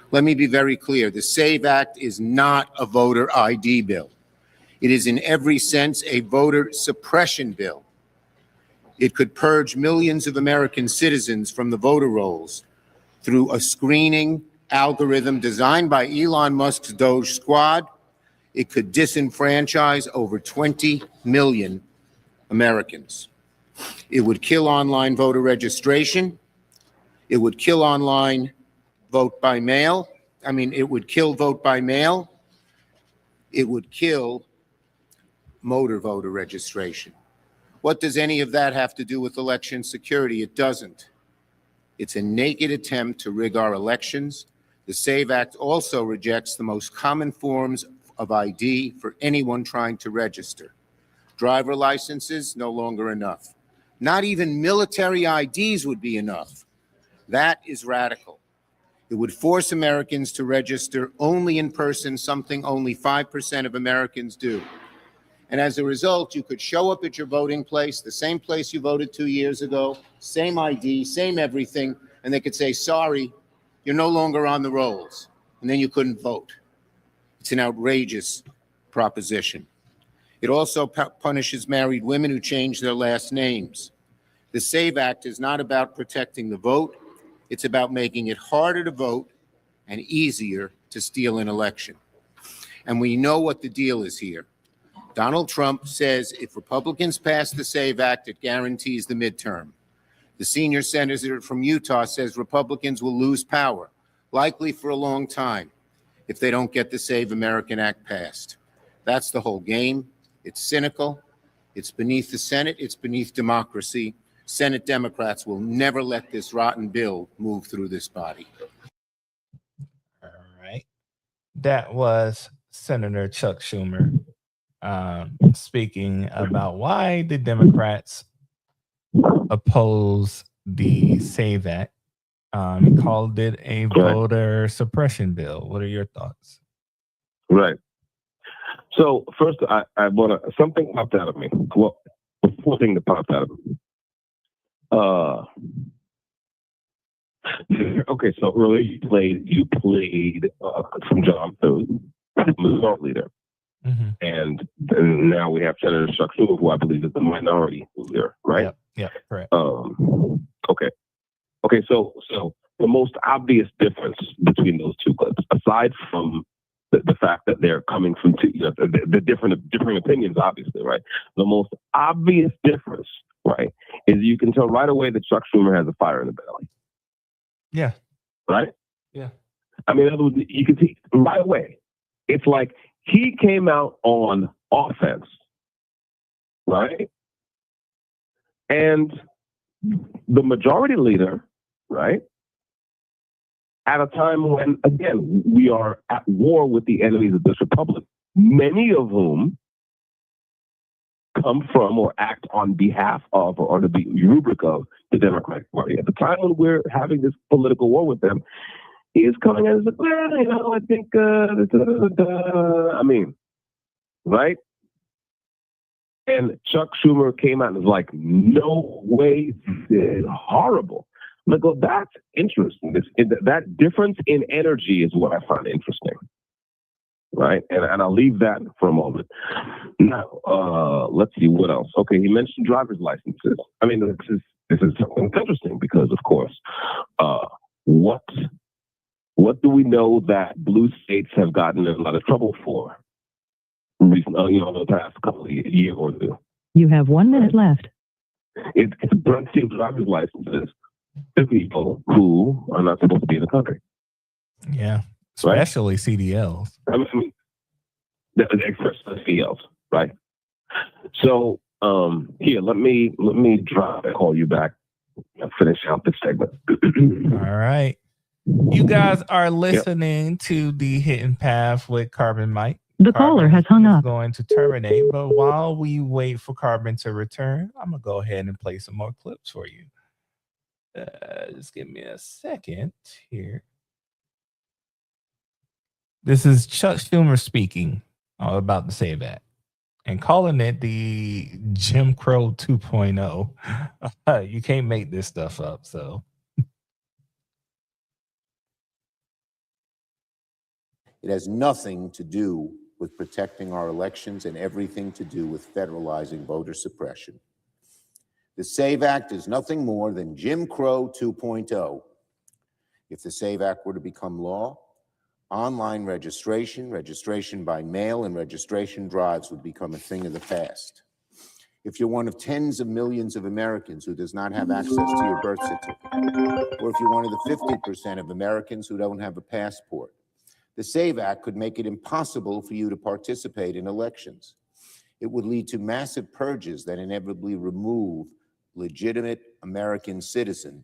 Let me be very clear. The SAVE Act is not a voter ID bill. It is in every sense a voter suppression bill. It could purge millions of American citizens from the voter rolls through a screening algorithm designed by Elon Musk's Doge Squad. It could disenfranchise over 20 million Americans. It would kill online voter registration. It would kill online vote by mail. It would kill vote by mail. It would kill motor voter registration. What does any of that have to do with election security? It doesn't. It's a naked attempt to rig our elections. The SAVE Act also rejects the most common forms of ID for anyone trying to register. Driver licenses, no longer enough. Not even military IDs would be enough. That is radical. It would force Americans to register only in person, something only 5% of Americans do. And as a result, you could show up at your voting place, the same place you voted 2 years ago, same ID, same everything, and they could say, sorry, you're no longer on the rolls. And then you couldn't vote. It's an outrageous proposition. It also punishes married women who change their last names. The SAVE Act is not about protecting the vote. It's about making it harder to vote and easier to steal an election. And we know what the deal is here. Donald Trump says if Republicans pass the SAVE Act, it guarantees the midterm. The senior senator from Utah says Republicans will lose power, likely for a long time, if they don't get the Save American Act passed. That's the whole game. It's cynical. It's beneath the Senate. It's beneath democracy. Senate Democrats will never let this rotten bill move through this body. All right. That was Senator Chuck Schumer speaking about why the Democrats oppose the SAVE Act. He called it a voter suppression bill. What are your thoughts? Right. So first, I want to, something popped out of me. Well, one thing that popped out of me. Okay, so earlier you played from John Thune, the leader. Mm-hmm. And now we have Senator Chuck Schumer, who I believe is the minority leader, right? Yeah, correct. Okay, so the most obvious difference between those two clips, aside from the fact that they're coming from the different opinions, obviously, right? The most obvious difference, right, is you can tell right away that Chuck Schumer has a fire in the belly. Yeah. Right? Yeah. I mean, in other words, you can see right away. It's like he came out on offense, right? And the majority leader, right, at a time when, again, we are at war with the enemies of this republic, many of whom come from or act on behalf of or under the rubric of the Democratic Party. At the time when we're having this political war with them, he is coming in as like, well, you know, I think, I mean, right? And Chuck Schumer came out and was like, no way, horrible. I'm like, well, that's interesting. That difference in energy is what I find interesting. Right? And I'll leave that for a moment. Now, let's see what else. Okay, he mentioned driver's licenses. I mean, this is something interesting because, of course, what do we know that blue states have gotten in a lot of trouble for recently, the past couple of years or two? You have 1 minute left. It's granting driver's licenses to people who are not supposed to be in the country. Yeah, especially CDLs. I mean, the express CDLs, right? So, here, let me drop and call you back and finish out this segment. All right. You guys are listening to the Hidden Path with Carbon Mike. The caller has hung up. Going to terminate, but while we wait for Carbon to return, I'm gonna go ahead and play some more clips for you. Just give me a second here. This is Chuck Schumer speaking about the SAVE Act and calling it the Jim Crow 2.0. You can't make this stuff up, so. It has nothing to do with protecting our elections and everything to do with federalizing voter suppression. The SAVE Act is nothing more than Jim Crow 2.0. If the SAVE Act were to become law, online registration by mail, and registration drives would become a thing of the past. If you're one of tens of millions of Americans who does not have access to your birth certificate, or if you're one of the 50% of Americans who don't have a passport, the SAVE Act could make it impossible for you to participate in elections. It would lead to massive purges that inevitably remove legitimate American citizens,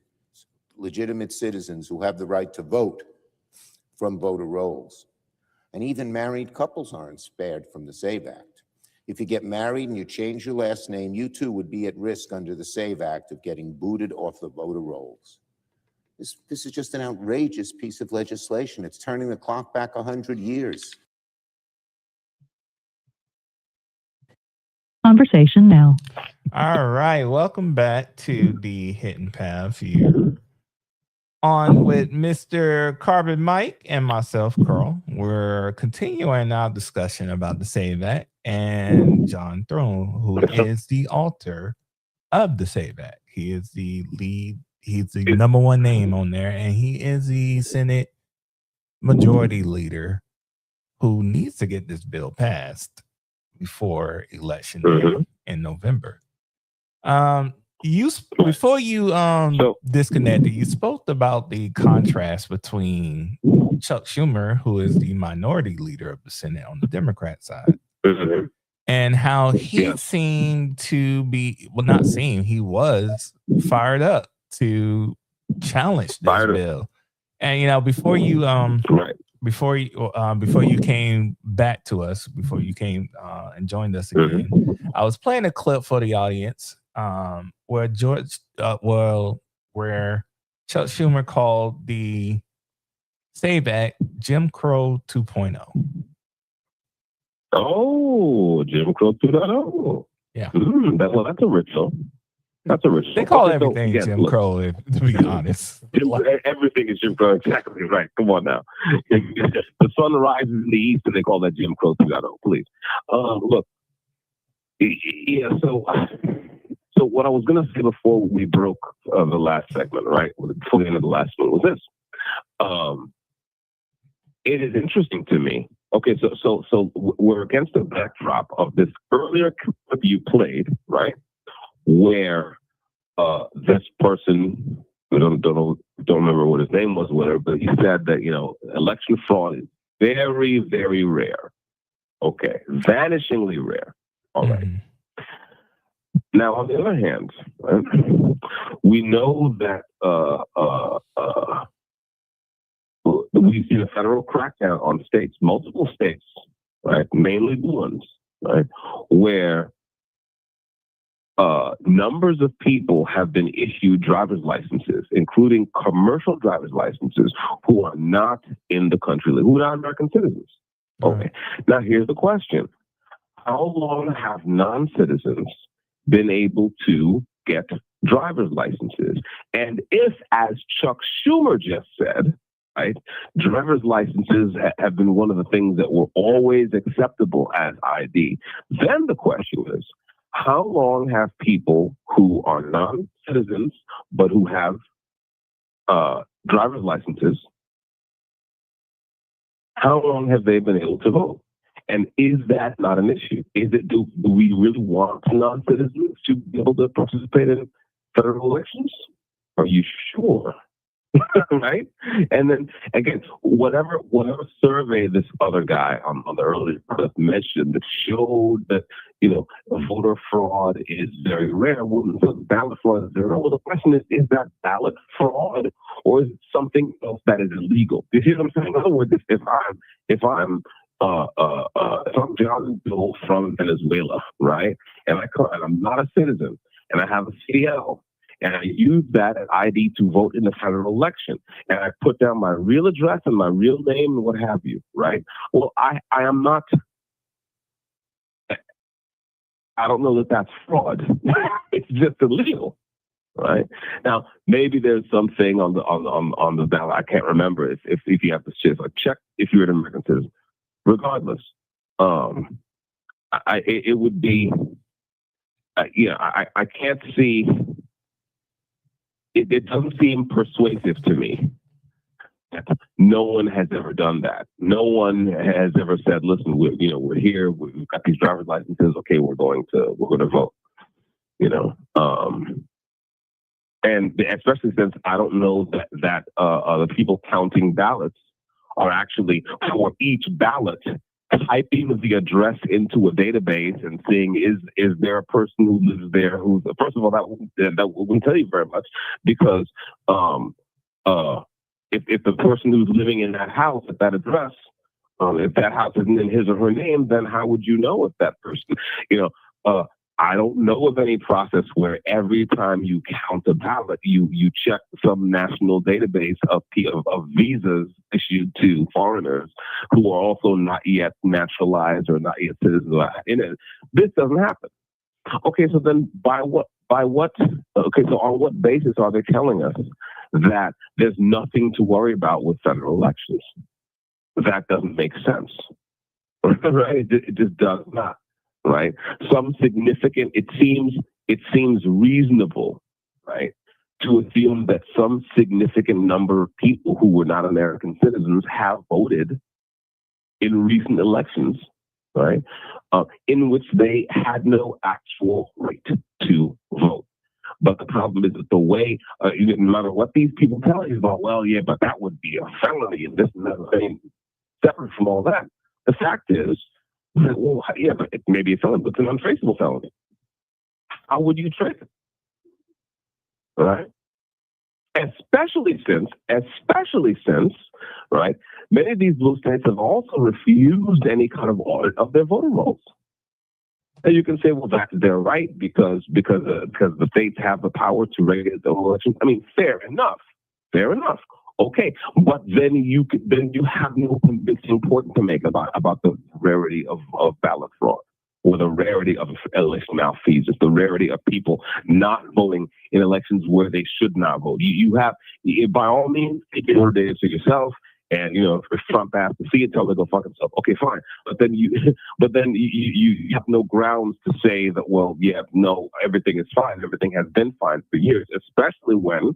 legitimate citizens who have the right to vote from voter rolls. And even married couples aren't spared from the SAVE Act. If you get married and you change your last name, you too would be at risk under the SAVE Act of getting booted off the voter rolls. This is just an outrageous piece of legislation. It's turning the clock back 100 years. Conversation now. All right, welcome back to the Hidden Path here on with Mr. Carbon Mike and myself, Carl. We're continuing our discussion about the SAVE Act and John Thune, who is the author of the SAVE Act. He is the lead, he's the number one name on there, and he is the Senate Majority Leader who needs to get this bill passed before election day in November. Before you disconnected, you spoke about the contrast between Chuck Schumer, who is the minority leader of the Senate on the Democrat side, and how he seemed to be, well, not seemed, he was fired up to challenge this bill. And, you know, before you came back to us, before you came and joined us again, I was playing a clip for the audience where where Chuck Schumer called the SAVE Act Jim Crow 2.0. Oh, Jim Crow 2.0. Yeah. That's a ritual. That's a ritual. They call everything Jim Crow, to be honest. Everything is Jim Crow. Exactly right. Come on now. The sun rises in the east, and they call that Jim Crow 2.0. Please. Look. Yeah. So what I was going to say before we broke the last segment, right? Before the end of the last one was this. It is interesting to me. Okay, so we're against the backdrop of this earlier clip you played, right? Where this person, I don't remember what his name was, whatever, but he said that, you know, election fraud is very, very rare. Okay, vanishingly rare. All right. Now, on the other hand, right, we know that we've seen a federal crackdown on states, multiple states, right, mainly blue ones, right, where numbers of people have been issued driver's licenses, including commercial driver's licenses, who are not in the country, who are not American citizens. Okay. Now, here's the question. How long have non-citizens been able to get driver's licenses? And if, as Chuck Schumer just said, right, driver's licenses have been one of the things that were always acceptable as ID, then the question is, how long have people who are non-citizens but who have driver's licenses, how long have they been able to vote? And is that not an issue? Do we really want non-citizens to be able to participate in federal elections? Are you sure? Right? And then again, whatever survey this other guy on the earlier clip mentioned that showed that, you know, voter fraud is very rare, ballot fraud is very rare. Well, the question is that ballot fraud, or is it something else that is illegal? You see what I'm saying? In other words, if I'm John Bill from Venezuela, right, and I'm not a citizen, and I have a CDL, and I use that as ID to vote in the federal election, and I put down my real address and my real name and what have you, right? Well, I am not. I don't know that that's fraud. It's just illegal, right? Now, maybe there's something on the ballot. I can't remember if you have to check if you're an American citizen. Regardless, it would be. I can't see. It doesn't seem persuasive to me. No one has ever done that. No one has ever said, "Listen, we're here. We've got these driver's licenses. Okay, we're going to vote." You know, and especially since I don't know that the people counting ballots are actually for each ballot typing the address into a database and seeing is there a person who lives there who's, first of all, that wouldn't tell you very much, because if the person who's living in that house at that address, if that house isn't in his or her name, then how would you know if that person, I don't know of any process where every time you count a ballot, you check some national database of visas issued to foreigners who are also not yet naturalized or not yet citizens. This doesn't happen. Okay, so then on what basis are they telling us that there's nothing to worry about with federal elections. That doesn't make sense, right? It just does not, right? Some significant, it seems reasonable, right, to assume that some significant number of people who were not American citizens have voted in recent elections, right, in which they had no actual right to vote. But the problem is that the way, no matter what these people tell you about, well, yeah, but that would be a felony and this and that thing, separate from all that, the fact is, well, yeah, but it may be a felony, but it's an untraceable felony. How would you trace it? Right? Especially since, right, many of these blue states have also refused any kind of audit of their voter rolls. And you can say, well, that's their right because the states have the power to regulate the elections. I mean, fair enough. Okay, but then you have no convincing point to make about the rarity of ballot fraud, or the rarity of election malfeasance, the rarity of people not voting in elections where they should not vote. You have, by all means, take your data to yourself. And if Trump has to see it, tell them to go fuck himself. Okay, fine. But then you have no grounds to say that. Well, yeah, no, everything is fine. Everything has been fine for years, especially when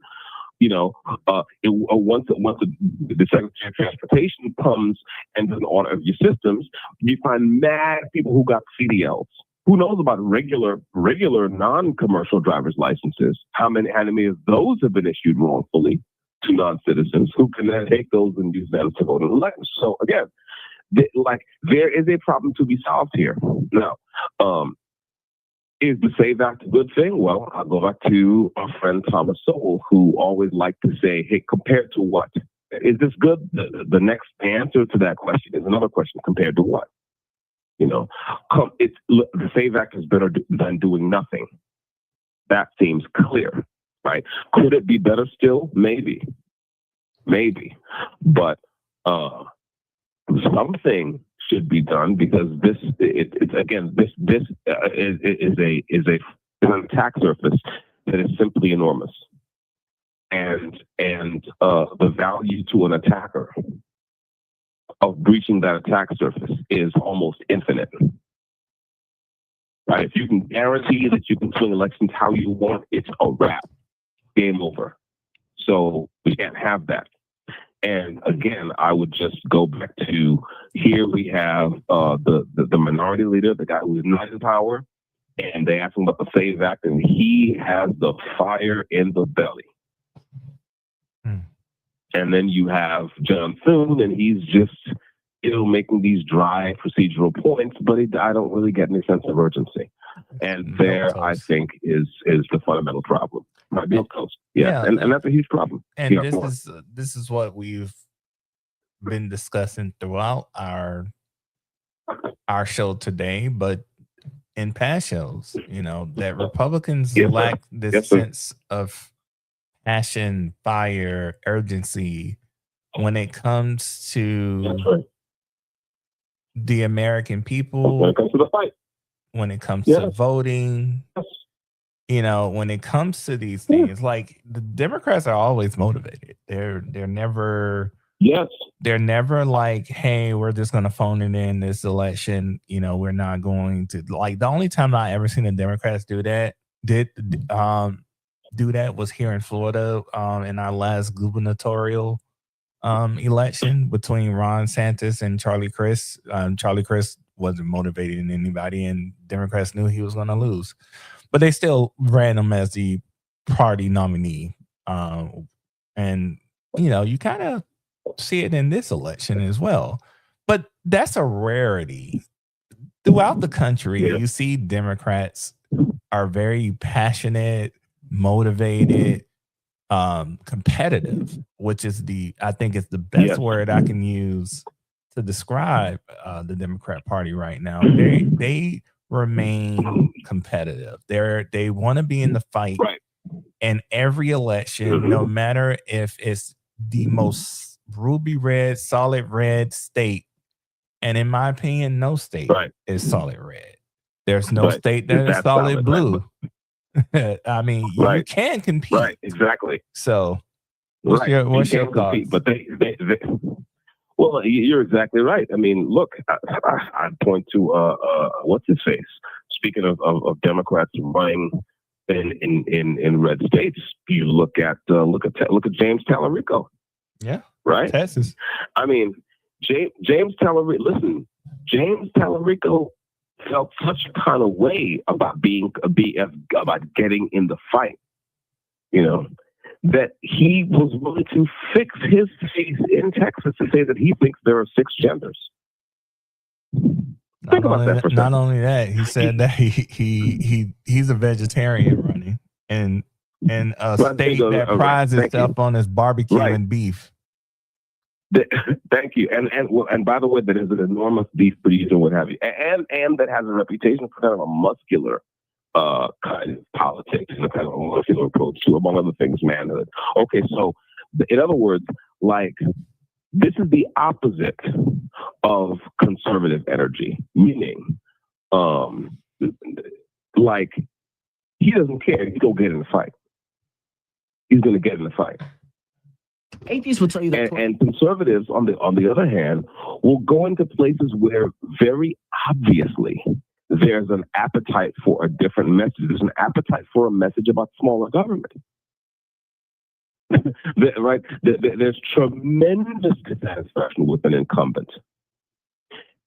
once the Secretary of Transportation comes and does an audit of your systems, you find mad people who got CDLs. Who knows about regular non-commercial driver's licenses? How many of those have been issued wrongfully to non-citizens who can then take those and use them to vote in elections? So again, there is a problem to be solved here. Now, is the SAVE Act a good thing? Well, I'll go back to our friend Thomas Sowell, who always liked to say, hey, compared to what? Is this good? The next answer to that question is another question, compared to what? The SAVE Act is better than doing nothing. That seems clear, right? Could it be better still? Maybe. But something should be done, because this is an attack surface that is simply enormous, and the value to an attacker of breaching that attack surface is almost infinite. Right? If you can guarantee that you can swing elections how you want, it's a wrap, game over. So we can't have that. And again, I would just go back to, here we have the minority leader, the guy who is not in power, and they ask him about the SAVE Act, and he has the fire in the belly. And then you have John Thune, and he's just making these dry procedural points, but I don't really get any sense of urgency. And there, I think, is the fundamental problem. Might be close. Yeah. And that's a huge problem. And this is what we've been discussing throughout our show today, but in past shows, that Republicans lack this sense of passion, fire, urgency when it comes to the American people, when it comes to the fight, when it comes to voting, when it comes to these things. Like, the Democrats are always motivated. They're never they're never like, hey, we're just gonna phone it in this election. We're not going to, like, the only time I ever seen the Democrats do that was here in Florida in our last gubernatorial election between Ron DeSantis and Charlie Crist. Charlie Crist wasn't motivating anybody, and Democrats knew he was going to lose, but they still ran him as the party nominee. And you kind of see it in this election as well. But that's a rarity. Throughout the country, you see Democrats are very passionate, motivated, competitive, which is I think it's the best word I can use to describe the Democrat Party right now. They remain competitive. They want to be in the fight in every election, no matter if it's the most ruby red, solid red state. And in my opinion, no state is solid red. There's no state that is solid blue. I mean, you can compete. Right, exactly. So What's your You can't thoughts? compete, but they well, you're exactly right. I mean, look, I point to what's his face. Speaking of Democrats running in red states, you look at James Tallarico. Yeah, right. Texas. I mean, James Tallarico. Listen, James Tallarico felt such a kind of way about about getting in the fight. You know, that he was willing to fix his face in Texas to say that he thinks there are 6 genders. Think about that for a second. Not only that, he said that he's a vegetarian running in a state that prides itself on his barbecue and beef. Thank you. And by the way, that is an enormous beef producer, what have you, and that has a reputation for kind of a muscular kind of politics and a kind of a muscular approach to, among other things, manhood. Okay, so in other words, like, this is the opposite of conservative energy, meaning, like, he doesn't care. He's gonna get in the fight. He's gonna get in the fight. Atheists will tell you that. And conservatives, on the other hand, will go into places where very obviously there's an appetite for a different message. There's an appetite for a message about smaller government. Right? There's tremendous dissatisfaction with an incumbent.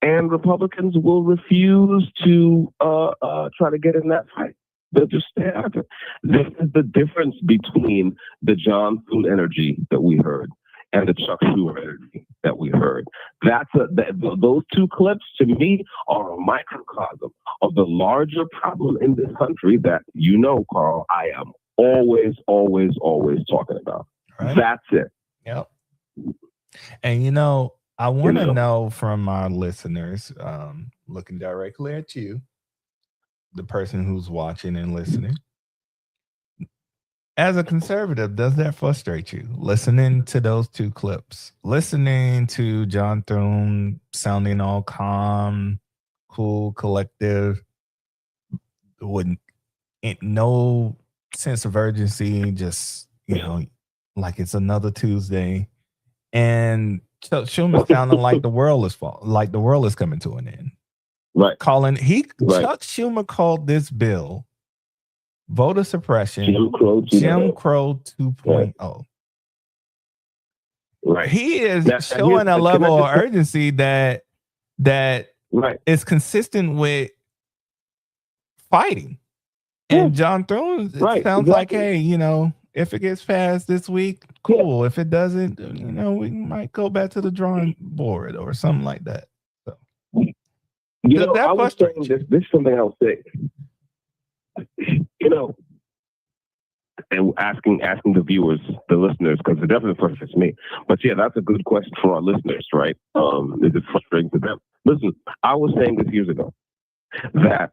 And Republicans will refuse to try to get in that fight. They'll just stay out of it. This is the difference between the John Thune energy that we heard and the Chuck Schumer energy that we heard. Those 2 clips, to me, are a microcosm of the larger problem in this country that, you know, Carl, I am always talking about. Right. That's it. Yep. And, you know, I want to know from our listeners, looking directly at you, the person who's watching and listening, as a conservative, does that frustrate you? Listening to those 2 clips, listening to John Thune sounding all calm, cool, collective, with no sense of urgency, just, you know, like it's another Tuesday, and Chuck Schumer sounding like the world is coming to an end. Right. Chuck Schumer called this bill voter suppression, Jim Crow 2.0. Right. He is showing a level of urgency that is consistent with fighting. And John Thune sounds like, hey, you know, if it gets passed this week, cool. If it doesn't, you know, we might go back to the drawing board or something like that. So, you know, I was saying this is something I would say. You know, and asking the viewers, the listeners, because it definitely frustrates me. But yeah, that's a good question for our listeners, right? Is it frustrating to them? Listen, I was saying this years ago that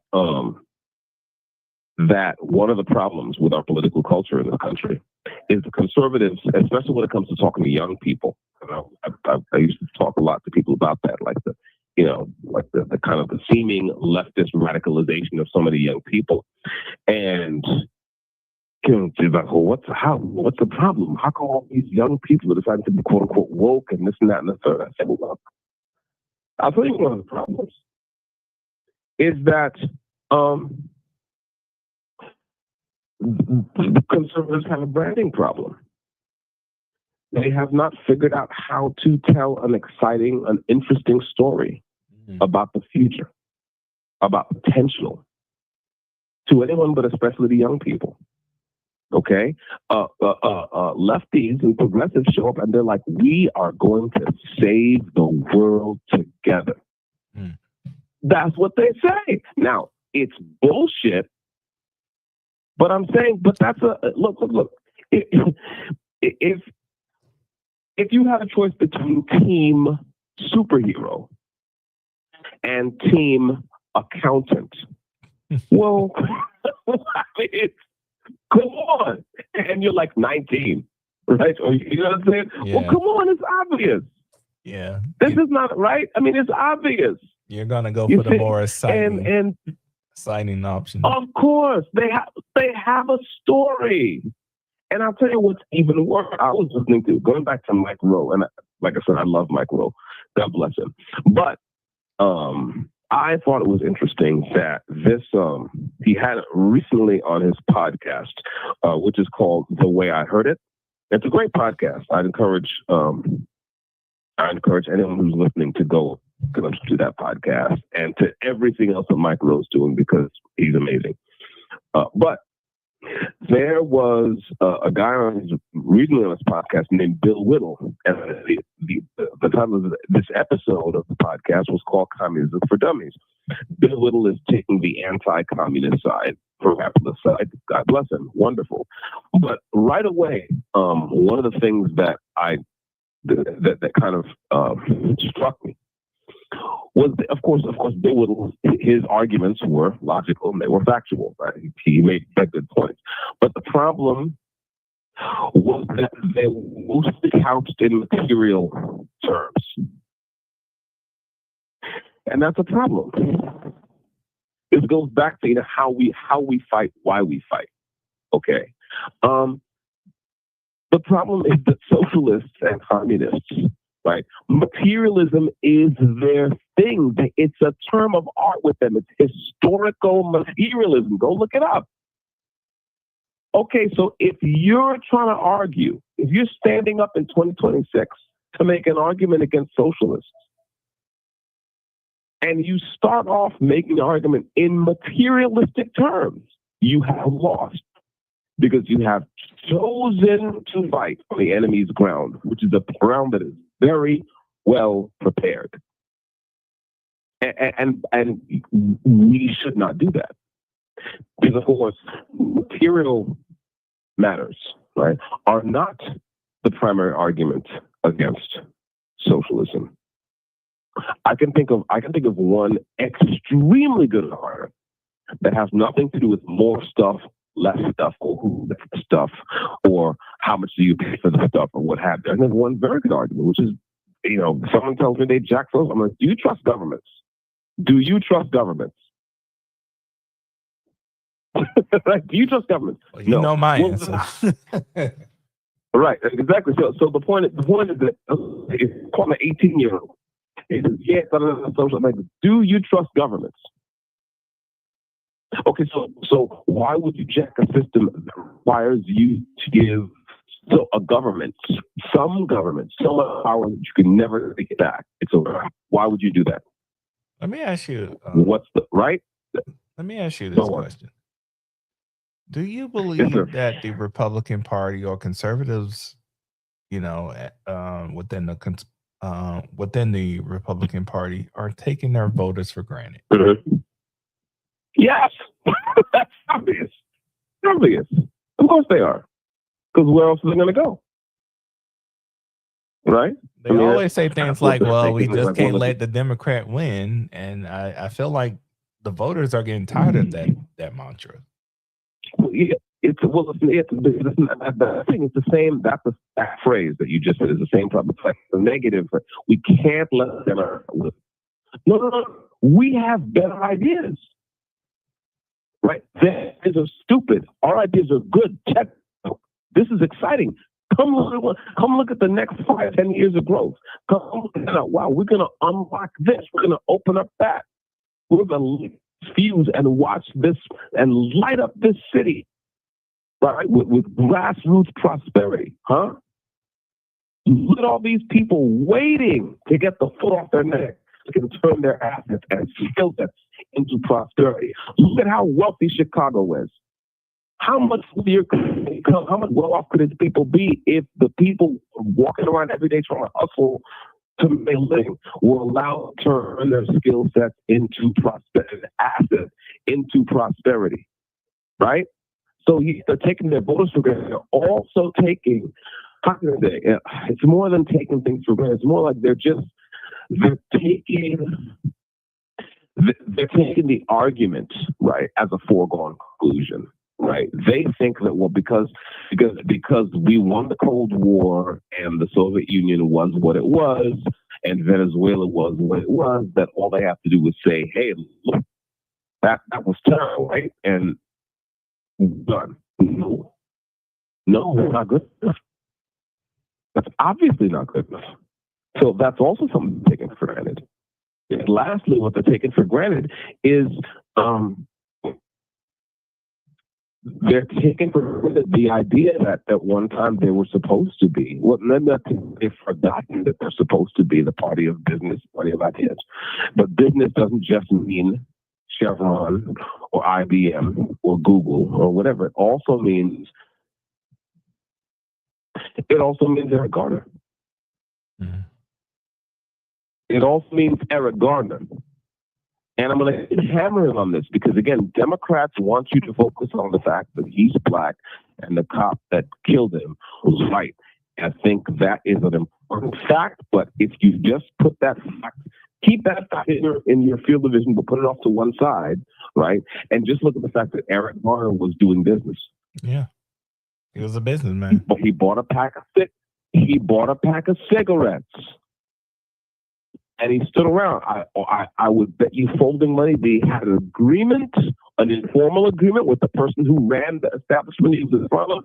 that one of the problems with our political culture in this country is the conservatives, especially when it comes to talking to young people. I used to talk a lot to people about that, like the kind of the seeming leftist radicalization of some of the young people. And like, well, what's the problem? How come all these young people are deciding to be quote unquote woke and this and that and the third? I said, well, look, I'll tell you one of the problems is that the conservatives have a branding problem. They have not figured out how to tell an exciting, an interesting story about the future, about potential to anyone, but especially the young people. Okay? Lefties and progressives show up and they're like, we are going to save the world together. That's what they say. Now, it's bullshit, but I'm saying, but that's look. If you had a choice between team superhero and team accountant, well, I mean, come on. And you're like 19, right? Or, you know what I'm saying? Yeah. Well, come on, it's obvious. Yeah. This is not right. I mean, it's obvious. You're going to go for the more exciting option. Of course. They have a story. And I'll tell you what's even worse. I was listening to, going back to Mike Rowe, and like I said, I love Mike Rowe. God bless him. But I thought it was interesting that this, he had it recently on his podcast, which is called The Way I Heard It. It's a great podcast. I'd encourage anyone who's listening to go to that podcast and to everything else that Mike Rowe's doing, because he's amazing. But there was a guy recently on his podcast named Bill Whittle, and the title of this episode of the podcast was called "Communism for Dummies." Bill Whittle is taking the anti-communist side, for capitalist side. God bless him, wonderful. But right away, one of the things that that kind of struck me was, of course, Bill Whittle, his arguments were logical and they were factual. Right? He made good points. But the problem was that they were mostly couched in material terms. And that's a problem. It goes back to how we fight, why we fight. Okay. The problem is that socialists and communists, right? Materialism is their thing. It's a term of art with them. It's historical materialism. Go look it up. Okay, so if you're trying to argue, if you're standing up in 2026 to make an argument against socialists, and you start off making an argument in materialistic terms, you have lost. Because you have chosen to fight on the enemy's ground, which is a ground that is very well prepared. And we should not do that. Because, of course, material matters, right, are not the primary argument against socialism. I can think of one extremely good argument that has nothing to do with more stuff, less stuff, or who gets the stuff, or how much do you pay for the stuff, or what have you. And there's one very good argument, which is, someone tells me they jack those. I'm like, do you trust governments? Do you trust governments? Like, do you trust governments? Well, you know my answer. Right, exactly. So the point is that it's called an 18-year-old. It says, yeah, social. Like, do you trust governments? Okay, so why would you jack a system that requires you to give a government, some power that you can never take it back? Why would you do that? Let me ask you. What's the right? Let me ask you this question. Do you believe that the Republican Party or conservatives, within the Republican Party, are taking their voters for granted? Mm-hmm. Yes, that's obvious. Obvious. Of course they are. Because where else are they going to go? Right? They always say things like, well, we just can't let the Democrat win. And I feel like the voters are getting tired of that mantra. Well, yeah, the thing is the same. That phrase that you just said is the same problem. It's like the negative. We can't let them win. No. We have better ideas. Right? Their ideas are stupid. Our ideas are good. This is exciting. Come look at the next 5-10 years of growth. Come look at, wow, we're going to unlock this. We're going to open up that. We're going to fuse and watch this and light up this city, right? With grassroots prosperity, huh? Look at all these people waiting to get the foot off their neck. Can turn their assets and skill sets into prosperity. Look at how wealthy Chicago is. How much well off could its people be if the people walking around every day trying to hustle to make a living were allowed to turn their skill sets into prosperity, assets into prosperity, right? So they're taking their voters for granted. They're also taking, it's more than taking things for granted. It's more like they're taking the argument, right, as a foregone conclusion, right? They think that, well, because we won the Cold War and the Soviet Union was what it was and Venezuela was what it was, that all they have to do is say, hey, look, that was terrible, right? And done. No. No, that's not good enough. That's obviously not good enough. So that's also something taken for granted. And lastly, what they're taking for granted is they're taking for granted the idea that at one time they were supposed to be. Well, they've forgotten that they're supposed to be the party of business, party of ideas. But business doesn't just mean Chevron or IBM or Google or whatever. It also means Eric Garner. Mm-hmm. It also means Eric Garner. And I'm going to hammer him on this because, again, Democrats want you to focus on the fact that he's black and the cop that killed him was white. I think that is an important fact, but if you just put that fact, keep that fact in your field of vision, but put it off to one side, right? And just look at the fact that Eric Garner was doing business. Yeah. He was a businessman. He bought a pack of cigarettes. And he stood around. I would bet you folding money they had an agreement, an informal agreement with the person who ran the establishment he was in front of,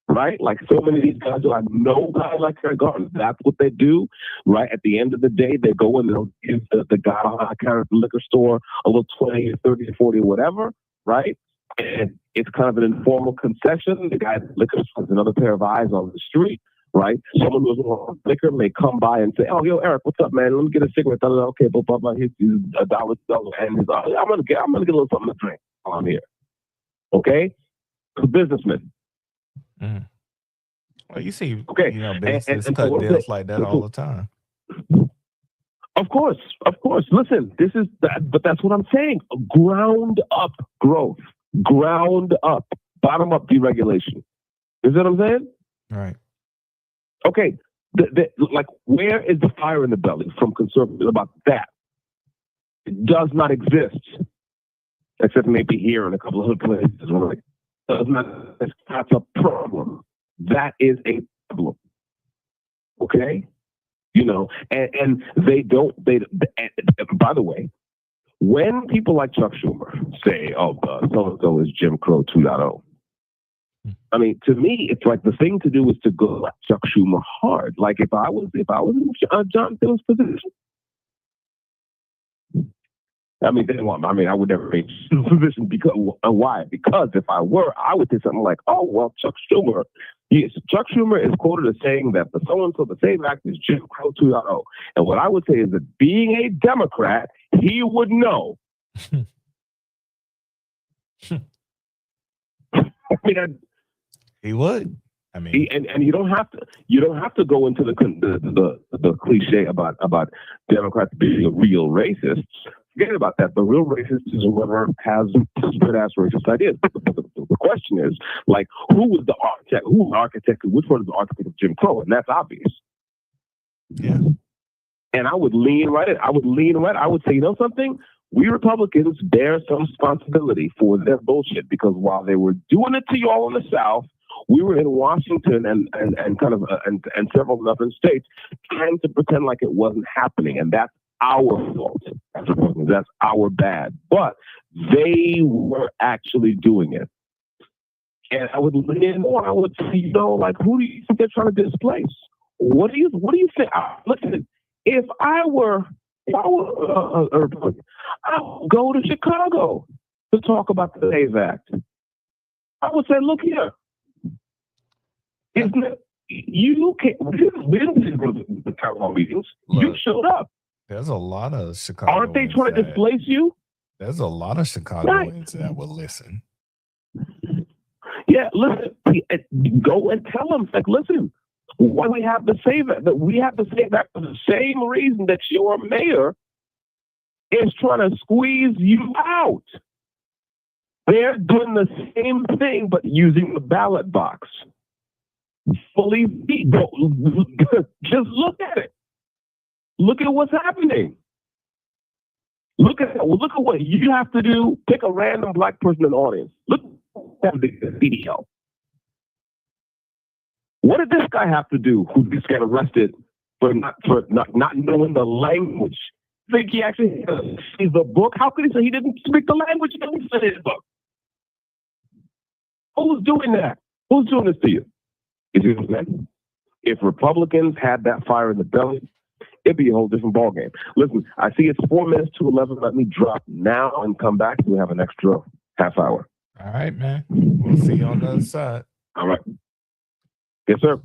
right? Like so many of these guys are like, no guy like Eric Garner. That's what they do, right? At the end of the day, they go and they'll give the guy on the counter at the liquor store a little 20 or 30 or 40 or whatever, right? And it's kind of an informal concession. The guy at the liquor store has another pair of eyes on the street. Right? Someone who doesn't want liquor may come by and say, "Oh, yo, Eric, what's up, man? Let me get a cigarette." Okay, but here's $1, and he's like, I'm gonna get a little something to drink while I'm here. Okay, a businessman. Mm. Well, you see, okay, businesses cut deals like that all the time. Of course. Listen, this is that, but that's what I'm saying. Ground up growth, ground up, bottom up deregulation. Is that what I'm saying? Right. Okay, like where is the fire in the belly from conservatives about that? It does not exist, except maybe here in a couple of other places. Right? That's a problem. That is a problem. Okay, and they don't. By the way, when people like Chuck Schumer say, "Oh, so and so is Jim Crow 2.0." I mean, to me, it's like the thing to do is to go at Chuck Schumer hard. Like if I was in John Thun's position, I would never make his position because why? Because if I were, I would say something like, "Oh, well, Chuck Schumer." Yes, Chuck Schumer is quoted as saying that the so and so, the SAVE Act is Jim Crow 2.0. And what I would say is that being a Democrat, he would know. He would. I mean, and you don't have to go into the cliche about Democrats being a real racist. Forget about that. The real racist is whoever has stupid-ass racist ideas. The question is, like, who was the architect? Who architected? Which one is the architect of Jim Crow? And that's obvious. Yeah. And I would lean right in. I would say, you know something? We Republicans bear some responsibility for their bullshit because while they were doing it to y'all in the South, we were in Washington and several other states trying to pretend like it wasn't happening, and that's our fault. That's our bad. But they were actually doing it, and I would lean more. I would say, like, who do you think they're trying to displace? What do you think? Listen, if I were a Republican, I would go to Chicago to talk about the SAVE Act. I would say, look here. Isn't it? You can't. We didn't go to the town hall meetings. Look, you showed up. There's a lot of Chicagoans. Aren't they trying to displace you? There's a lot of Chicagoans that will listen. Yeah, listen. Go and tell them, like, listen. Why we have to say that we have to say that for the same reason that your mayor is trying to squeeze you out. They're doing the same thing, but using the ballot box. Believe me, just look at it. Look at what's happening. Look at what you have to do. Pick a random black person in the audience. Look at the video. What did this guy have to do who just got arrested for not knowing the language? Think he actually sees the book? How could he say he didn't speak the language in his book? Who's doing that? Who's doing this to you? You see what I'm saying? If Republicans had that fire in the belly, it'd be a whole different ballgame. Listen, I see it's 4 minutes to 11. Let me drop now and come back. We have an extra half hour. All right, man. We'll see you on the other side. All right. Yes, sir.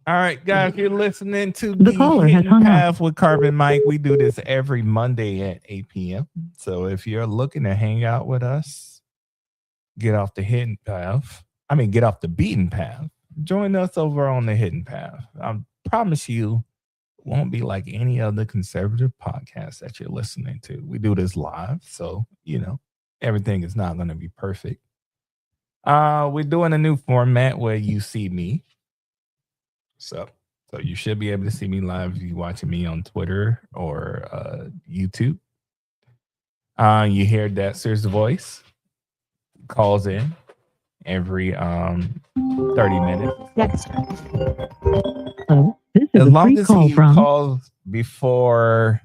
All right, guys, you're listening to The caller has Hidden hung up. Path with Carbon Mike. We do this every Monday at 8 p.m. So if you're looking to hang out with us, get off the hidden path. Get off the beaten path. Join us over on the hidden path. I promise you, it won't be like any other conservative podcast that you're listening to. We do this live, so everything is not going to be perfect. We're doing a new format where you see me. So you should be able to see me live if you're watching me on Twitter or YouTube. You hear Dexter's voice. Calls in every 30 minutes. Oh, this is As a long free as call he from. calls before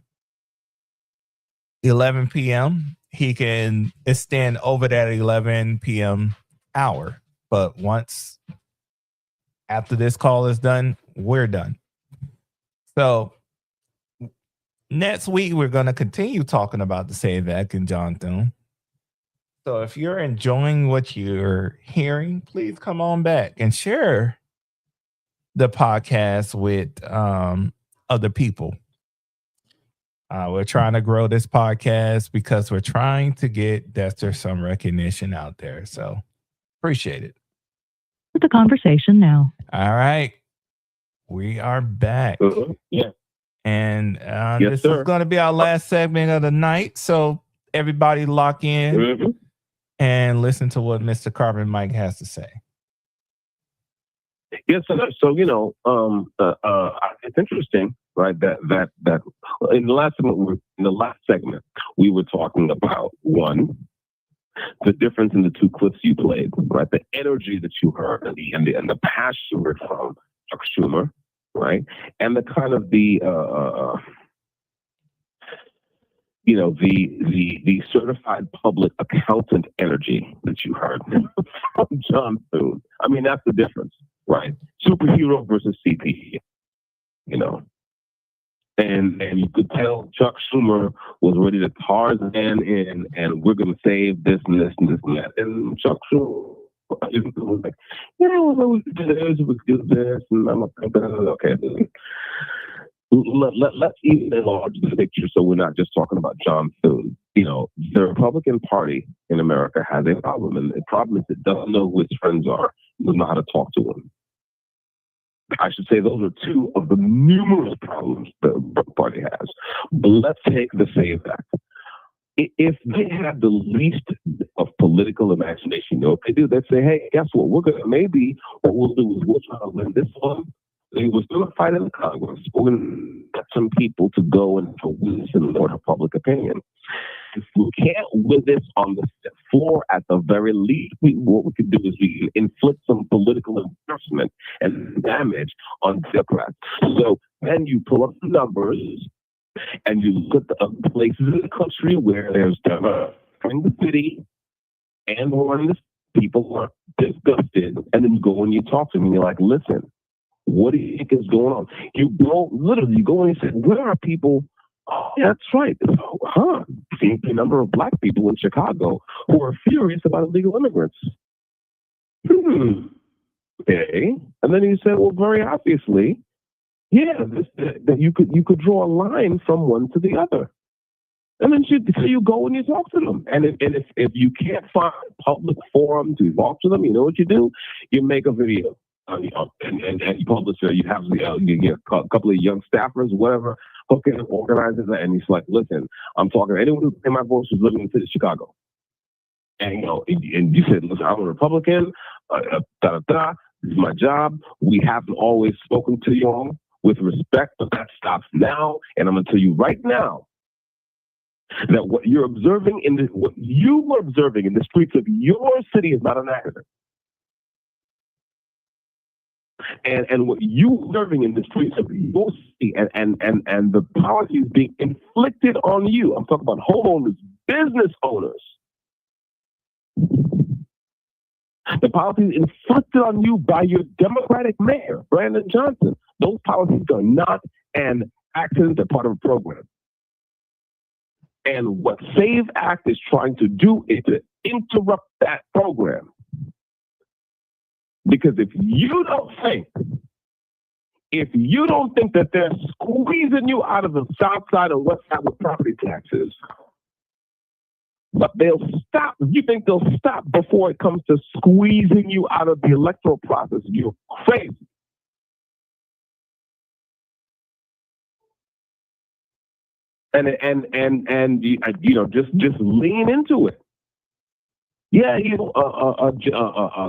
11 p.m., he can extend over that 11 p.m. hour. But once after this call is done, we're done. So next week, we're going to continue talking about the Save Act and John Thune. So if you're enjoying what you're hearing, please come on back and share the podcast with other people. We're trying to grow this podcast because we're trying to get Dexter some recognition out there. So appreciate it. The conversation now. All right. We are back. Yeah. And Yes, this sir. is going to be our last segment of the night. So everybody lock in and listen to what Mr. Carbon Mike has to say. Yes, sir. So it's interesting, right? That in the last segment we were talking about the difference in the two clips you played, right? The energy that you heard and the passion you heard from Chuck Schumer, right? And the kind of the certified public accountant energy that you heard from John Thune. That's the difference, right? Superhero versus CP, And you could tell Chuck Schumer was ready to Tarzan in, and we're going to save this and this and this and that. And Chuck Schumer was like, we could do this, and I'm like, okay. Let's even enlarge the picture so we're not just talking about John Thune. The Republican Party in America has a problem, and the problem is it doesn't know who its friends are. It doesn't know how to talk to them. I should say those are two of the numerous problems the party has. But let's take the Save Act. If they had the least of political imagination, what they do, they'd say, hey, guess what? What we'll do is we'll try to win this one. We're still going to fight in the Congress. We're going to get some people to go and to win this in the public opinion. If we can't win this on the floor, at the very least, what we can do is we can inflict some political embarrassment and damage on Democrats. So then you pull up the numbers and you look at the places in the country where there's Democrats in the city and when the people are disgusted, and then you go and you talk to them and you're like, listen, what do you think is going on? You go and you say, where are people? Oh, yeah, that's right. See a number of black people in Chicago who are furious about illegal immigrants. Okay. And then you said, well, very obviously, that you could draw a line from one to the other. And then you go and you talk to them. And if you can't find a public forum to talk to them, you know what you do? You make a video. And you publish it. You have you get a couple of young staffers, whatever, hook it, organize it, and he's like, "Listen, I'm talking to anyone who in my voice who's living in the city of Chicago." And and you said, "Listen, I'm a Republican. This is my job. We haven't always spoken to you all with respect, but that stops now. And I'm going to tell you right now that what you were observing in the streets of your city is not an accident." And what you observing in the streets of your city and the policies being inflicted on you, I'm talking about homeowners, business owners, The policies inflicted on you by your Democratic mayor, Brandon Johnson, those policies are not an accident, they're part of a program. And what SAVE Act is trying to do is to interrupt that program. Because if you don't think that they're squeezing you out of the South Side or West Side with property taxes, but they'll stop, you think they'll stop before it comes to squeezing you out of the electoral process, you're crazy. And you know, just lean into it. Yeah, you know,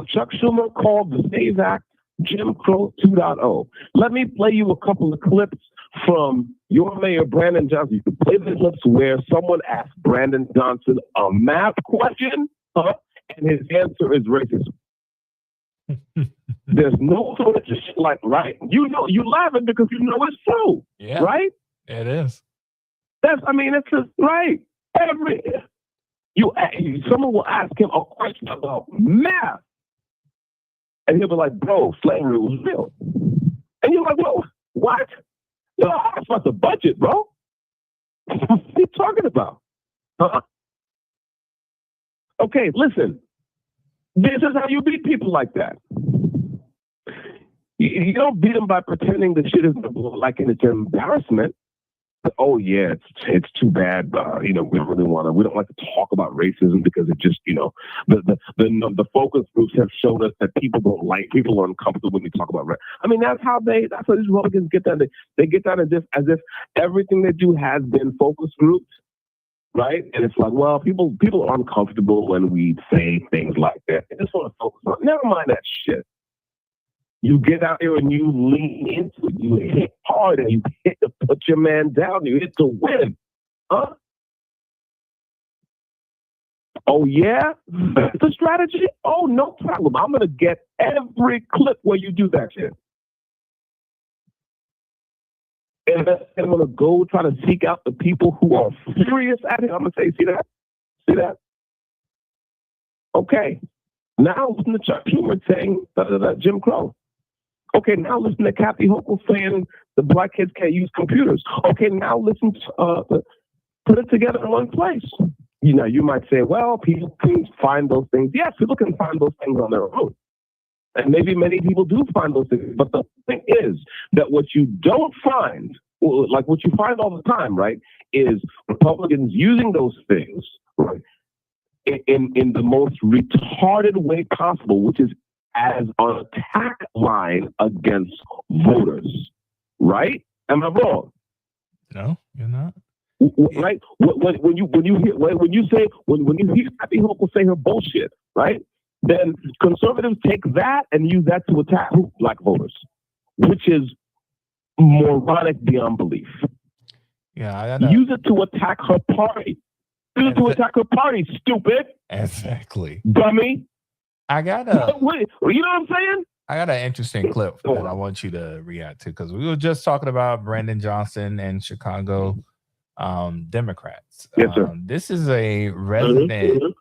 Chuck Schumer called the SAVE Act Jim Crow 2.0. Let me play you a couple of clips from your mayor, Brandon Johnson. You can play the clips where someone asked Brandon Johnson a math question, and his answer is racism. There's no sort of shit like, right? You know, you laughing because you know it's true, Yeah, right? it is. It's just right. Someone will ask him a question about math, and he'll be like, "Bro, slavery was real," and you're like, "Well, what? No, that's about the budget, bro. What are you talking about?" Okay, listen. This is how you beat people like that. You don't beat them by pretending the shit is like it's an embarrassment. Oh yeah, it's too bad. You know, we don't like to talk about racism because it just, you know, the focus groups have shown us that people are uncomfortable when we talk about race. I mean, that's how these Republicans get down. They get down as if everything they do has been focus groups, right? And it's like, well, people are uncomfortable when we say things like that. They just want to focus on. Never mind that shit. You get out there and you lean into it. You hit hard and you hit to put your man down. You hit to win. Huh? Oh, yeah? That's the strategy? Oh, no problem. I'm going to get every clip where you do that shit. And I'm going to go try to seek out the people who are furious at it. I'm going to say, see that? See that? Okay. Now listen to Chuck Schumer saying Jim Crow. Okay, now listen to Kathy Hochul saying the black kids can't use computers. Okay, now listen to put it together in one place. You know, you might say, well, people can find those things. Yes, people can find those things on their own. And maybe many people do find those things. But the thing is that what you don't find, like what you find all the time, right, is Republicans using those things, right, in the most retarded way possible, which is as an attack line against voters, right? Am I wrong? No, you're not. Right? When you hear Kathy Hochul say her bullshit, right? Then conservatives take that and use that to attack black voters, which is moronic beyond belief. Yeah, use it to attack her party. Use it to attack her party, stupid. Exactly. Dummy. You know what I'm saying? I got an interesting clip that I want you to react to because we were just talking about Brandon Johnson and Chicago Democrats. Yes, sir. This is a resident,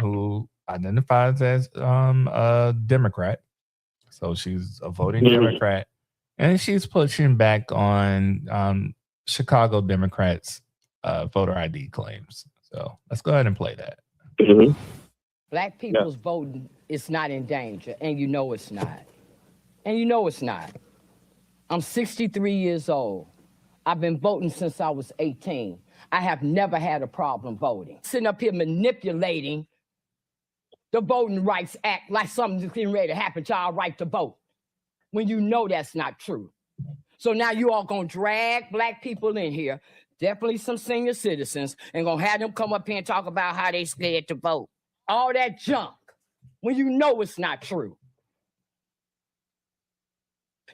who identifies as a Democrat. So she's a voting Democrat, and she's pushing back on Chicago Democrats' voter ID claims. So let's go ahead and play that. Black people's voting is not in danger, and you know it's not. And you know it's not. I'm 63 years old. I've been voting since I was 18. I have never had a problem voting. Sitting up here manipulating the Voting Rights Act like something's getting ready to happen to our right to vote, when you know that's not true. So now you all gonna drag black people in here, definitely some senior citizens, and gonna have them come up here and talk about how they scared to vote. All that junk, when you know it's not true.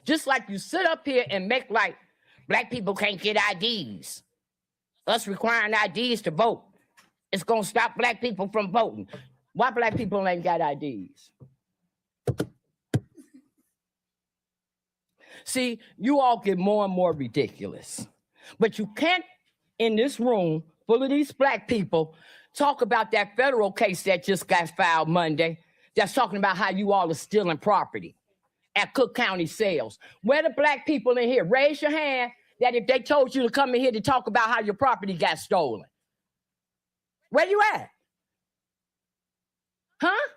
Just like you sit up here and make like black people can't get IDs. Us requiring IDs to vote, it's gonna stop black people from voting. Why black people ain't got IDs? See, you all get more and more ridiculous. But you can't, in this room full of these black people, talk about that federal case that just got filed Monday that's talking about how you all are stealing property at Cook County sales. Where the black people in here? Raise your hand that if they told you to come in here to talk about how your property got stolen. Where you at? Huh?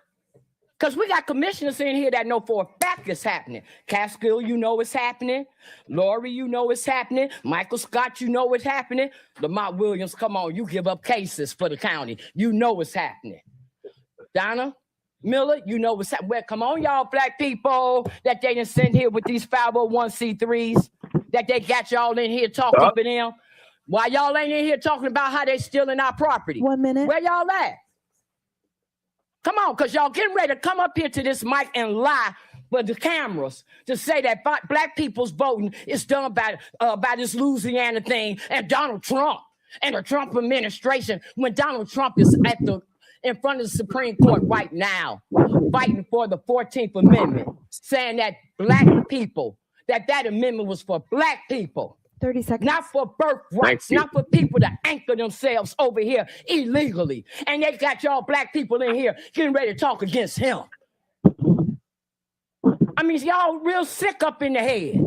Because we got commissioners in here that know for a fact it's happening. Catskill, you know it's happening. Lori, you know it's happening. Michael Scott, you know it's happening. Lamont Williams, come on, you give up cases for the county. You know it's happening. Donna Miller, you know what's happening. Well, come on, y'all black people that they done send here with these 501c3s, that they got y'all in here talking for them. Why y'all ain't in here talking about how they stealing our property? 1 minute. Where y'all at? Come on, because y'all getting ready to come up here to this mic and lie for the cameras to say that black people's voting is done by this Louisiana thing and Donald Trump and the Trump administration, when Donald Trump is in front of the Supreme Court right now, fighting for the 14th Amendment, saying that black people, that amendment was for black people. 30 seconds. Not for birthrights, not for people to anchor themselves over here illegally. And they got y'all black people in here getting ready to talk against him. I mean, y'all real sick up in the head.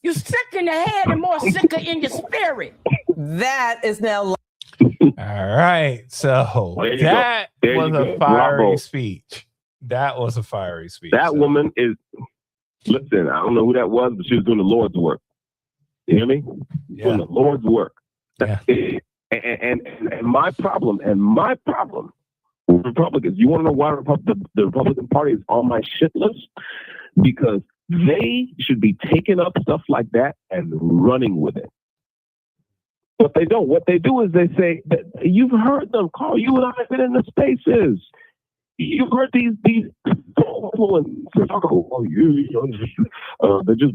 You sick in the head and more sicker in your spirit. That is now. All right. So that was a fiery speech. That was a fiery speech. That woman is, listen, I don't know who that was, but she was doing the Lord's work. You hear me? Yeah. Doing the Lord's work. Yeah. And my problem with Republicans, you want to know why the Republican Party is on my shit list? Because they should be taking up stuff like that and running with it. But they don't. What they do is they say, that you've heard them, Carl, you and I have been in the spaces. You've heard these people and talk about, they're just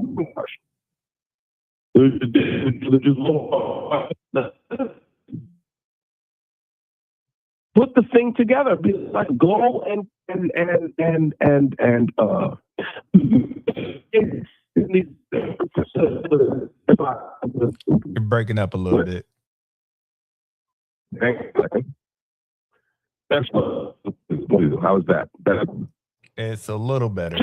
put the thing together, be like go and You're breaking up a little bit. That's how is that? Better? It's a little better.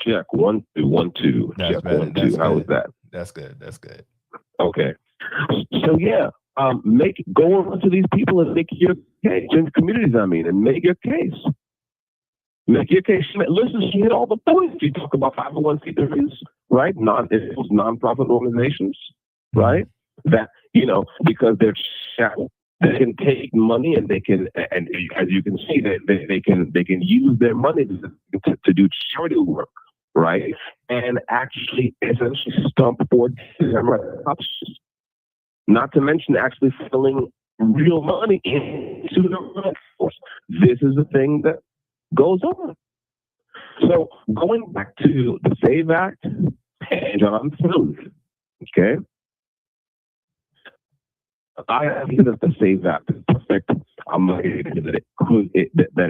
Check 1, 2, 1, 2. That's Check better. 1, 2. That's How good. is that? That's good. That's good. Okay. So yeah, go over to these people and make your case in the communities. I mean, and make your case. Make your case. Listen, she hit all the points. You talk about 501c3s, right? Non-profit organizations, right? That because they're shallow. They can take money and they can, and as you can see, they can use their money to do charity work, right? And actually, essentially, stump for not to mention actually filling real money into the workforce. This is the thing that goes on. So going back to the SAVE Act and John Thune, okay. I think that the SAVE Act is perfect. I'm not saying that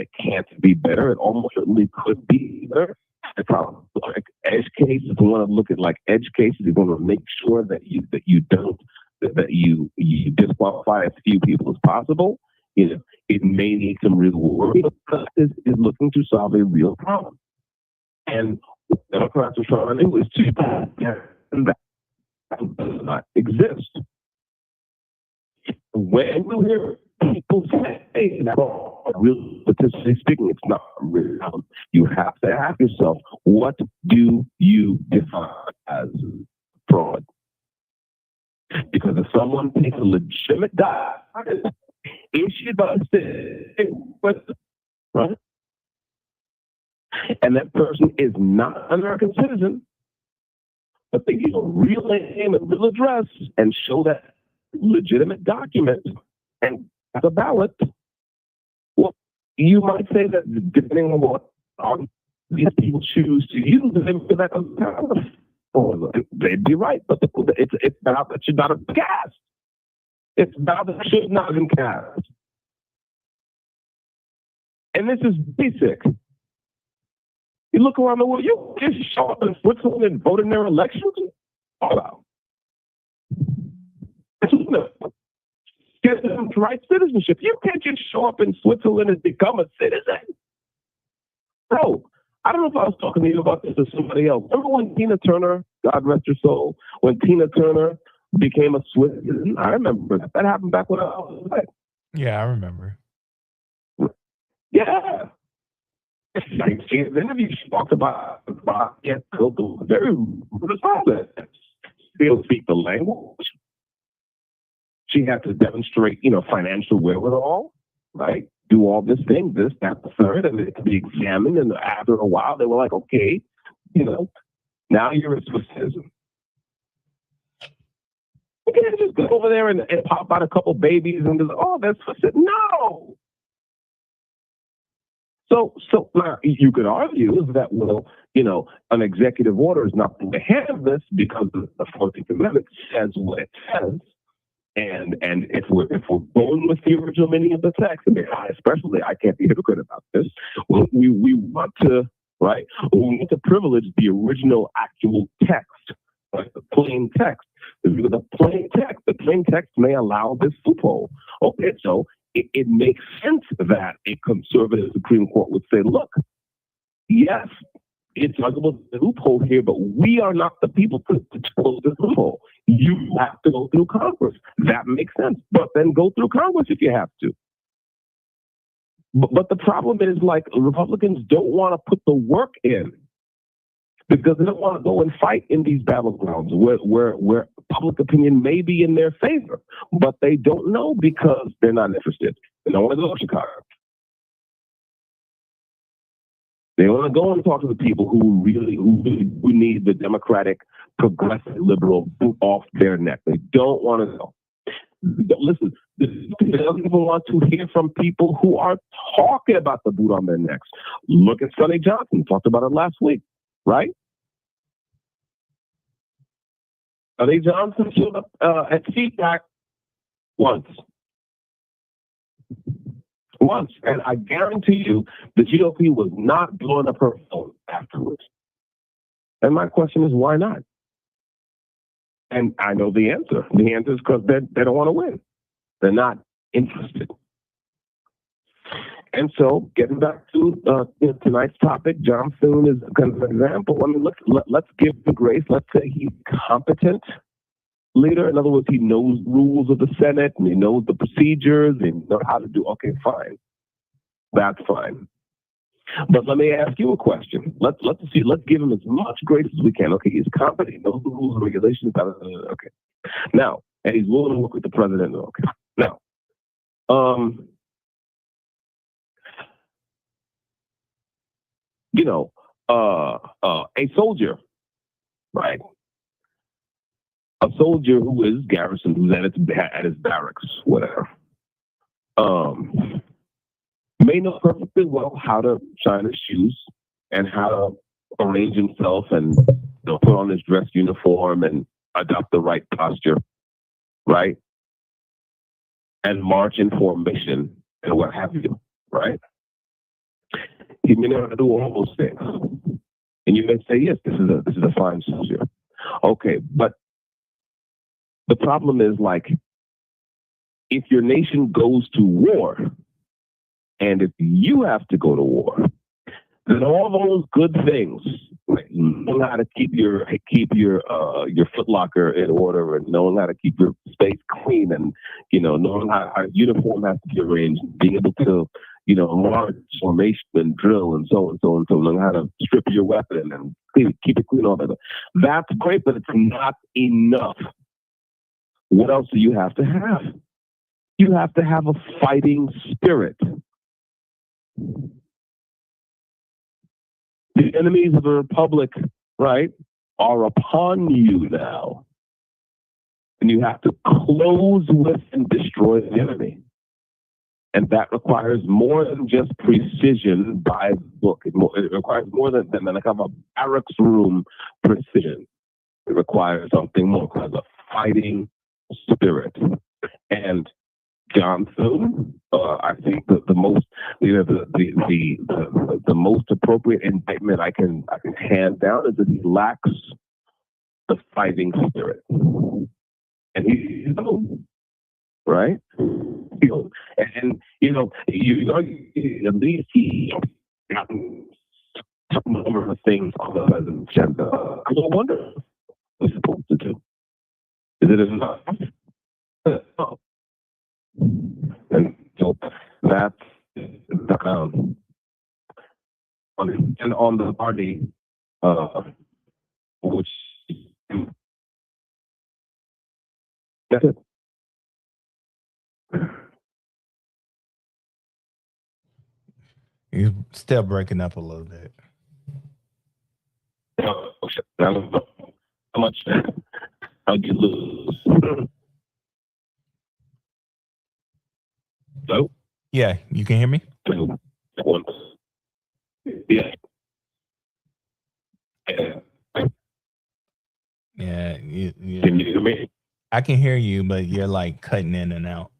it can't be better. It almost certainly could be better. The problem, like edge cases, you want to look at like edge cases. You want to make sure that you disqualify as few people as possible. It may need some real work. Is looking to solve a real problem, and what Democrats are trying to do is to that does not exist. When you hear people say that, real statistically speaking, it's not real. You have to ask yourself, what do you define as fraud? Because if someone takes a legitimate document issued by the state, right, and that person is not an American citizen, but they use a real name and real address and show that legitimate document and the ballot, well, you might say that depending on what these people choose to use, they'd be right, but it's about that should not have been cast. It's about that should not have been cast. And this is basic. You look around the world, you just show up in Switzerland and vote in their elections. All out. gives them right citizenship. You can't just show up in Switzerland and become a citizen. Bro, I don't know if I was talking to you about this or somebody else. Remember when Tina Turner, God rest her soul, when Tina Turner became a Swiss citizen? I remember that. That happened back when I was like, Yeah, I remember. yeah. Like she in the interview, she talked about very responsible. She don't speak the language. She had to demonstrate, financial wherewithal, right? Do all this thing, this, that, the third, and it could be examined. And after a while, they were like, okay, now you're a Swiss citizen. You can't just go over there and pop out a couple babies and be like, oh, that's Swiss citizen. No. So now you could argue that, an executive order is not going to have this because the 14th Amendment says what it says. And if we're going with the original meaning of the text, I can't be a hypocrite about this. We want to, right? We want to privilege the original actual text, right? The plain text. The plain text may allow this loophole. Okay, so it makes sense that a conservative Supreme Court would say, look, yes, it's arguable the loophole here, but we are not the people to close this loophole. You have to go through Congress. That makes sense. But then go through Congress if you have to. But the problem is, Republicans don't want to put the work in because they don't want to go and fight in these battlegrounds where public opinion may be in their favor, but they don't know because they're not interested. They don't want to go to Chicago. They want to go and talk to the people who need the Democratic, progressive, liberal boot off their neck. They don't want to know. Listen, they don't even want to hear from people who are talking about the boot on their necks. Look at Sonny Johnson. Talked about it last week, right? Sonny Johnson showed up at feedback once, and I guarantee you the GOP was not blowing up her phone afterwards. And my question is, why not? And I know the answer. The answer is because they don't want to win. They're not interested. And so, getting back to tonight's topic, John Thune is kind of an example. I mean, let's give him grace. Let's say he's competent leader. In other words, he knows rules of the Senate and he knows the procedures and he knows how to do. Okay, fine, that's fine. But let me ask you a question. Let's give him as much grace as we can. Okay, he's competent. He knows the rules and regulations. Okay, now, and he's willing to work with the president. Okay, now, a soldier, right? A soldier who is garrisoned, who's at his barracks, whatever, may know perfectly well how to shine his shoes and how to arrange himself and put on his dress uniform and adopt the right posture, right? And march in formation and what have you, right? He may know how to do all those things. And you may say, yes, this is a fine soldier. Okay, but the problem is, if your nation goes to war, and if you have to go to war, then all those good things, like knowing how to keep your footlocker in order, and knowing how to keep your space clean, and knowing how uniform has to be arranged, being able to march formation and drill and so on, knowing how to strip your weapon and keep it clean, all that. That's great, but it's not enough. What else do you have to have? You have to have a fighting spirit. The enemies of the republic, right, are upon you now. And you have to close with and destroy the enemy. And that requires more than just precision by book. It requires more than like a barracks room precision. It requires something more, it requires a fighting spirit. And John Thune, I think the most the most appropriate indictment I can hand down is that he lacks the fighting spirit, and he's right? And you at least he gotten some number of things on the president's agenda. I don't wonder what he's supposed to do. Is it enough? No. And that's and on the party, which that's it. You're still breaking up a little bit. How much? How'd you lose? Hello? Yeah, you can hear me? Once. Yeah. Yeah. Can you hear me? I can hear you, but you're like cutting in and out.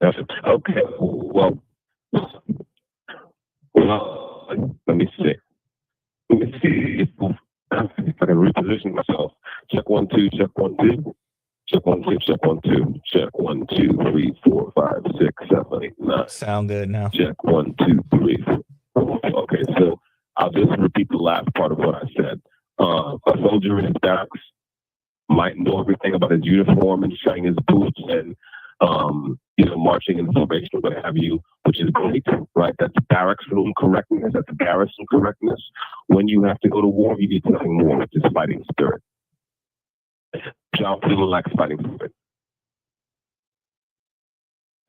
Okay. Well, let me see. Let me see if I can reposition myself. Check 1 2. Check 1 2. Check 1 2. Check 1 2. Check 1 2 3 4 5 6 7 8 9. Sound good now? Check 1 2 3 4. Okay, so I'll just repeat the last part of what I said. A soldier in his barracks might know everything about his uniform and shining his boots and marching in formation or what have you, which is great, right? That's barracks room correctness, that's garrison correctness. When you have to go to war, you need something more, which is fighting spirit. John Thune lacks fighting spirit.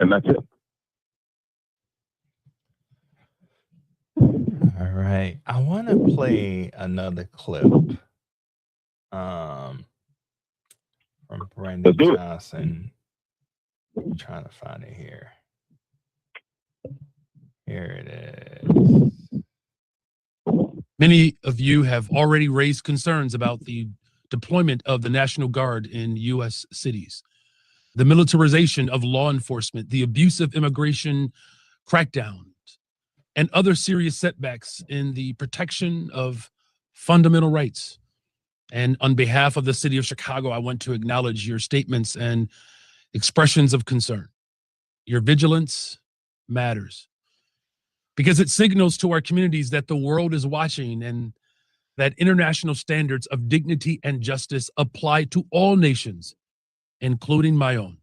And that's it. All right. I want to play another clip from Brandon Johnson. I'm trying to find it here. Here it is. Many of you have already raised concerns about the deployment of the National Guard in U.S. cities, the militarization of law enforcement, the abusive immigration crackdowns, and other serious setbacks in the protection of fundamental rights. And on behalf of the city of Chicago, I want to acknowledge your statements and expressions of concern. Your vigilance matters because it signals to our communities that the world is watching and that international standards of dignity and justice apply to all nations, including my own.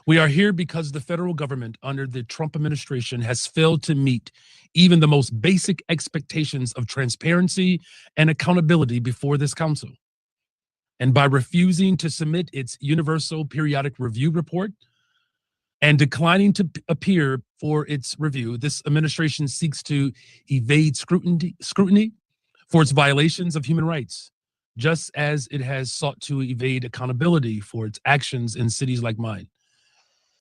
We are here because the federal government under the Trump administration has failed to meet even the most basic expectations of transparency and accountability before this council. And by refusing to submit its Universal Periodic Review Report and declining to appear for its review, this administration seeks to evade scrutiny for its violations of human rights, just as it has sought to evade accountability for its actions in cities like mine.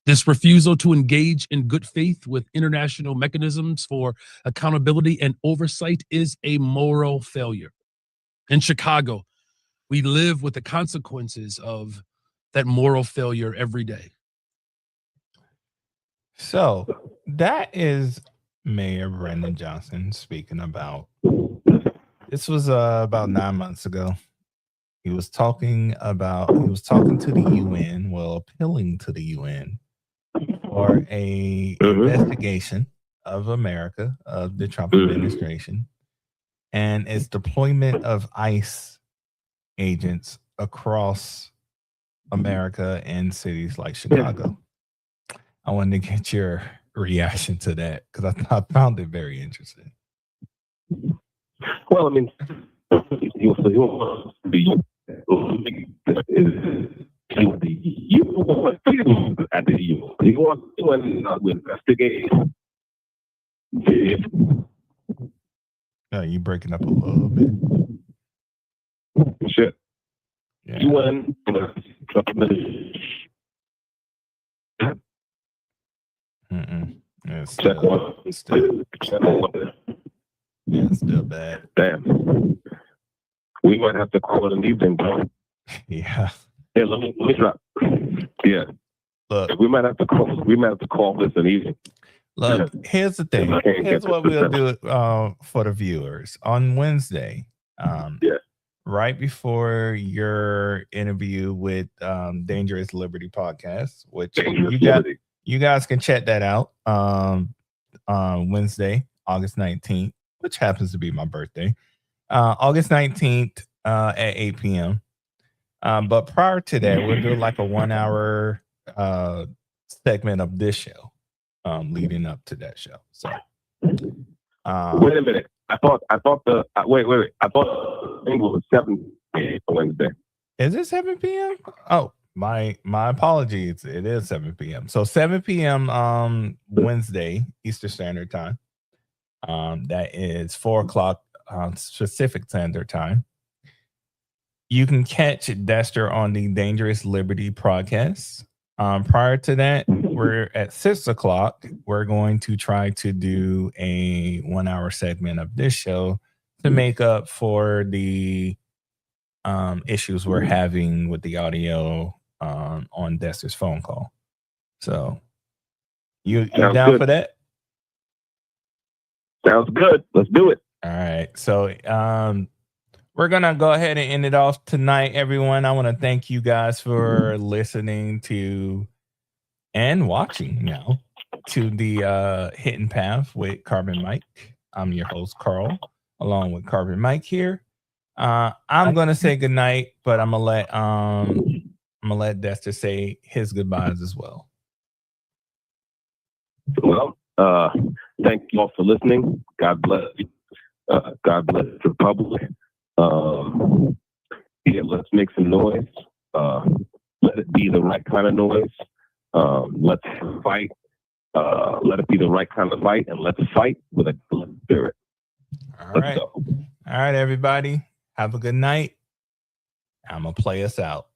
This refusal to engage in good faith with international mechanisms for accountability and oversight is a moral failure. In Chicago, we live with the consequences of that moral failure every day. So that is Mayor Brandon Johnson speaking about, this was about 9 months ago. He was talking to the UN, appealing to the UN for a investigation of America, of the Trump administration, and its deployment of ICE agents across America in cities like Chicago. I wanted to get your reaction to that because I found it very interesting. Well, I mean, he wants to be at the UN. He wants to investigate. No, you breaking up a little bit. Shit. Yeah. UN. It's still bad. Damn. We might have to call it an evening, bro. Yeah. Yeah, let me drop. Yeah. Look, we might have to call this an evening. Look, here's the thing. Here's what we'll do for the viewers. On Wednesday, right before your interview with Dangerous Liberty podcast, which you guys can check that out on Wednesday, August 19th, which happens to be my birthday. August 19th at 8 p.m. But prior to that, we'll do like a 1 hour segment of this show leading up to that show. So wait a minute. I thought wait. I thought it was 7 p.m. Wednesday. Is it 7 p.m.? Oh, my apologies. It is 7 p.m. So 7 p.m. Wednesday Eastern Standard Time. That is 4 o'clock Pacific Standard Time. You can catch Dexter on the Dangerous Liberty podcast. Prior to that, we're at 6 o'clock. We're going to try to do a 1 hour segment of this show to make up for the issues we're having with the audio on Dexter's phone call. So you down good for that? Sounds good. Let's do it. All right. So we're going to go ahead and end it off tonight, everyone. I want to thank you guys for listening to and watching now to the Hidden Path with Carbon Mike. I'm your host, Carl, along with Carbon Mike here. I'm going to say goodnight, but I'm going to let Dexter say his goodbyes as well. Well, thank you all for listening. God bless you. God bless the Republic. Yeah, let's make some noise. Let it be the right kind of noise. Let's fight. Let it be the right kind of fight, and let's fight with a good spirit. All right. All right, everybody. Have a good night. I'm going to play us out.